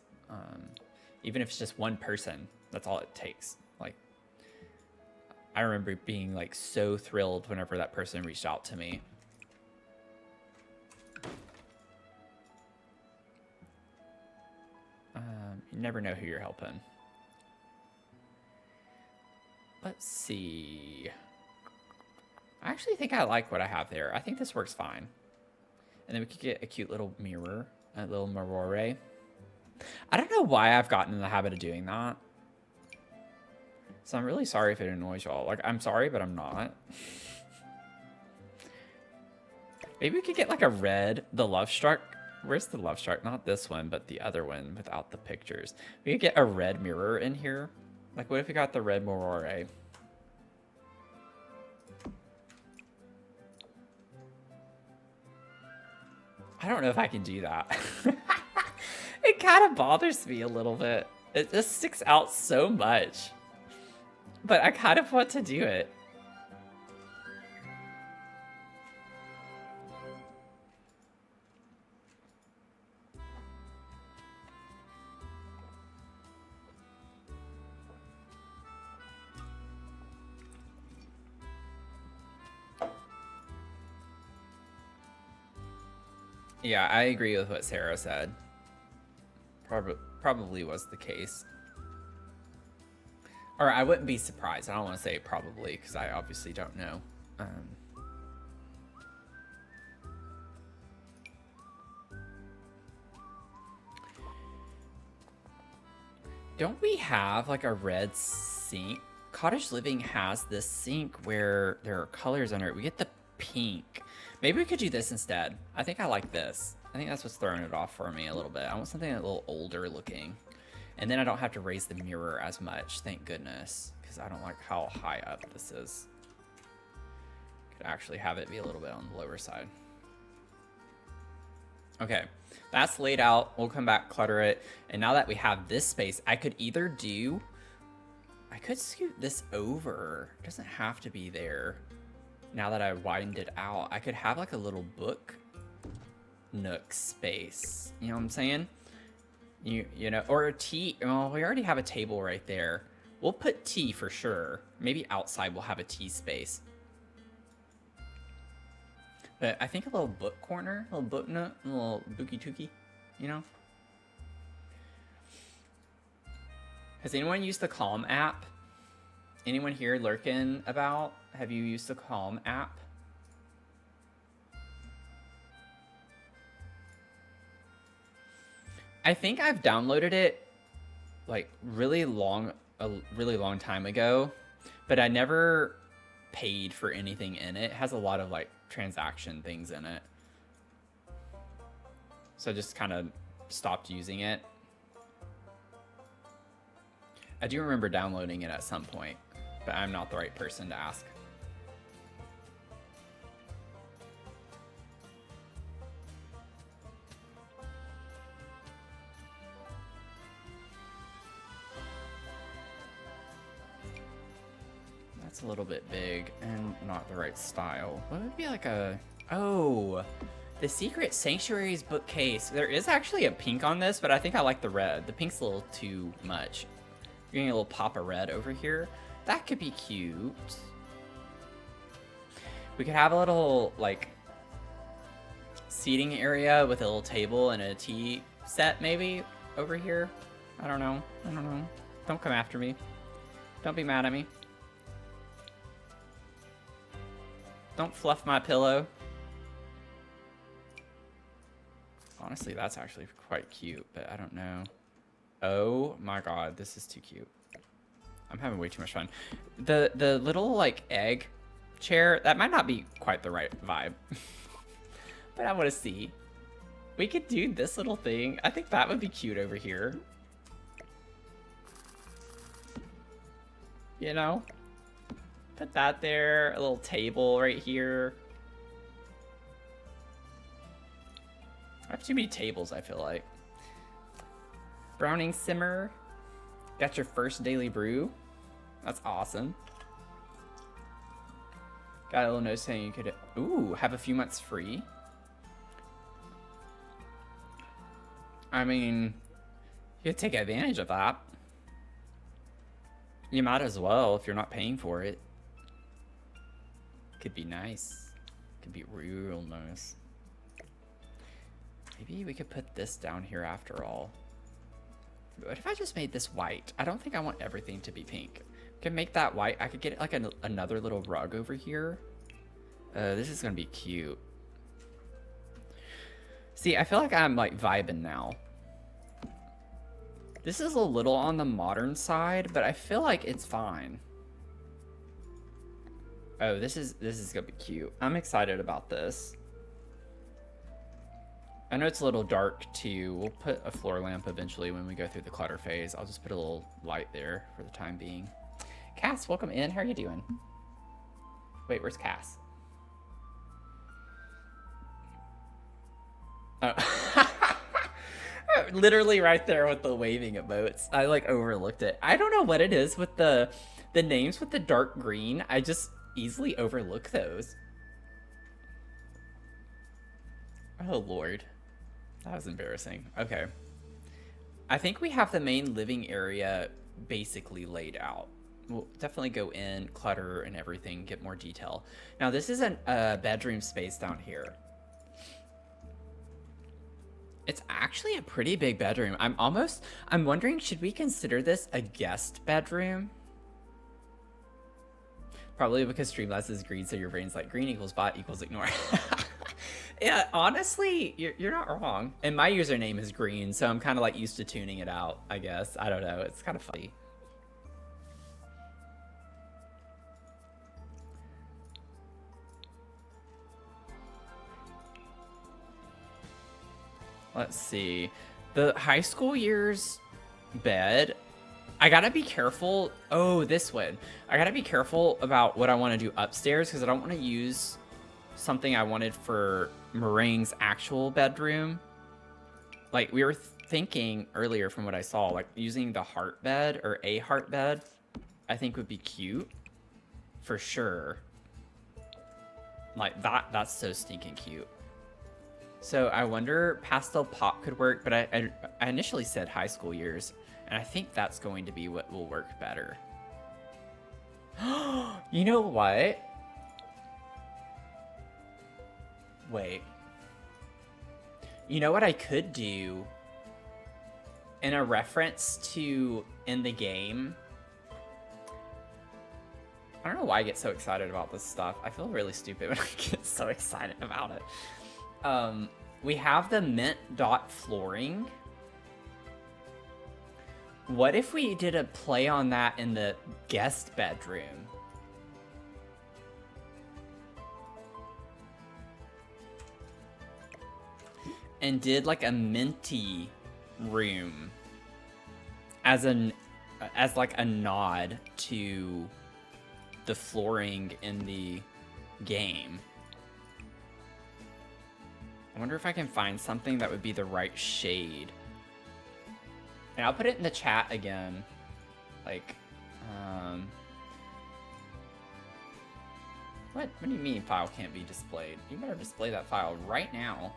even if it's just one person, that's all it takes. Like, I remember being like so thrilled whenever that person reached out to me. You never know who you're helping. Let's see. I actually think I like what I have there. I think this works fine. And then we could get a cute little mirror, a little Merengue. I don't know why I've gotten in the habit of doing that. So I'm really sorry if it annoys y'all. Like, I'm sorry, but I'm not. Maybe we could get like a red, the Love Struck. Where's the Love Struck? Not this one, but the other one without the pictures. We could get a red mirror in here. Like, what if we got the red Merengue? I don't know if I can do that. It kind of bothers me a little bit. It just sticks out so much. But I kind of want to do it. Yeah, I agree with what Sarah said. Probably was the case. Or I wouldn't be surprised. I don't want to say probably because I obviously don't know. Don't we have like a red sink? Cottage Living has this sink where there are colors under it. We get the pink. Maybe we could do this instead. I think I like this. I think that's what's throwing it off for me a little bit. I want something a little older looking. And then I don't have to raise the mirror as much, thank goodness. Because I don't like how high up this is. Could actually have it be a little bit on the lower side. Okay, that's laid out. We'll come back, clutter it. And now that we have this space, I could either do... I could scoot this over. It doesn't have to be there. Now that I widened it out, I could have like a little book nook space. You know what I'm saying? You know, or a tea. Oh, we already have a table right there. We'll put tea for sure. Maybe outside we'll have a tea space. But I think a little book corner, a little book nook, a little bookie tookie, you know? Has anyone used the Calm app? Anyone here lurking about? Have you used the Calm app? I think I've downloaded it like a really long time ago, but I never paid for anything in it. It has a lot of like transaction things in it. So I just kind of stopped using it. I do remember downloading it at some point, but I'm not the right person to ask. That's a little bit big and not the right style. What would be like a... Oh, the Secret Sanctuaries bookcase. There is actually a pink on this, but I think I like the red. The pink's a little too much. You're getting a little pop of red over here. That could be cute. We could have a little, like, seating area with a little table and a tea set maybe over here. I don't know. I don't know. Don't come after me. Don't be mad at me. Don't fluff my pillow. Honestly, that's actually quite cute, but I don't know. Oh my god, this is too cute. I'm having way too much fun. The little like egg chair, that might not be quite the right vibe. But I want to see. We could do this little thing. I think that would be cute over here. You know? Put that there, a little table right here. I have too many tables, I feel like. Browning simmer. Got your first daily brew. That's awesome. Got a little note saying you could, ooh, have a few months free. I mean, you could take advantage of that. You might as well if you're not paying for it. Could be nice. Could be real nice. Maybe we could put this down here after all. What if I just made this white? I don't think I want everything to be pink. We can make that white. I could get like another little rug over here. This is gonna be cute. See, I feel like I'm like vibing now. This is a little on the modern side, but I feel like it's fine. Oh, this is gonna be cute. I'm excited about this. I know it's a little dark too. We'll put a floor lamp eventually when we go through the clutter phase. I'll just put a little light there for the time being. Cass, welcome in. How are you doing? Wait, where's Cass? Oh. Literally right there with the waving emotes. I like overlooked it. I don't know what it is with the names with the dark green. I just easily overlook those. Oh Lord. That was embarrassing. Okay. I think we have the main living area basically laid out. We'll definitely go in, clutter and everything, get more detail. Now this is a bedroom space down here. It's actually a pretty big bedroom. I'm wondering, should we consider this a guest bedroom? Probably because Streamlabs is green, so your brain's like green equals bot equals ignore. Yeah, honestly, you're not wrong. And my username is green, so I'm kind of like used to tuning it out, I guess. I don't know. It's kind of funny. Let's see. The high school years bed, I gotta be careful. Oh, this one. I gotta be careful about what I want to do upstairs because I don't want to use something I wanted for Merengue's actual bedroom. Like we were thinking earlier from what I saw, like using the heart bed or a heart bed, I think would be cute for sure. Like that's so stinking cute. So I wonder pastel pop could work, but I initially said high school years, and I think that's going to be what will work better. You know what? Wait. You know what I could do in a reference to in the game? I don't know why I get so excited about this stuff. I feel really stupid when I get so excited about it. We have the mint dot flooring. What if we did a play on that in the guest bedroom? And did like a minty room as like a nod to the flooring in the game. I wonder if I can find something that would be the right shade. And I'll put it in the chat again. Like, what do you mean file can't be displayed? You better display that file right now.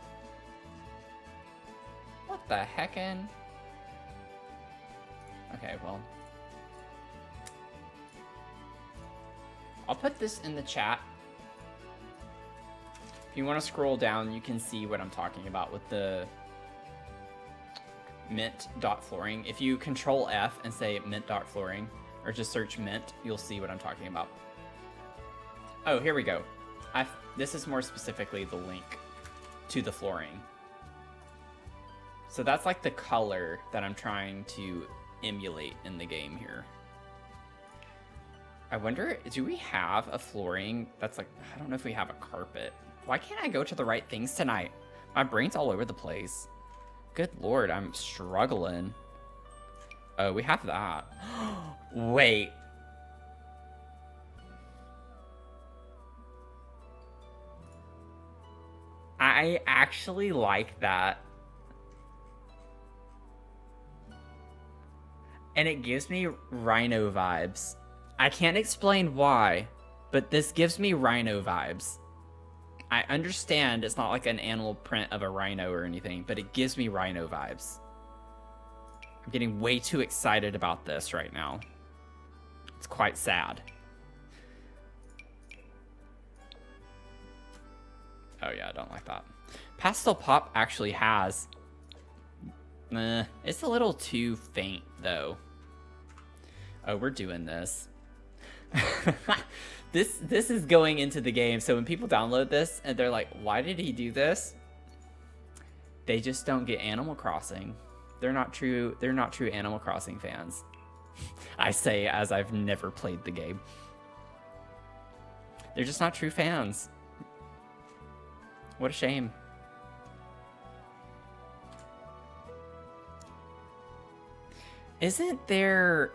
What the heckin'? Okay, well. I'll put this in the chat. If you want to scroll down, you can see what I'm talking about with the mint dot flooring. If you control F and say mint dot flooring, or just search mint, you'll see what I'm talking about. Oh, here we go. This is more specifically the link to the flooring. So that's like the color that I'm trying to emulate in the game here. I wonder, do we have a flooring that's like, I don't know if we have a carpet. Why can't I go to the right things tonight? My brain's all over the place. Good Lord, I'm struggling. Oh, we have that. Wait. I actually like that. And it gives me rhino vibes. I can't explain why, but this gives me rhino vibes. I understand it's not like an animal print of a rhino or anything, but it gives me rhino vibes. I'm getting way too excited about this right now. It's quite sad. Oh yeah, I don't like that. Pastel Pop actually has... it's a little too faint, though. Oh, we're doing this. This is going into the game, so when people download this and they're like, why did he do this? They just don't get Animal Crossing. They're not true Animal Crossing fans. I say as I've never played the game. They're just not true fans. What a shame. Isn't there...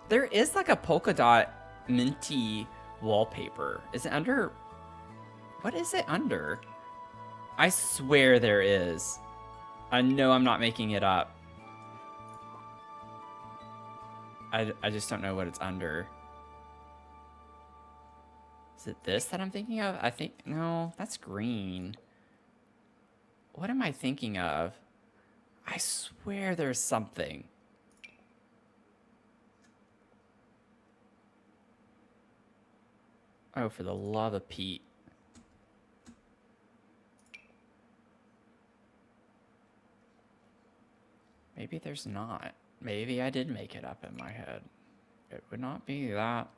There is like a polka dot minty wallpaper. Is it under... What is it under? I swear there is. I know I'm not making it up. I just don't know what it's under. Is it this that I'm thinking of? I think... No, that's green. What am I thinking of? I swear there's something. Oh, for the love of Pete. Maybe there's not. Maybe I did make it up in my head. It would not be that.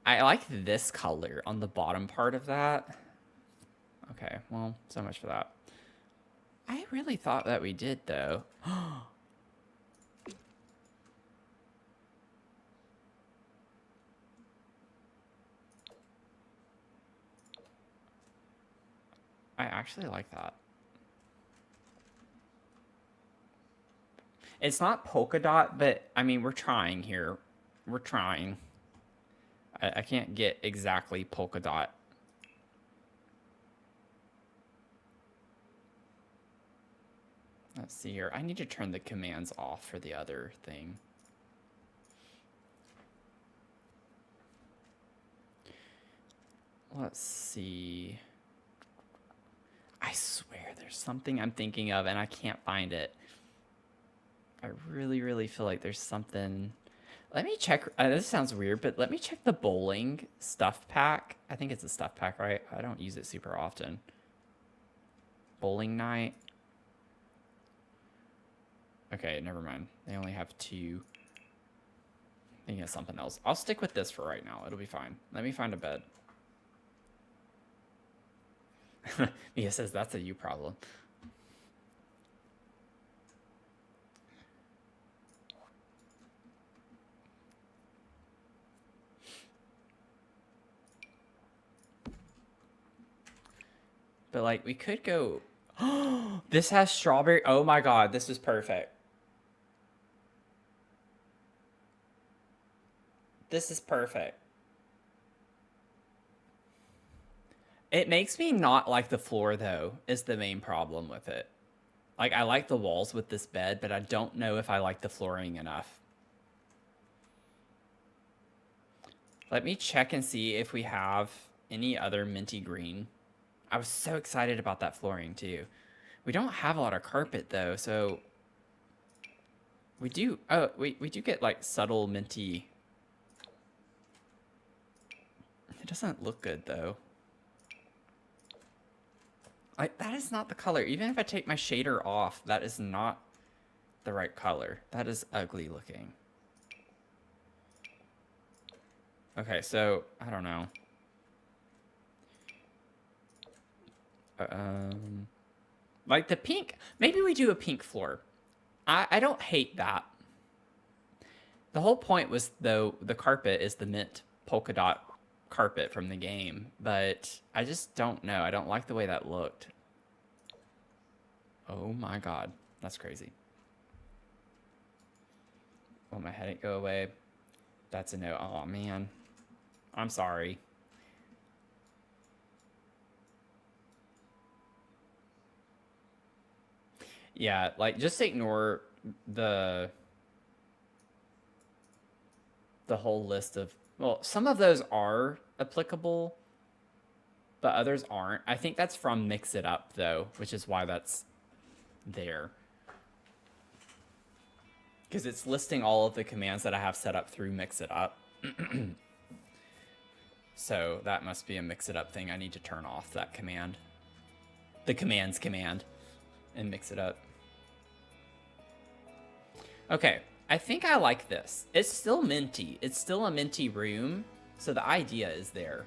I like this color on the bottom part of that. Okay, well, so much for that. I really thought that we did, though. I actually like that. It's not polka dot, but I mean, we're trying here. We're trying. I can't get exactly polka dot. Let's see here. I need to turn the commands off for the other thing. Let's see. I swear there's something I'm thinking of and I can't find it. I really, really feel like there's something. Let me check. This sounds weird, but let me check the bowling stuff pack. I think it's a stuff pack, right? I don't use it super often. Bowling night. Okay, never mind. They only have 2. I think it's something else. I'll stick with this for right now. It'll be fine. Let me find a bed. Mia says that's a you problem. But like we could go. This has strawberry. Oh my god, this is perfect. This is perfect. It makes me not like the floor, though, is the main problem with it. Like, I like the walls with this bed, but I don't know if I like the flooring enough. Let me check and see if we have any other minty green. I was so excited about that flooring, too. We don't have a lot of carpet, though, so... We do... Oh, we do get, like, subtle minty... It doesn't look good though. Like, that is not the color. Even if I take my shader off, that is not the right color. That is ugly looking. Okay, so I don't know. Like the pink, maybe we do a pink floor. I don't hate that. The whole point was, though, the carpet is the mint polka dot carpet from the game, but I just don't know. I don't like the way that looked. Oh my god, that's crazy. Will my headache go away? That's a no. Oh man, I'm sorry. Yeah, like, just ignore the whole list of, well, some of those are applicable, but others aren't. I think that's from Mix It Up, though, which is why that's there. Because it's listing all of the commands that I have set up through Mix It Up. So that must be a Mix It Up thing. I need to turn off that command. The commands command. And Mix It Up. Okay, I think I like this. It's still minty. It's still a minty room, so the idea is there.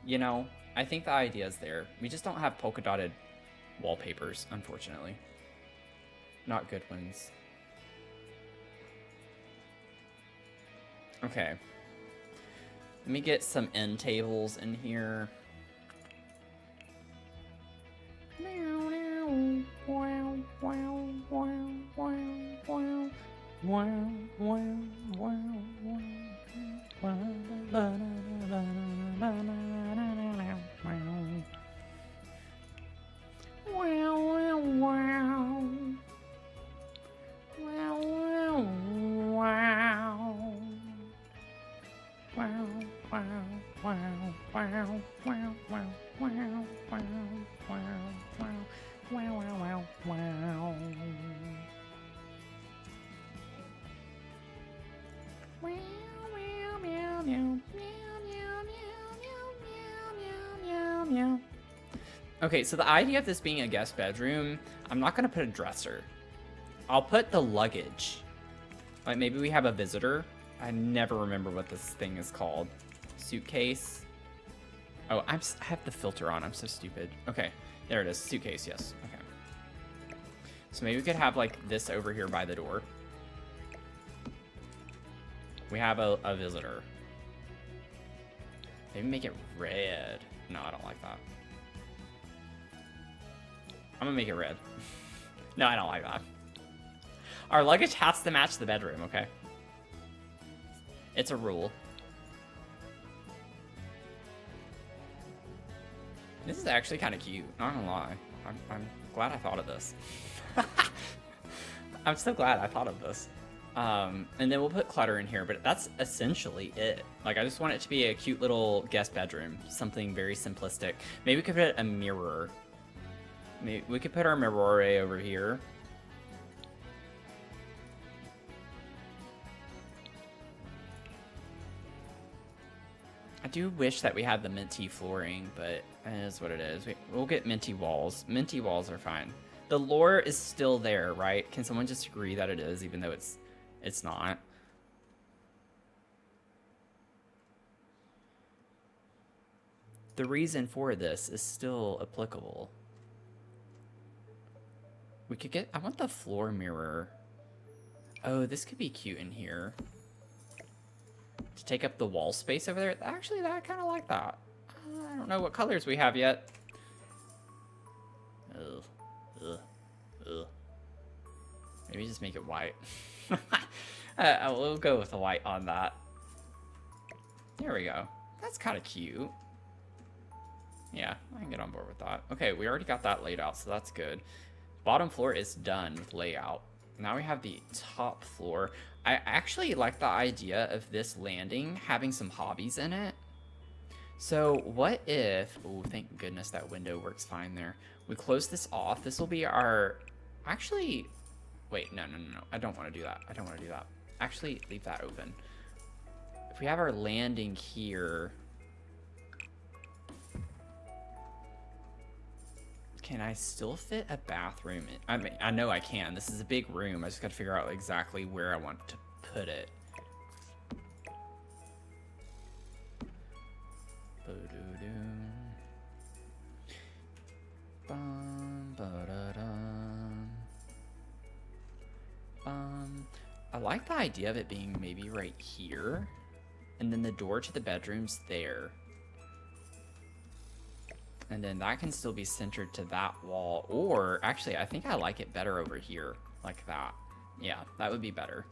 You know, I think the idea is there. We just don't have polka dotted wallpapers, unfortunately. Not good ones. Okay. Let me get some end tables in here. Okay, so the idea of this being a guest bedroom, I'm not going to put a dresser. I'll put the luggage. Like, maybe we have a visitor. I never remember what this thing is called. Suitcase. Oh, I have the filter on. I'm so stupid. Okay, there it is. Suitcase, yes. Okay. So maybe we could have, like, this over here by the door. We have a visitor. Maybe make it red. No, I don't like that. I'm gonna make it red. No, I don't like that. Our luggage has to match the bedroom, okay? It's a rule. This is actually kind of cute, not gonna lie. I'm glad I thought of this. I'm so glad I thought of this. And then we'll put clutter in here, but that's essentially it. Like, I just want it to be a cute little guest bedroom. Something very simplistic. Maybe we could put a mirror. Maybe we could put our mirror over here. I do wish that we had the minty flooring, but it is what it is. We'll get minty walls. Minty walls are fine. The lore is still there, right? Can someone just agree that it is, even though it's not? The reason for this is still applicable. We could get, I want the floor mirror. Oh, this could be cute in here. To take up the wall space over there. Actually, I kind of like that. I don't know what colors we have yet. Ugh. Ugh. Ugh. Maybe just make it white. We'll go with the white on that. There we go. That's kind of cute. Yeah, I can get on board with that. Okay, we already got that laid out, so that's good. Bottom floor is done with layout. Now we have the top floor. I actually like the idea of this landing having some hobbies in it. So what if, oh, thank goodness that window works fine there. We close this off. This will be our, actually, wait, no. I don't want to do that. I don't want to do that. Actually, leave that open. If we have our landing here, can I still fit a bathroom in? I mean, I know I can. This is a big room. I just got to figure out exactly where I want to put it. I like the idea of it being maybe right here, and then the door to the bedroom's there. And then that can still be centered to that wall. Or, actually, I think I like it better over here. Like that. Yeah, that would be better.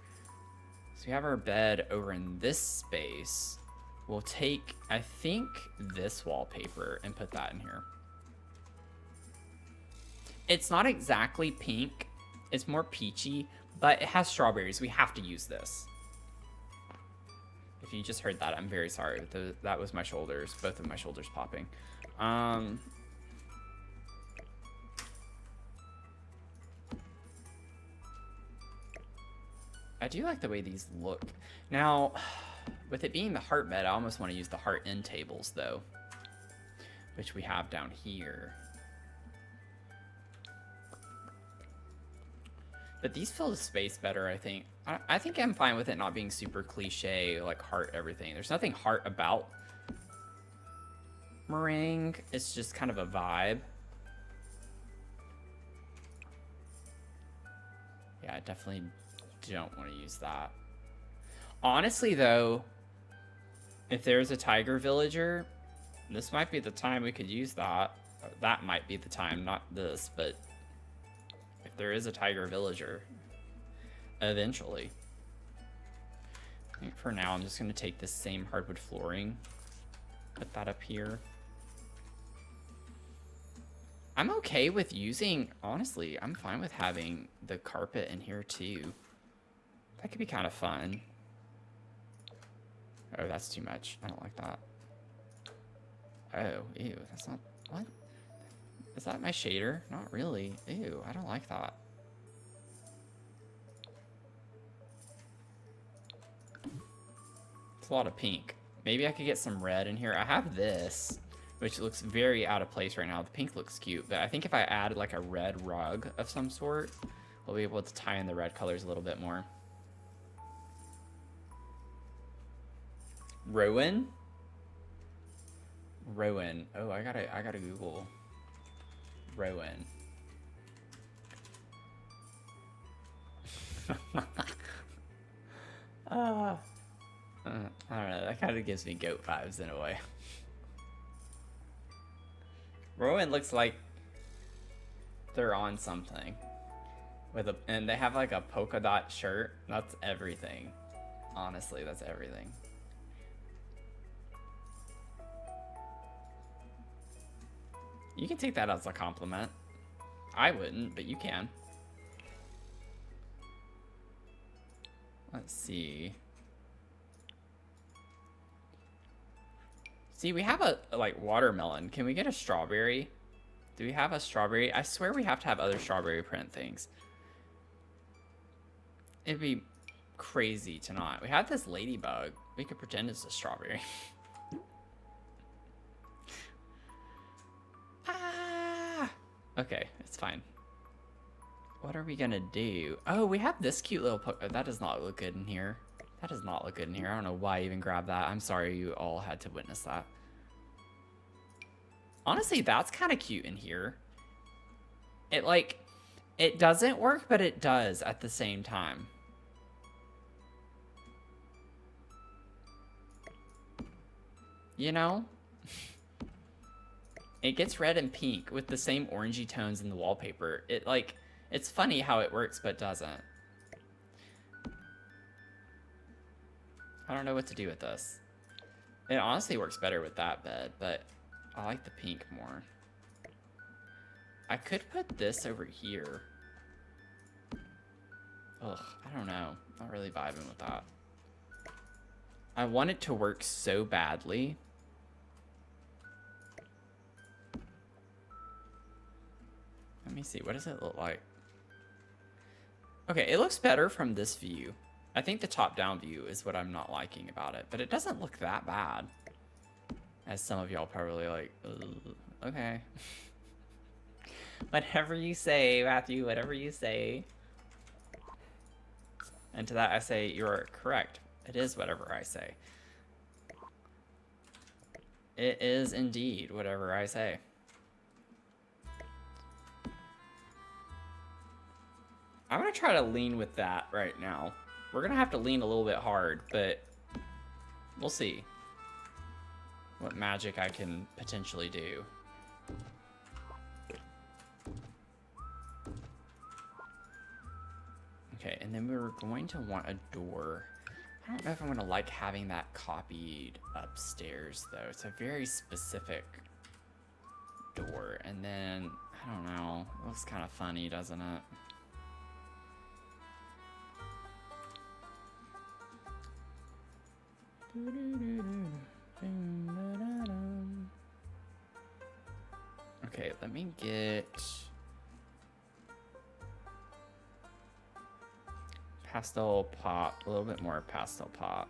So we have our bed over in this space. We'll take, I think, this wallpaper and put that in here. It's not exactly pink. It's more peachy, but it has strawberries. We have to use this. If you just heard that, I'm very sorry. That was my shoulders. Both of my shoulders popping. I do like the way these look. Now, with it being the heart bed, I almost want to use the heart end tables, though. Which we have down here. But these fill the space better, I think. I think I'm fine with it not being super cliche, like heart everything. There's nothing heart about Merengue. It's just kind of a vibe. Yeah, I definitely don't want to use that. Honestly, though, if there's a tiger villager, this might be the time we could use that. That might be the time, not this, but if there is a tiger villager, eventually. I think for now, I'm just going to take this same hardwood flooring, put that up here. I'm okay with using, honestly, I'm fine with having the carpet in here too. That could be kind of fun. Oh, that's too much. I don't like that. Oh, ew, that's not, what? Is that my shader? Not really. Ew, I don't like that. It's a lot of pink. Maybe I could get some red in here. I have this, which looks very out of place right now. The pink looks cute, but I think if I add like a red rug of some sort, we'll be able to tie in the red colors a little bit more. Rowan? Rowan. Oh, I gotta Google Rowan. I don't know, that kind of gives me goat vibes in a way. Rowan looks like they're on something. And they have like a polka dot shirt. That's everything. Honestly, that's everything. You can take that as a compliment. I wouldn't, but you can. Let's see. See, we have a, like, watermelon. Can we get a strawberry? Do we have a strawberry? I swear we have to have other strawberry print things. It'd be crazy to not. We have this ladybug. We could pretend it's a strawberry. Ah! Okay, it's fine. What are we gonna do? Oh, we have this cute little oh, that does not look good in here. That does not look good in here. I don't know why I even grabbed that. I'm sorry you all had to witness that. Honestly, that's kind of cute in here. It, like, it doesn't work, but it does at the same time. You know? It gets red and pink with the same orangey tones in the wallpaper. It, like, it's funny how it works, but doesn't. I don't know what to do with this. It honestly works better with that bed, but I like the pink more. I could put this over here. Ugh, I don't know. Not really vibing with that. I want it to work so badly. Let me see. What does it look like? Okay, it looks better from this view. I think the top-down view is what I'm not liking about it, but it doesn't look that bad. As some of y'all probably like, okay. Whatever you say, Matthew, whatever you say. And to that I say, you're correct. It is whatever I say. It is indeed whatever I say. I'm gonna try to lean with that right now. We're gonna have to lean a little bit hard, but we'll see what magic I can potentially do. Okay, and then we're going to want a door. I don't know if I'm gonna like having that copied upstairs though. It's a very specific door. And then, I don't know, it looks kind of funny, doesn't it? Okay, let me get pastel pop, a little bit more pastel pop.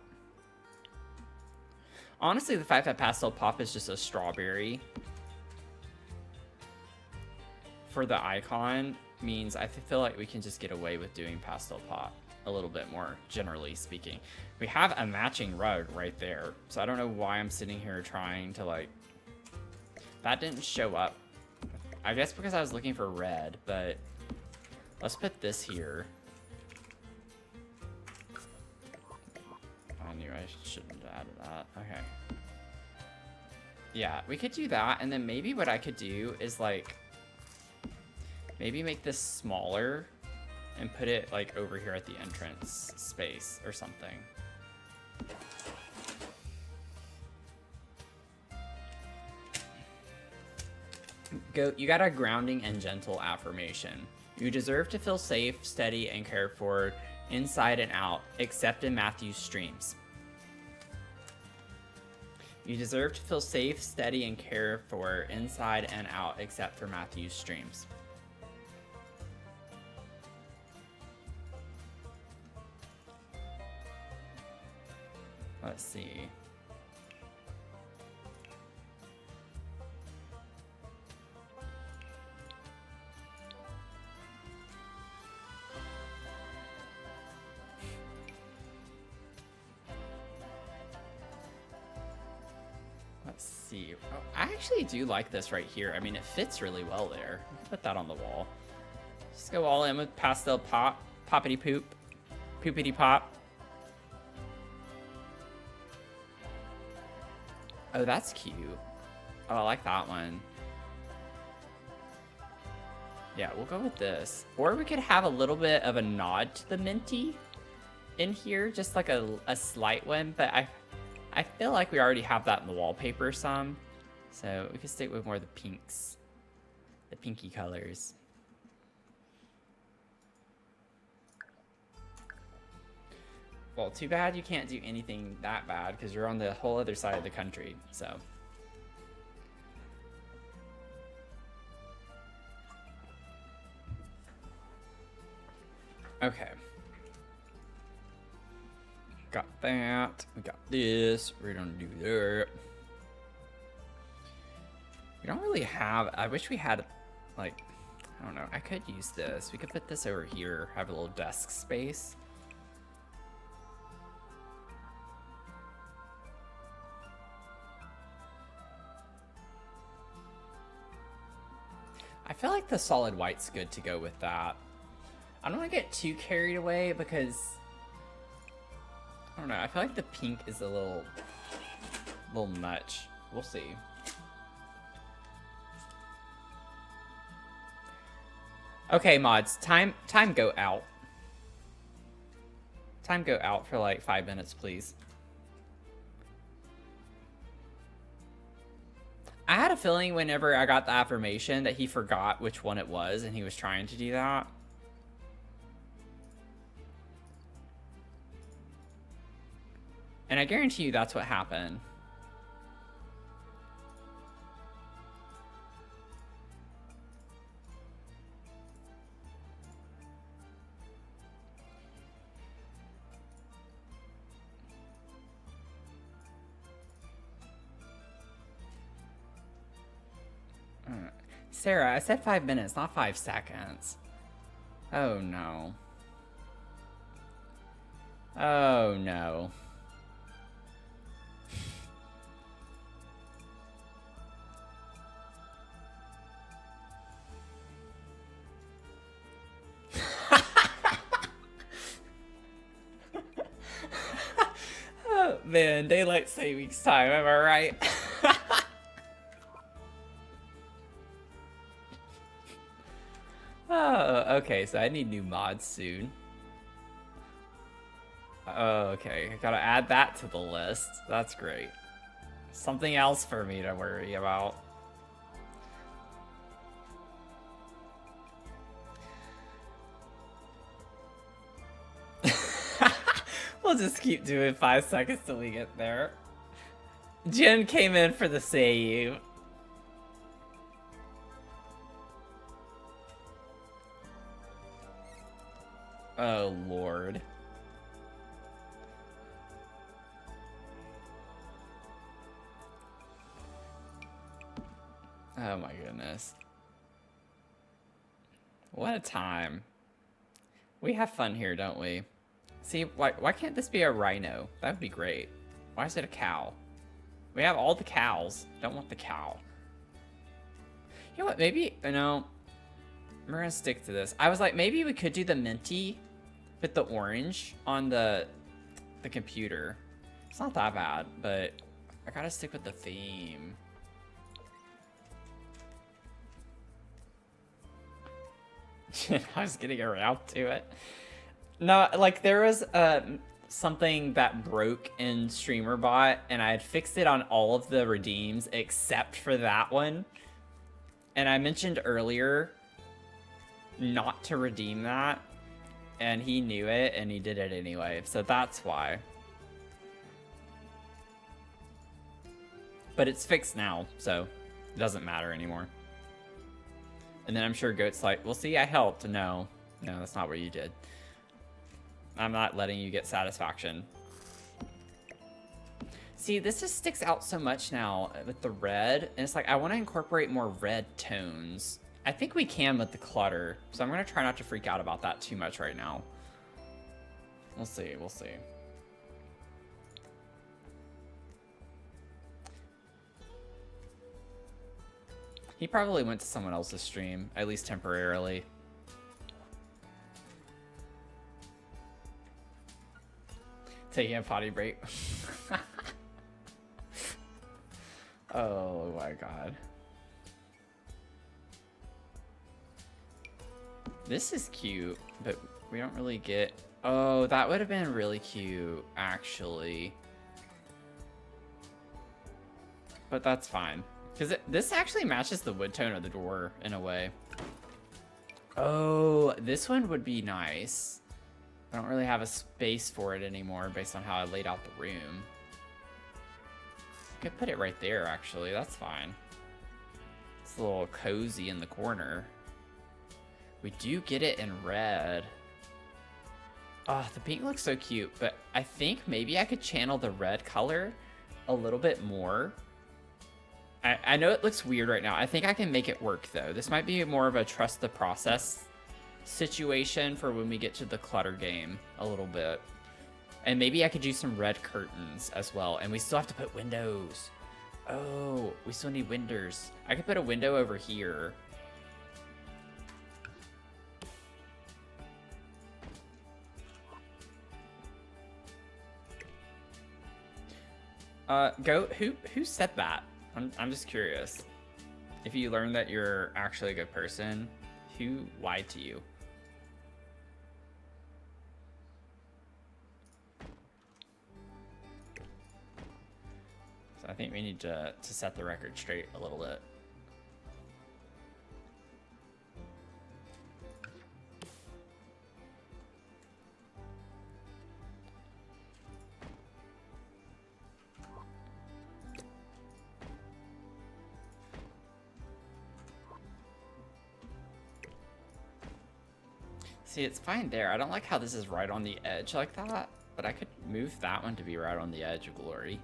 Honestly, the fact that pastel pop is just a strawberry for the icon means I feel like we can just get away with doing pastel pop a little bit more, generally speaking. We have a matching rug right there, so I don't know why I'm sitting here trying to like... That didn't show up. I guess because I was looking for red, but let's put this here. I knew I shouldn't have added that. Okay. Yeah, we could do that, and then maybe what I could do is like maybe make this smaller and put it like over here at the entrance space or something. You got a grounding and gentle affirmation. You deserve to feel safe, steady, and cared for inside and out, except in Matthew's streams. You deserve to feel safe, steady, and cared for inside and out, except for Matthew's streams. Let's see. Let's see. Oh, I actually do like this right here. I mean, it fits really well there. Put that on the wall. Just go all in with pastel pop, poppity poop, poopity pop. Oh, that's cute. Oh, I like that one. Yeah, we'll go with this. Or we could have a little bit of a nod to the minty in here, just like a slight one, but I feel like we already have that in the wallpaper some, so we could stick with more of the pinks, the pinky colors. Well, too bad you can't do anything that bad because you're on the whole other side of the country, so. Okay. Got that. We got this. We're gonna do that. We don't really have... I wish we had, like... I don't know. I could use this. We could put this over here. Have a little desk space. I feel like the solid white's good to go with that. I don't want to get too carried away because... I don't know. I feel like the pink is a little much. We'll see. Okay, mods. Time go out. Time go out for like 5 minutes, please. I had a feeling whenever I got the affirmation that he forgot which one it was and he was trying to do that. And I guarantee you that's what happened. Sarah, I said 5 minutes, not 5 seconds. Oh no. Oh no. Oh, man, daylight savings time, am I right? Oh, okay, so I need new mods soon. Oh, okay, I gotta add that to the list. That's great. Something else for me to worry about. We'll just keep doing 5 seconds till we get there. Jen came in for the save. Oh, Lord. Oh my goodness. What a time. We have fun here, don't we? See, why can't this be a rhino? That would be great. Why is it a cow? We have all the cows. Don't want the cow. You know what, maybe, no. We're gonna stick to this. I was like, maybe we could do the minty with the orange on the computer. It's not that bad, but I gotta stick with the theme. I was getting around to it. No, like there was something that broke in StreamerBot, and I had fixed it on all of the redeems except for that one. And I mentioned earlier not to redeem that, and he knew it, and he did it anyway. So that's why. But it's fixed now, so it doesn't matter anymore. And then I'm sure Goat's like, well, see, I helped. No, that's not what you did. I'm not letting you get satisfaction. See, this just sticks out so much now with the red. And it's like, I want to incorporate more red tones. I think we can with the clutter. So I'm going to try not to freak out about that too much right now. We'll see. We'll see. He probably went to someone else's stream, at least temporarily. Taking a potty break. Oh my god. This is cute, but we don't really get... Oh, that would have been really cute, actually. But that's fine. Because this actually matches the wood tone of the door in a way. Oh, this one would be nice. I don't really have a space for it anymore based on how I laid out the room. I could put it right there, actually. That's fine. It's a little cozy in the corner. We do get it in red. Oh, the pink looks so cute, but I think maybe I could channel the red color a little bit more. I know it looks weird right now. I think I can make it work, though. This might be more of a trust the process situation for when we get to the clutter game a little bit. And maybe I could use some red curtains as well. And we still have to put windows. Oh, we still need windows. I could put a window over here. Goat, who said that? I'm just curious. If you learn that you're actually a good person, who lied to you? So I think we need to set the record straight a little bit. See, it's fine there. I don't like how this is right on the edge like that, but I could move that one to be right on the edge of glory.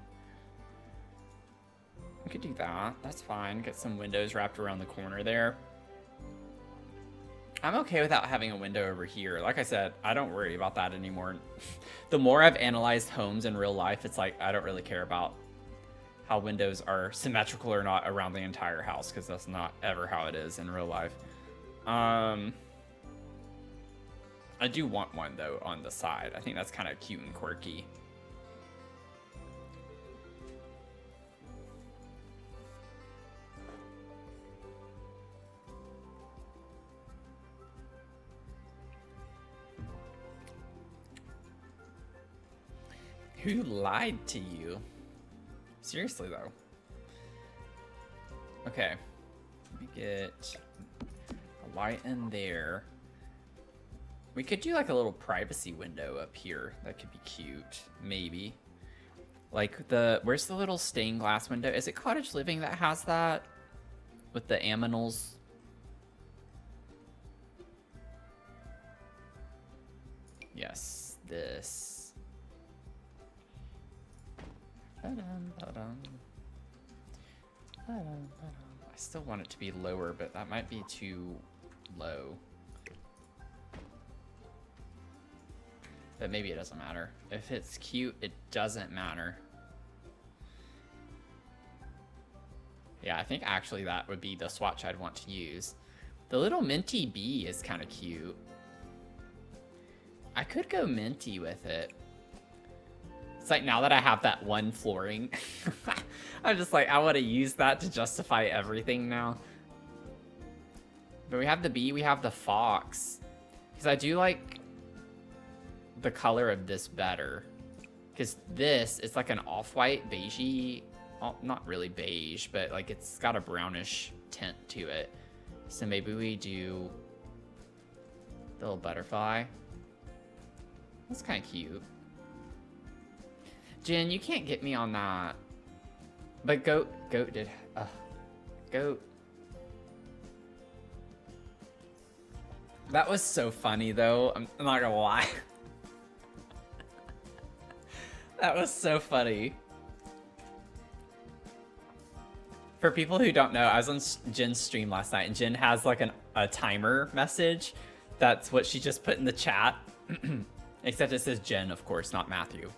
We could do that. That's fine. Get some windows wrapped around the corner there. I'm okay without having a window over here. Like I said, I don't worry about that anymore. The more I've analyzed homes in real life, it's like I don't really care about how windows are symmetrical or not around the entire house, because that's not ever how it is in real life. I do want one, though, on the side. I think that's kind of cute and quirky. Who lied to you? Seriously, though. Okay. Let me get a light in there. We could do like a little privacy window up here. That could be cute, maybe. Like where's the little stained glass window? Is it Cottage Living that has that? With the aminals? Yes, this. I still want it to be lower, but that might be too low. But maybe it doesn't matter. If it's cute, it doesn't matter. Yeah, I think actually that would be the swatch I'd want to use. The little minty bee is kind of cute. I could go minty with it. It's like now that I have that one flooring, I'm just like, I want to use that to justify everything now. But we have the bee, we have the fox. Because I do like the color of this better. Because this, it's like an off-white, beigey, well, not really beige, but like it's got a brownish tint to it. So maybe we do the little butterfly. That's kind of cute. Jen, you can't get me on that. But Goat did. Goat. That was so funny, though. I'm not gonna lie. That was so funny. For people who don't know, I was on Jen's stream last night, and Jen has like a timer message. That's what she just put in the chat. Except it says Jen, of course, not Matthew.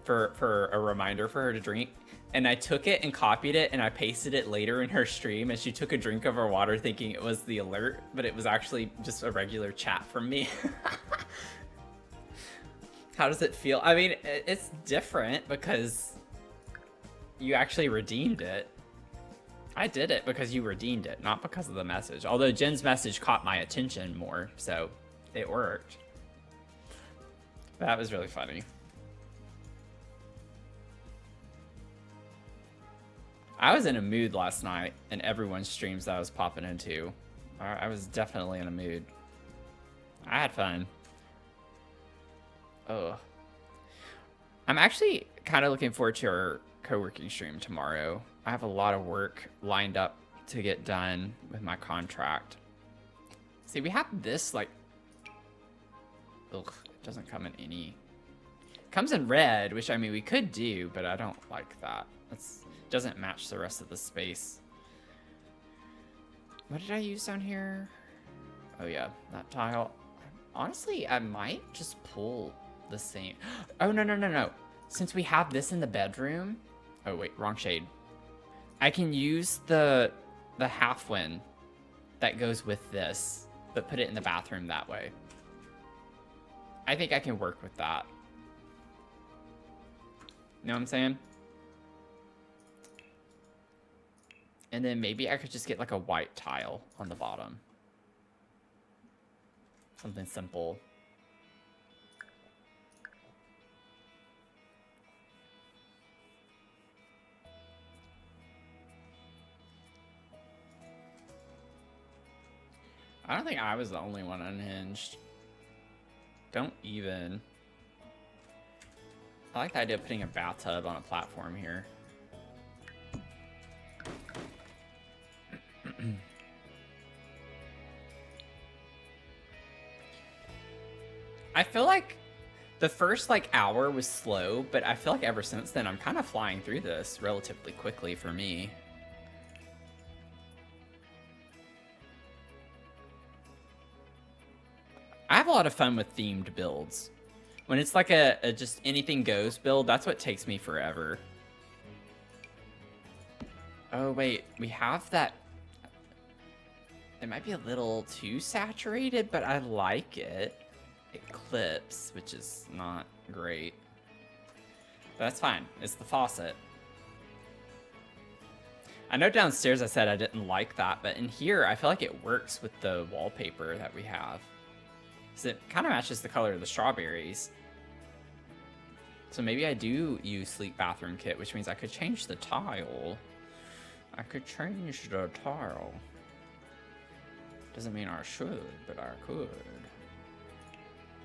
For a reminder for her to drink. And I took it and copied it and I pasted it later in her stream, and she took a drink of her water thinking it was the alert, but it was actually just a regular chat from me. How does it feel? I mean, it's different because you actually redeemed it. I did it because you redeemed it, not because of the message. Although Jen's message caught my attention more, so it worked. That was really funny. I was in a mood last night in everyone's streams that I was popping into. I was definitely in a mood. I had fun. Oh. I'm actually kind of looking forward to our co-working stream tomorrow. I have a lot of work lined up to get done with my contract. See, we have this, like... Ugh, it doesn't come in any... It comes in red, which, I mean, we could do, but I don't like that. That's... Doesn't match the rest of the space. What did I use down here? Oh yeah, that tile. Honestly, I might just pull the same. Oh, no. Since we have this in the bedroom. Oh wait, wrong shade. I can use the half win that goes with this, but put it in the bathroom that way. I think I can work with that. You know what I'm saying? And then maybe I could just get like a white tile on the bottom. Something simple. I don't think I was the only one unhinged. Don't even. I like the idea of putting a bathtub on a platform here. I feel like The first like hour was slow, but I feel like ever since then I'm kind of flying through this relatively quickly for me. I have a lot of fun with themed builds. When it's like a just anything goes build, that's what takes me forever. Oh wait, we have that. It might be a little too saturated, but I like it. It clips, which is not great. But that's fine. It's the faucet. I know downstairs I said I didn't like that, but in here I feel like it works with the wallpaper that we have. So it kind of matches the color of the strawberries. So maybe I do use sleek bathroom kit, which means I could change the tile. I could change the tile. Doesn't mean I should, but I could.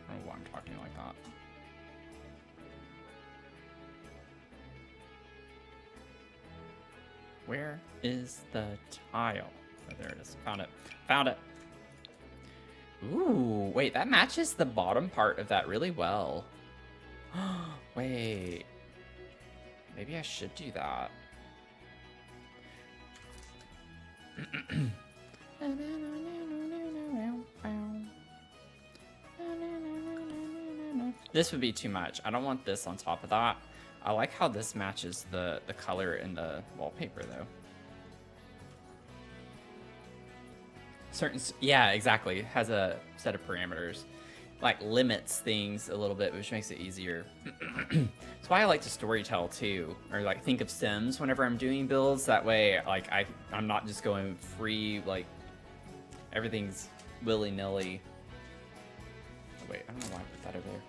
I don't know why I'm talking like that. Where is the tile? Oh, there it is. Found it. Found it. Ooh, wait, that matches the bottom part of that really well. Wait. Maybe I should do that. This would be too much. I don't want this on top of that. I like how this matches the color in the wallpaper, though. Yeah, exactly. It has a set of parameters. Like, limits things a little bit, which makes it easier. That's why I like to storytell, too. Or, like, think of Sims whenever I'm doing builds. That way, like, I'm not just going free, like, everything's willy-nilly. Oh, wait, I don't know why I put that over there.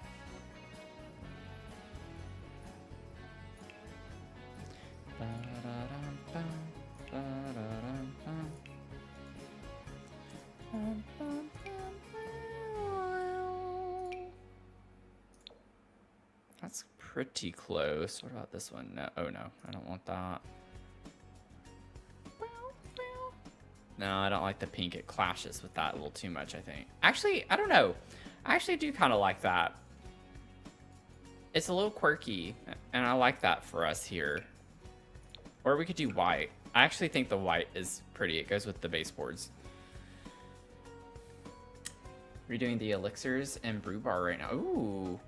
That's pretty close. What about this one? No, oh no, I don't want that. No, I don't like the pink. It clashes with that a little too much, I think. Actually, I don't know. I actually do kind of like that. It's a little quirky, and I like that for us here. Or we could do white. I actually think the white is pretty. It goes with the baseboards. We're doing the elixirs and brew bar right now. Ooh,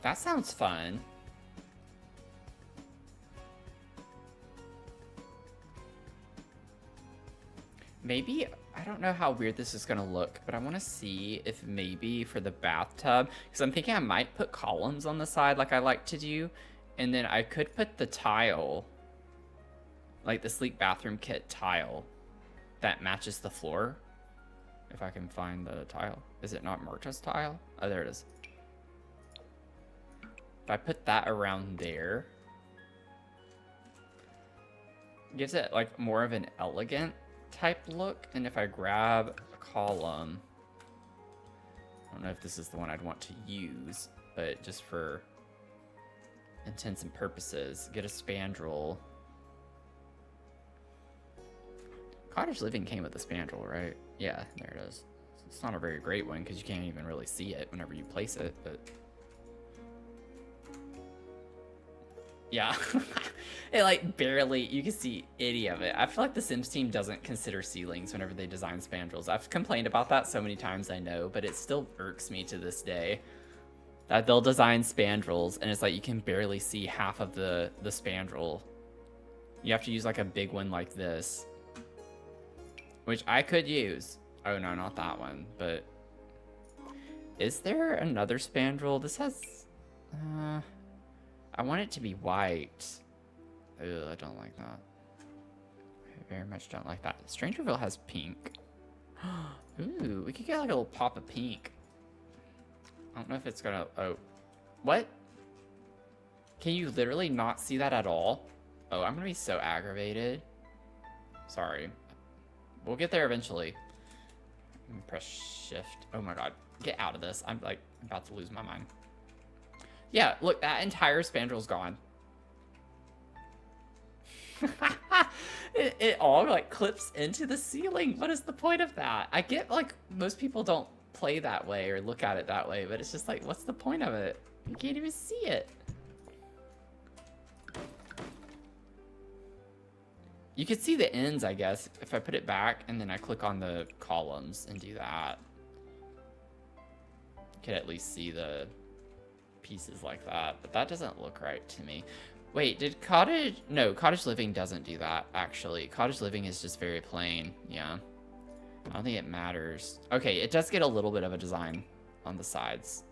that sounds fun. Maybe, I don't know how weird this is gonna look, but I want to see if maybe for the bathtub, because I'm thinking I might put columns on the side like I like to do, and then I could put the tile, like the sleek bathroom kit tile that matches the floor. If I can find the tile. Is it not Marta's tile? Oh, there it is. If I put that around there, gives it like more of an elegant type look. And if I grab a column, I don't know if this is the one I'd want to use, but just for intents and purposes, get a spandrel. Cottage Living came with a spandrel, right? Yeah, there it is. It's not a very great one because you can't even really see it whenever you place it, but yeah. It like barely, you can see any of it. I feel like the Sims team doesn't consider ceilings whenever they design spandrels. I've complained about that so many times, I know, but it still irks me to this day that they'll design spandrels and it's like you can barely see half of the spandrel. You have to use like a big one like this, which I could use. Oh no, not that one, but is there another spandrel? This has, I want it to be white. Ugh, I don't like that. I very much don't like that. Strangerville has pink. Ooh, we could get like a little pop of pink. I don't know if it's gonna, oh, what? Can you literally not see that at all? Oh, I'm gonna be so aggravated. Sorry. We'll get there eventually. Let me press shift. Oh my god. Get out of this. I'm like about to lose my mind. Yeah, look, that entire spandrel's gone. it all like clips into the ceiling. What is the point of that? I get like most people don't play that way or look at it that way, but it's just like, what's the point of it? You can't even see it. You could see the ends, I guess, if I put it back and then I click on the columns and do that. You could at least see the pieces like that, but that doesn't look right to me. Wait, did cottage... No, cottage living doesn't do that, actually. Cottage living is just very plain, yeah. I don't think it matters. Okay, it does get a little bit of a design on the sides.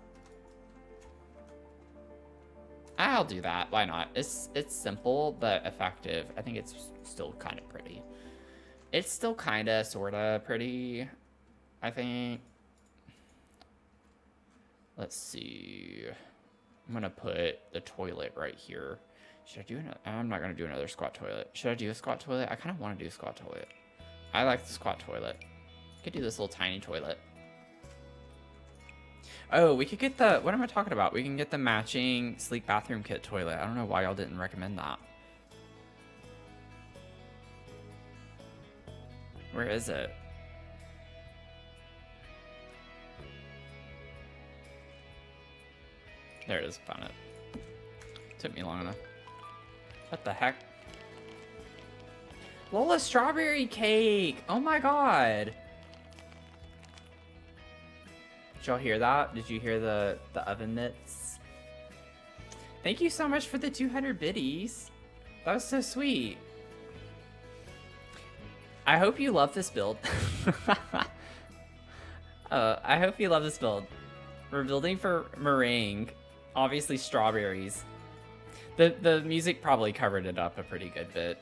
I'll do that. Why not? It's simple, but effective. I think it's still kind of pretty. It's still kind of, sort of pretty, I think. Let's see. I'm going to put the toilet right here. Should I do another? I'm not going to do another squat toilet. Should I do a squat toilet? I kind of want to do a squat toilet. I like the squat toilet. Could do this little tiny toilet. Oh, we could get the... What am I talking about? We can get the matching sleek bathroom kit toilet. I don't know why y'all didn't recommend that. Where is it? There it is. Found it. Took me long enough. What the heck? Lola strawberry cake! Oh my god! Did y'all hear that? Did you hear the oven mitts? Thank you so much for the 200 biddies. That was so sweet. I hope you love this build. I hope you love this build. We're building for Merengue. Obviously strawberries. The music probably covered it up a pretty good bit.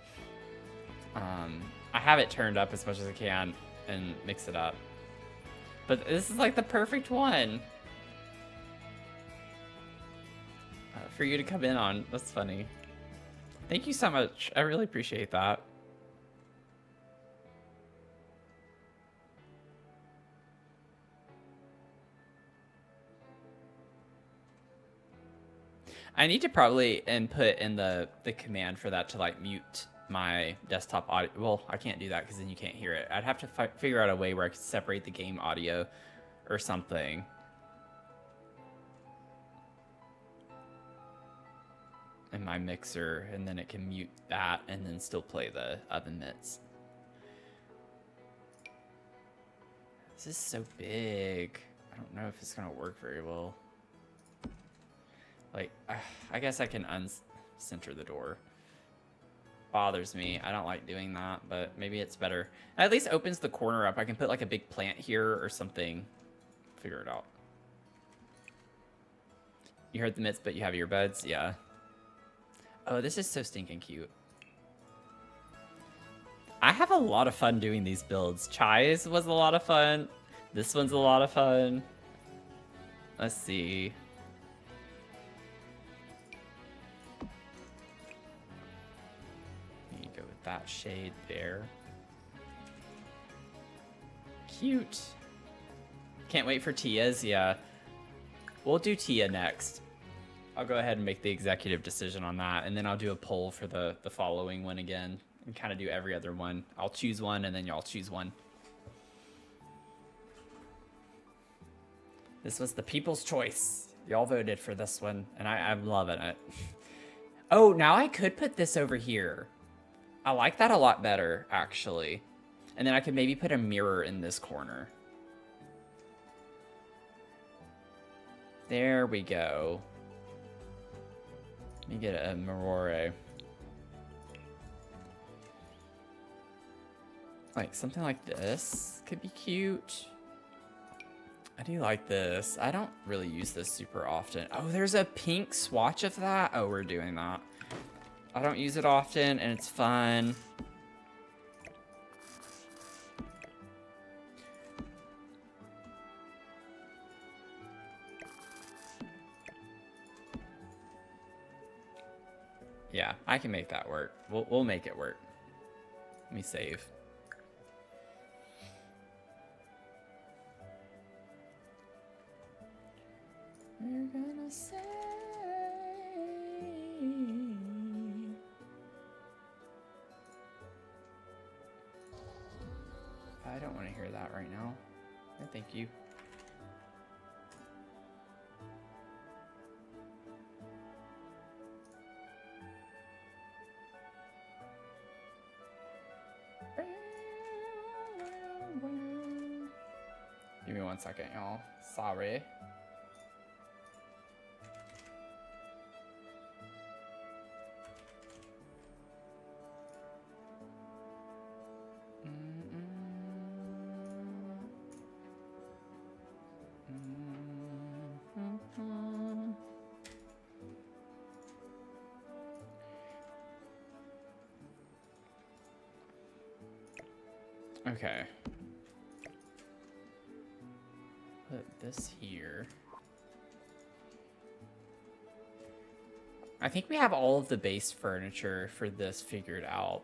I have it turned up as much as I can and mix it up. But this is like the perfect one for you to come in on. That's funny. Thank you so much. I really appreciate that. I need to probably input in the command for that to like mute my desktop audio. Well, I can't do that because then you can't hear it. I'd have to figure out a way where I could separate the game audio or something. In my mixer, and then it can mute that and then still play the oven mitts. This is so big. I don't know if it's gonna work very well. Like, I guess I can uncenter the door. Bothers me. I don't like doing that, but maybe it's better. It at least opens the corner up. I can put like a big plant here or something. Figure it out. You heard the mitts, but you have earbuds? Yeah. Oh, this is so stinking cute. I have a lot of fun doing these builds. Chai's was a lot of fun. This one's a lot of fun. Let's see. That shade there. Cute. Can't wait for Tia's. Yeah. We'll do Tia next. I'll go ahead and make the executive decision on that, and then I'll do a poll for the following one again and kind of do every other one. I'll choose one, and then y'all choose one. This was the people's choice. Y'all voted for this one, and I'm loving it. Oh, now I could put this over here. I like that a lot better, actually. And then I could maybe put a mirror in this corner. There we go. Let me get a mirror. Like, something like this could be cute. I do like this. I don't really use this super often. Oh, there's a pink swatch of that. Oh, we're doing that. I don't use it often, and it's fun. Yeah, I can make that work. We'll make it work. Let me save. We're gonna save. I don't want to hear that right now. No, thank you. Give me 1 second, y'all. Sorry. Okay. Put this here. I think we have all of the base furniture for this figured out.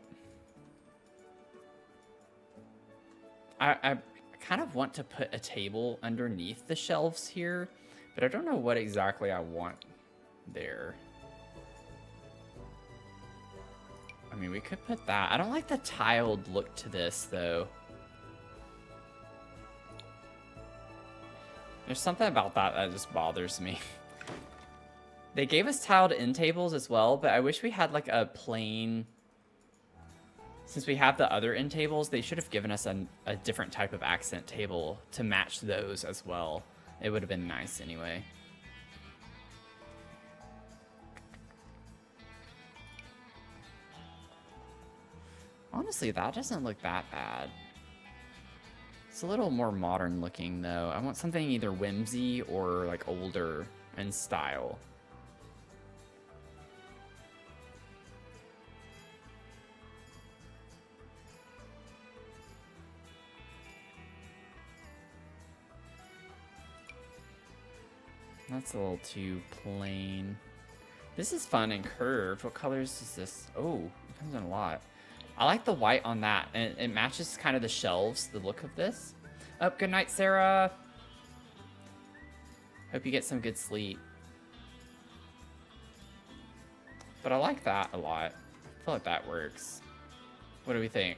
I kind of want to put a table underneath the shelves here, but I don't know what exactly I want there. I mean, we could put that. I don't like the tiled look to this, though. There's something about that just bothers me. They gave us tiled end tables as well, but I wish we had like a plain... Since we have the other end tables, they should have given us a different type of accent table to match those as well. It would have been nice anyway. Honestly, that doesn't look that bad. It's a little more modern looking though. I want something either whimsy or like older in style. That's a little too plain. This is fun and curved. What colors is this? Oh, it comes in a lot. I like the white on that, and it matches kind of the shelves, the look of this. Oh, good night, Sarah. Hope you get some good sleep. But I like that a lot. I feel like that works. What do we think?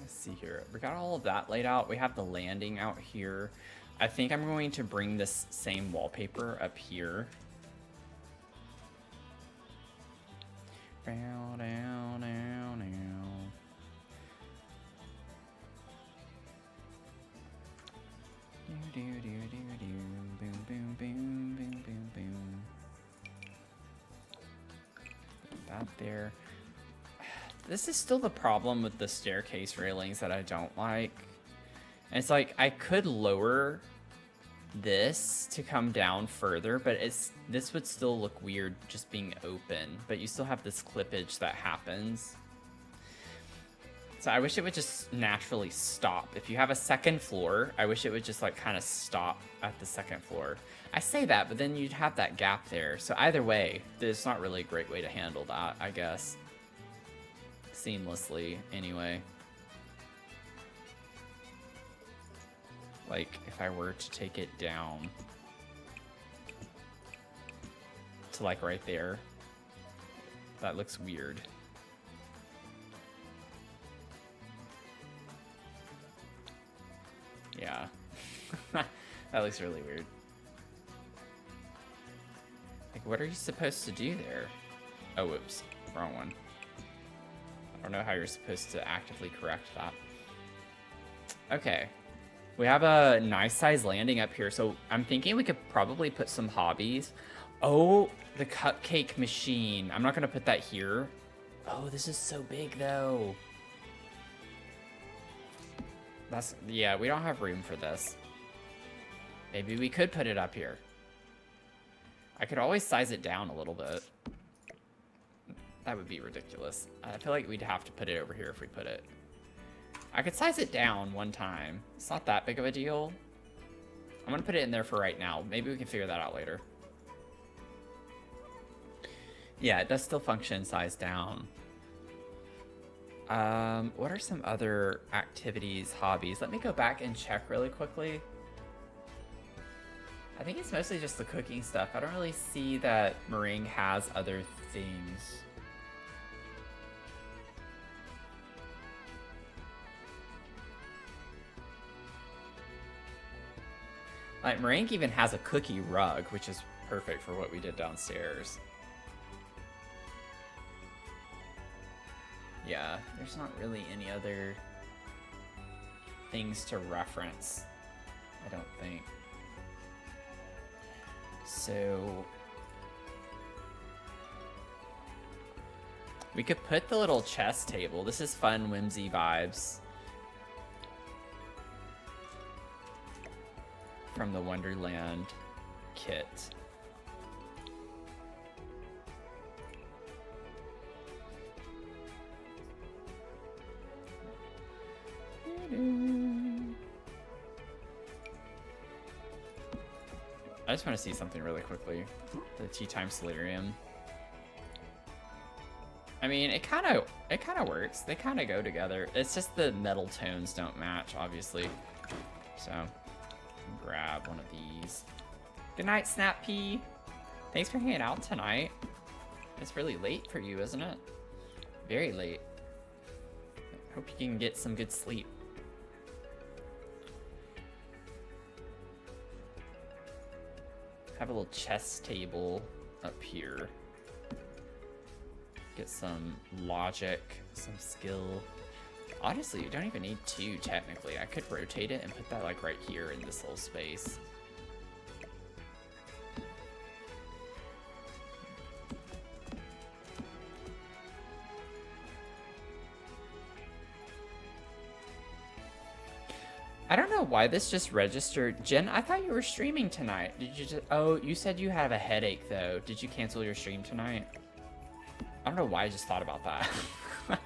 See here, we got all of that laid out. We have the landing out here. I think I'm going to bring this same wallpaper up here. Down, down, down, down. Do, do, do, do, do. Boom, boom, boom, boom, boom, boom. Put that there. This is still the problem with the staircase railings that I don't like. And it's like, I could lower this to come down further, but this would still look weird just being open. But you still have this clippage that happens. So I wish it would just naturally stop. If you have a second floor, I wish it would just like kind of stop at the second floor. I say that, but then you'd have that gap there. So either way, there's not really a great way to handle that, I guess. Seamlessly anyway. Like if I were to take it down to like right there, that looks weird. Yeah. That looks really weird. Like what are you supposed to do there? Oh, whoops, wrong one. I don't know how you're supposed to actively correct that. Okay. We have a nice size landing up here, so I'm thinking we could probably put some hobbies. Oh, the cupcake machine. I'm not going to put that here. Oh, this is so big, though. Yeah, we don't have room for this. Maybe we could put it up here. I could always size it down a little bit. That would be ridiculous. I feel like we'd have to put it over here if we put it. I could size it down one time. It's not that big of a deal. I'm going to put it in there for right now. Maybe we can figure that out later. Yeah, it does still function size down. What are some other activities, hobbies? Let me go back and check really quickly. I think it's mostly just the cooking stuff. I don't really see that Merengue has other things. Like, Merengue even has a cookie rug, which is perfect for what we did downstairs. Yeah, there's not really any other things to reference, I don't think. So we could put the little chess table. This is fun, whimsy vibes from the Wonderland kit. I just want to see something really quickly. The Tea Time Solarium. I mean, it kind of works. They kind of go together. It's just the metal tones don't match, obviously. So, grab one of these. Good night, Snap Pea. Thanks for hanging out tonight. It's really late for you, isn't it? Very late. Hope you can get some good sleep. Have a little chess table up here. Get some logic, some skill. Honestly, you don't even need two, technically. I could rotate it and put that like right here in this little space. I don't know why this just registered. Jen, I thought you were streaming tonight. Did you just... Oh, you said you have a headache, though. Did you cancel your stream tonight? I don't know why I just thought about that.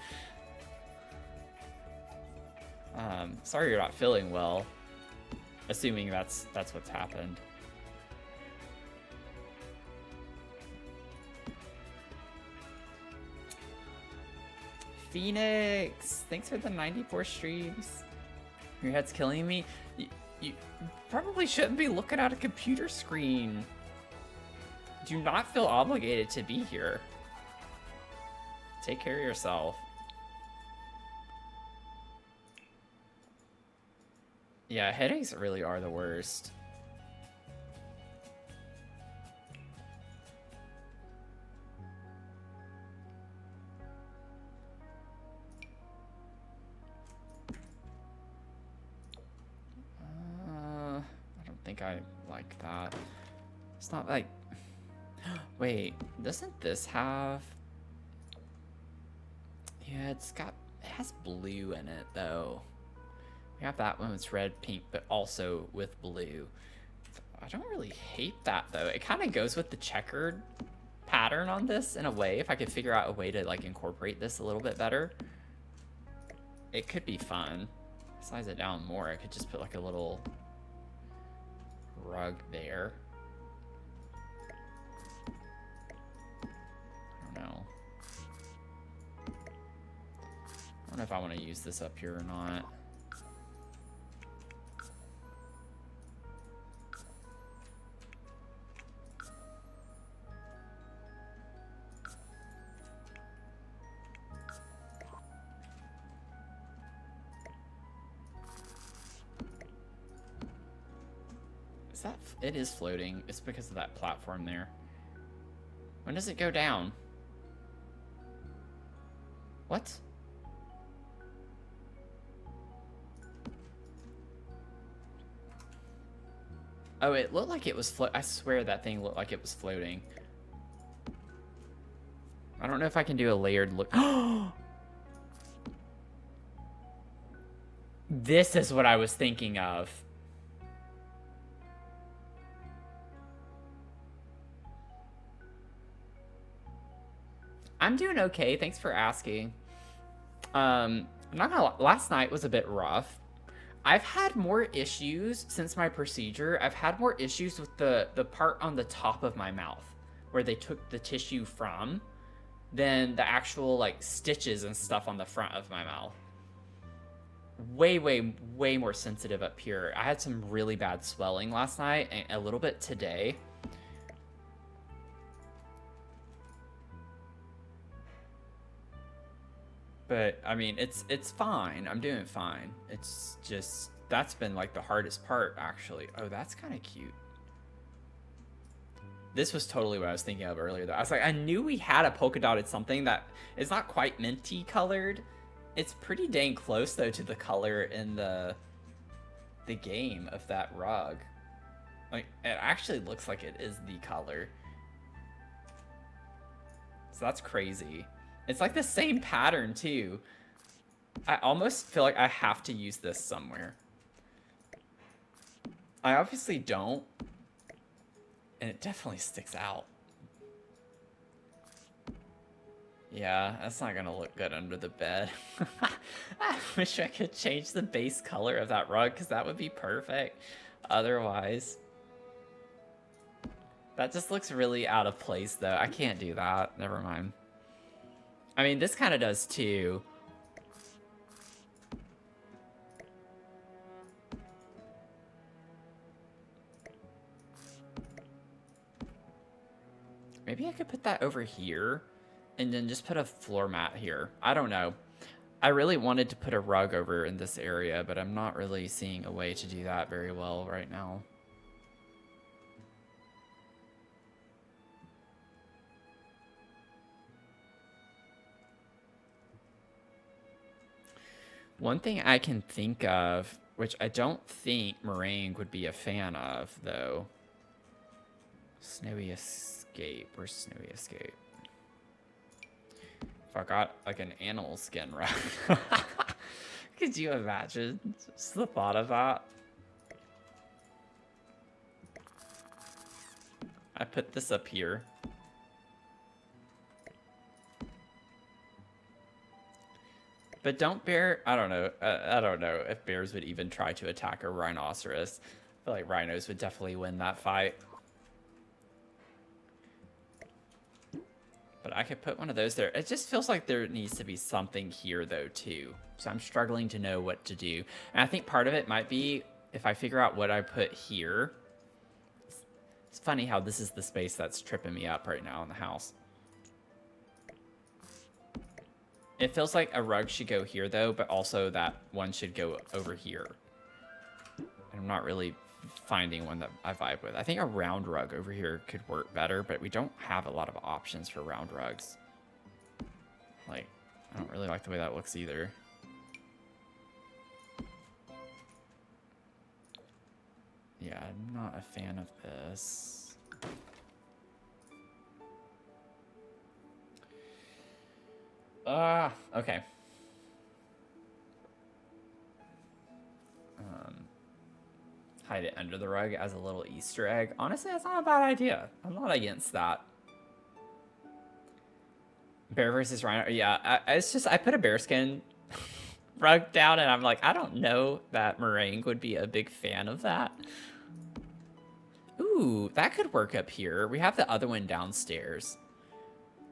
Sorry you're not feeling well. Assuming that's what's happened. Phoenix! Thanks for the 94 streams. Your head's killing me. You probably shouldn't be looking at a computer screen. Do not feel obligated to be here. Take care of yourself. Yeah, headaches really are the worst. I don't think I like that. It's not like... Wait, doesn't this have... Yeah, it has blue in it, though. We have that one that's red, pink, but also with blue. I don't really hate that, though. It kind of goes with the checkered pattern on this in a way. If I could figure out a way to like incorporate this a little bit better, it could be fun. Size it down more. I could just put like a little rug there. I don't know. I don't know if I want to use this up here or not. Is that... It is floating. It's because of that platform there. When does it go down? What? Oh, it looked like it was I swear that thing looked like it was floating. I don't know if I can do a layered look. This is what I was thinking of. I'm doing okay. Thanks for asking. I'm not gonna lie, last night was a bit rough. I've had more issues since my procedure. I've had more issues with the part on the top of my mouth where they took the tissue from than the actual like stitches and stuff on the front of my mouth. Way more sensitive up here. I had some really bad swelling last night and a little bit today. But I mean, it's fine. I'm doing fine. It's just that's been like the hardest part, actually. Oh, that's kind of cute. This was totally what I was thinking of earlier, though. I was like, I knew we had a polka dotted something that is not quite minty colored. It's pretty dang close, though, to the color in the game of that rug. Like, it actually looks like it is the color. So that's crazy. It's like the same pattern, too. I almost feel like I have to use this somewhere. I obviously don't. And it definitely sticks out. Yeah, that's not gonna look good under the bed. I wish I could change the base color of that rug, because that would be perfect. Otherwise, that just looks really out of place, though. I can't do that. Never mind. I mean, this kind of does, too. Maybe I could put that over here and then just put a floor mat here. I don't know. I really wanted to put a rug over in this area, but I'm not really seeing a way to do that very well right now. One thing I can think of, which I don't think Merengue would be a fan of, though. Snowy Escape. Where's Snowy Escape? If I got like an animal skin rug. Could you imagine? Just the thought of that. I put this up here. But don't bear, I don't know if bears would even try to attack a rhinoceros. I feel like rhinos would definitely win that fight. But I could put one of those there. It just feels like there needs to be something here, though, too. So I'm struggling to know what to do. And I think part of it might be if I figure out what I put here. It's funny how this is the space that's tripping me up right now in the house. It feels like a rug should go here, though, but also that one should go over here. And I'm not really finding one that I vibe with. I think a round rug over here could work better, but we don't have a lot of options for round rugs. Like, I don't really like the way that looks either. Yeah, I'm not a fan of this. Okay. Hide it under the rug as a little Easter egg. Honestly, that's not a bad idea. I'm not against that. Bear versus rhino. Yeah, it's just, I put a bearskin rug down and I'm like, I don't know that Merengue would be a big fan of that. Ooh, that could work up here. We have the other one downstairs.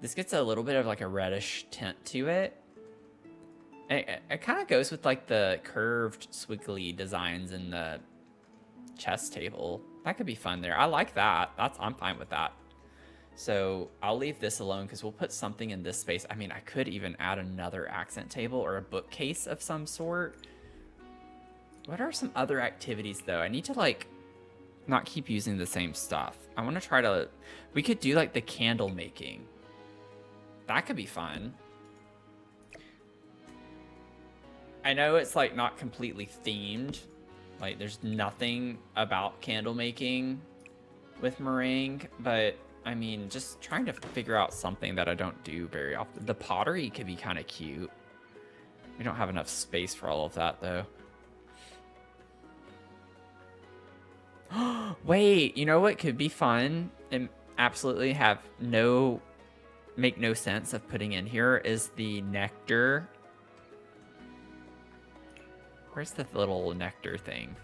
This gets a little bit of like a reddish tint to it. And it kind of goes with like the curved squiggly designs in the chess table. That could be fun there. I like that. I'm fine with that. So I'll leave this alone because we'll put something in this space. I mean, I could even add another accent table or a bookcase of some sort. What are some other activities though? I need to like not keep using the same stuff. I want to try to, we could do like the candle making. That could be fun. I know it's like not completely themed. Like there's nothing about candle making with Merengue, but I mean, just trying to figure out something that I don't do very often. The pottery could be kind of cute. We don't have enough space for all of that though. Wait, you know what could be fun and absolutely make no sense of putting in here is the nectar. Where's the little nectar thing?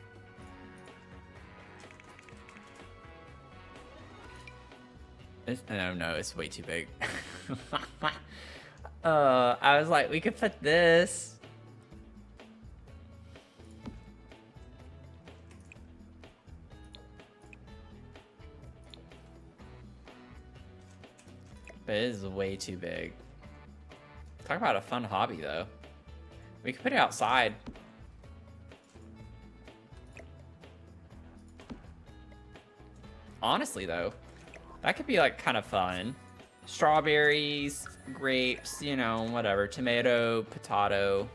No, it's way too big. I was like, we could put this. But it is way too big. Talk about a fun hobby, though. We could put it outside. Honestly, though, that could be, like, kind of fun. Strawberries, grapes, you know, whatever. Tomato, potato.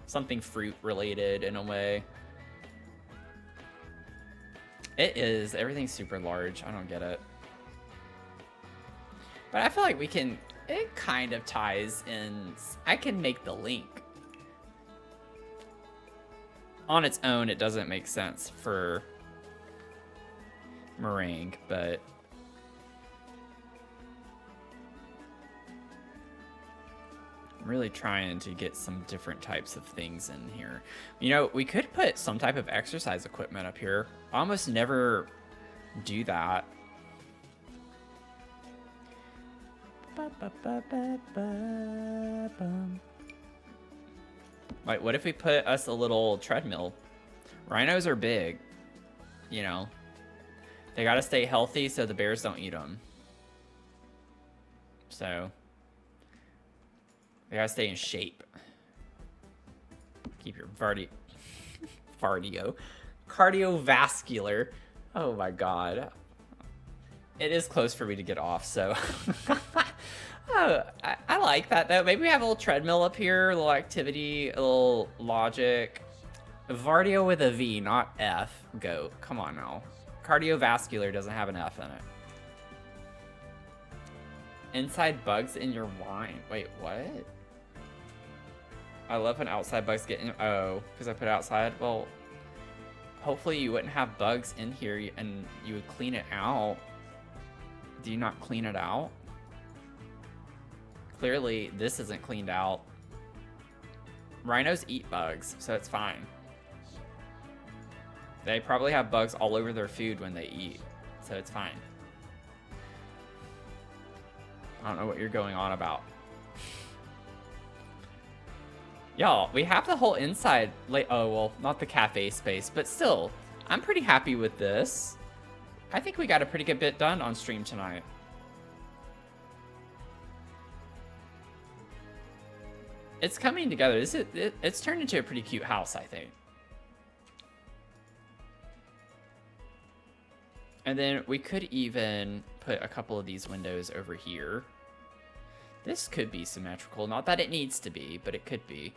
Something fruit-related in a way. It is. Everything's super large. I don't get it. But I feel like we can... It kind of ties in... I can make the link. On its own, it doesn't make sense for Merengue, but... I'm really trying to get some different types of things in here. You know, we could put some type of exercise equipment up here. I almost never do that. Like, what if we put us a little treadmill? Rhinos are big, you know. They gotta stay healthy so the bears don't eat them. So... they gotta stay in shape. Keep your cardiovascular. Oh my god. It is close for me to get off, so. Oh, I like that though. Maybe we have a little treadmill up here, a little activity, a little logic. Vardio with a V, not F. Go. Come on now. Cardiovascular doesn't have an F in it. Inside bugs in your wine. Wait, what? I love when outside bugs get in. Oh, because I put it outside? Well, hopefully you wouldn't have bugs in here and you would clean it out. Do you not clean it out? Clearly, this isn't cleaned out. Rhinos eat bugs, so it's fine. They probably have bugs all over their food when they eat, so it's fine. I don't know what you're going on about. Y'all, we have the whole inside, like, oh, well, not the cafe space, but still, I'm pretty happy with this. I think we got a pretty good bit done on stream tonight. It's coming together. It's turned into a pretty cute house, I think. And then we could even put a couple of these windows over here. This could be symmetrical. Not that it needs to be, but it could be.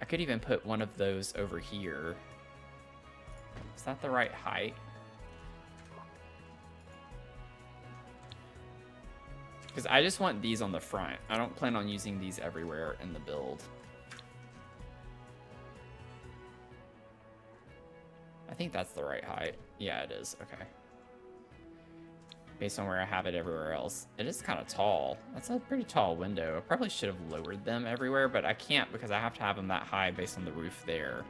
I could even put one of those over here. Is that the right height? Because I just want these on the front. I don't plan on using these everywhere in the build. I think that's the right height. Yeah, it is. Okay. Based on where I have it everywhere else. It is kind of tall. That's a pretty tall window. I probably should have lowered them everywhere, but I can't because I have to have them that high based on the roof there.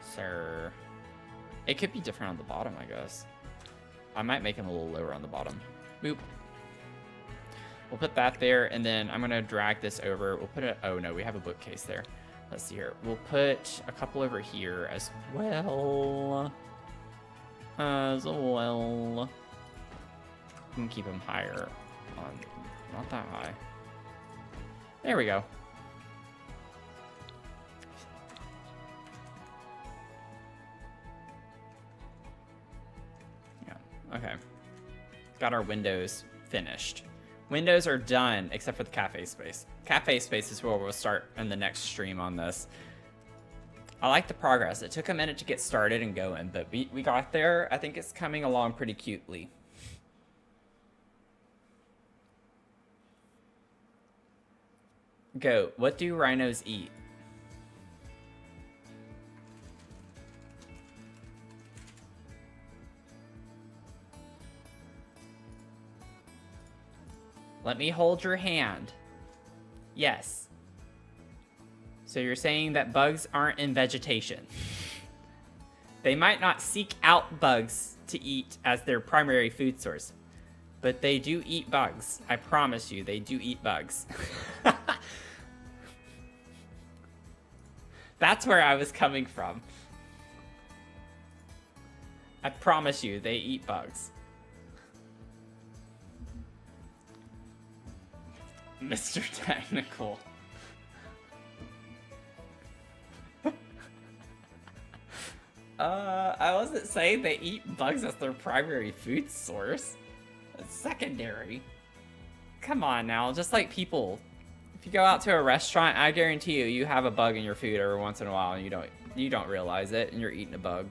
So, it could be different on the bottom, I guess. I might make them a little lower on the bottom. Boop. We'll put that there, and then I'm going to drag this over. We'll put it... Oh, no, we have a bookcase there. Let's see here. We'll put a couple over here as well. You can keep them higher on, not that high. There we go. Yeah, okay. Got our windows finished. Windows are done, except for the cafe space. Cafe space is where we'll start in the next stream on this. I like the progress. It took a minute to get started and going, but we got there. I think it's coming along pretty cutely. Go. What do rhinos eat? Let me hold your hand. Yes. So you're saying that bugs aren't in vegetation. They might not seek out bugs to eat as their primary food source, but they do eat bugs. I promise you, they do eat bugs. That's where I was coming from. I promise you, they eat bugs. Mr. Technical. I wasn't saying they eat bugs as their primary food source. It's secondary. Come on now, just like people. If you go out to a restaurant, I guarantee you, you have a bug in your food every once in a while and you don't realize it and you're eating a bug.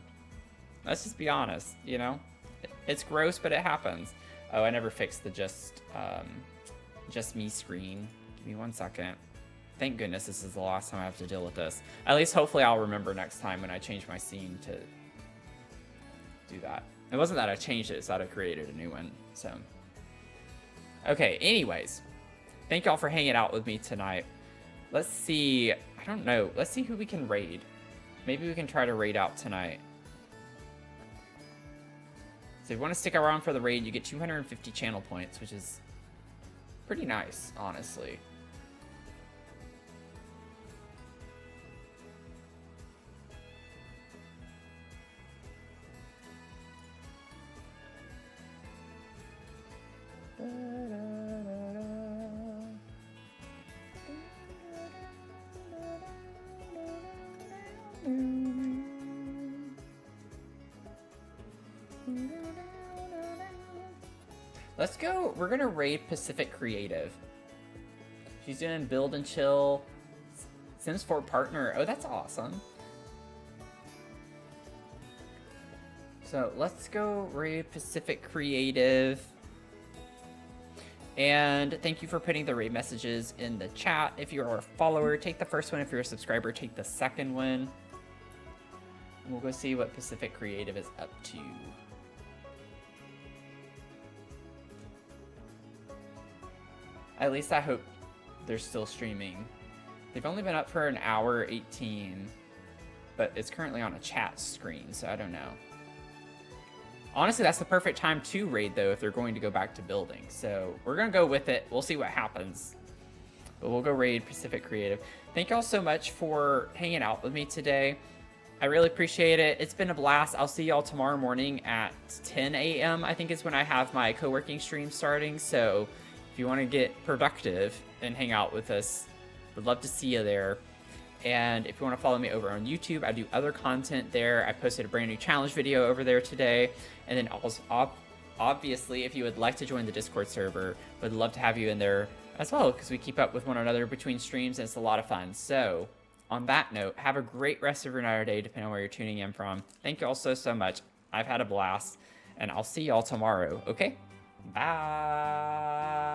Let's just be honest, you know? It's gross, but it happens. Oh, I never fixed the just me screen. Give me 1 second. Thank goodness this is the last time I have to deal with this. At least hopefully I'll remember next time when I change my scene to do that. It wasn't that I changed it, it's that I created a new one, so. Okay, anyways. Thank y'all for hanging out with me tonight. Let's see, I don't know. Let's see who we can raid. Maybe we can try to raid out tonight. So if you want to stick around for the raid, you get 250 channel points, which is pretty nice, honestly. Let's go. We're gonna raid Pacific Creative. She's doing build and chill. Sims 4 partner. Oh, that's awesome. So let's go raid Pacific Creative. And thank you for putting the raid messages in the chat. If you're a follower, take the first one. If you're a subscriber, take the second one. And we'll go see what Pacific Creative is up to. At least I hope they're still streaming. They've only been up for an hour 18, but it's currently on a chat screen, so I don't know. Honestly, that's the perfect time to raid, though, if they're going to go back to building. So we're going to go with it. We'll see what happens. But we'll go raid Pacific Creative. Thank y'all so much for hanging out with me today. I really appreciate it. It's been a blast. I'll see y'all tomorrow morning at 10 a.m. I think is when I have my co-working stream starting. So if you want to get productive and hang out with us, would love to see you there. And if you want to follow me over on YouTube, I do other content there. I posted a brand new challenge video over there today. And then also, obviously, if you would like to join the Discord server, would love to have you in there as well, because we keep up with one another between streams and it's a lot of fun. So on that note, have a great rest of your night or day, depending on where you're tuning in from. Thank you all so much. I've had a blast, and I'll see y'all tomorrow, okay? Bye.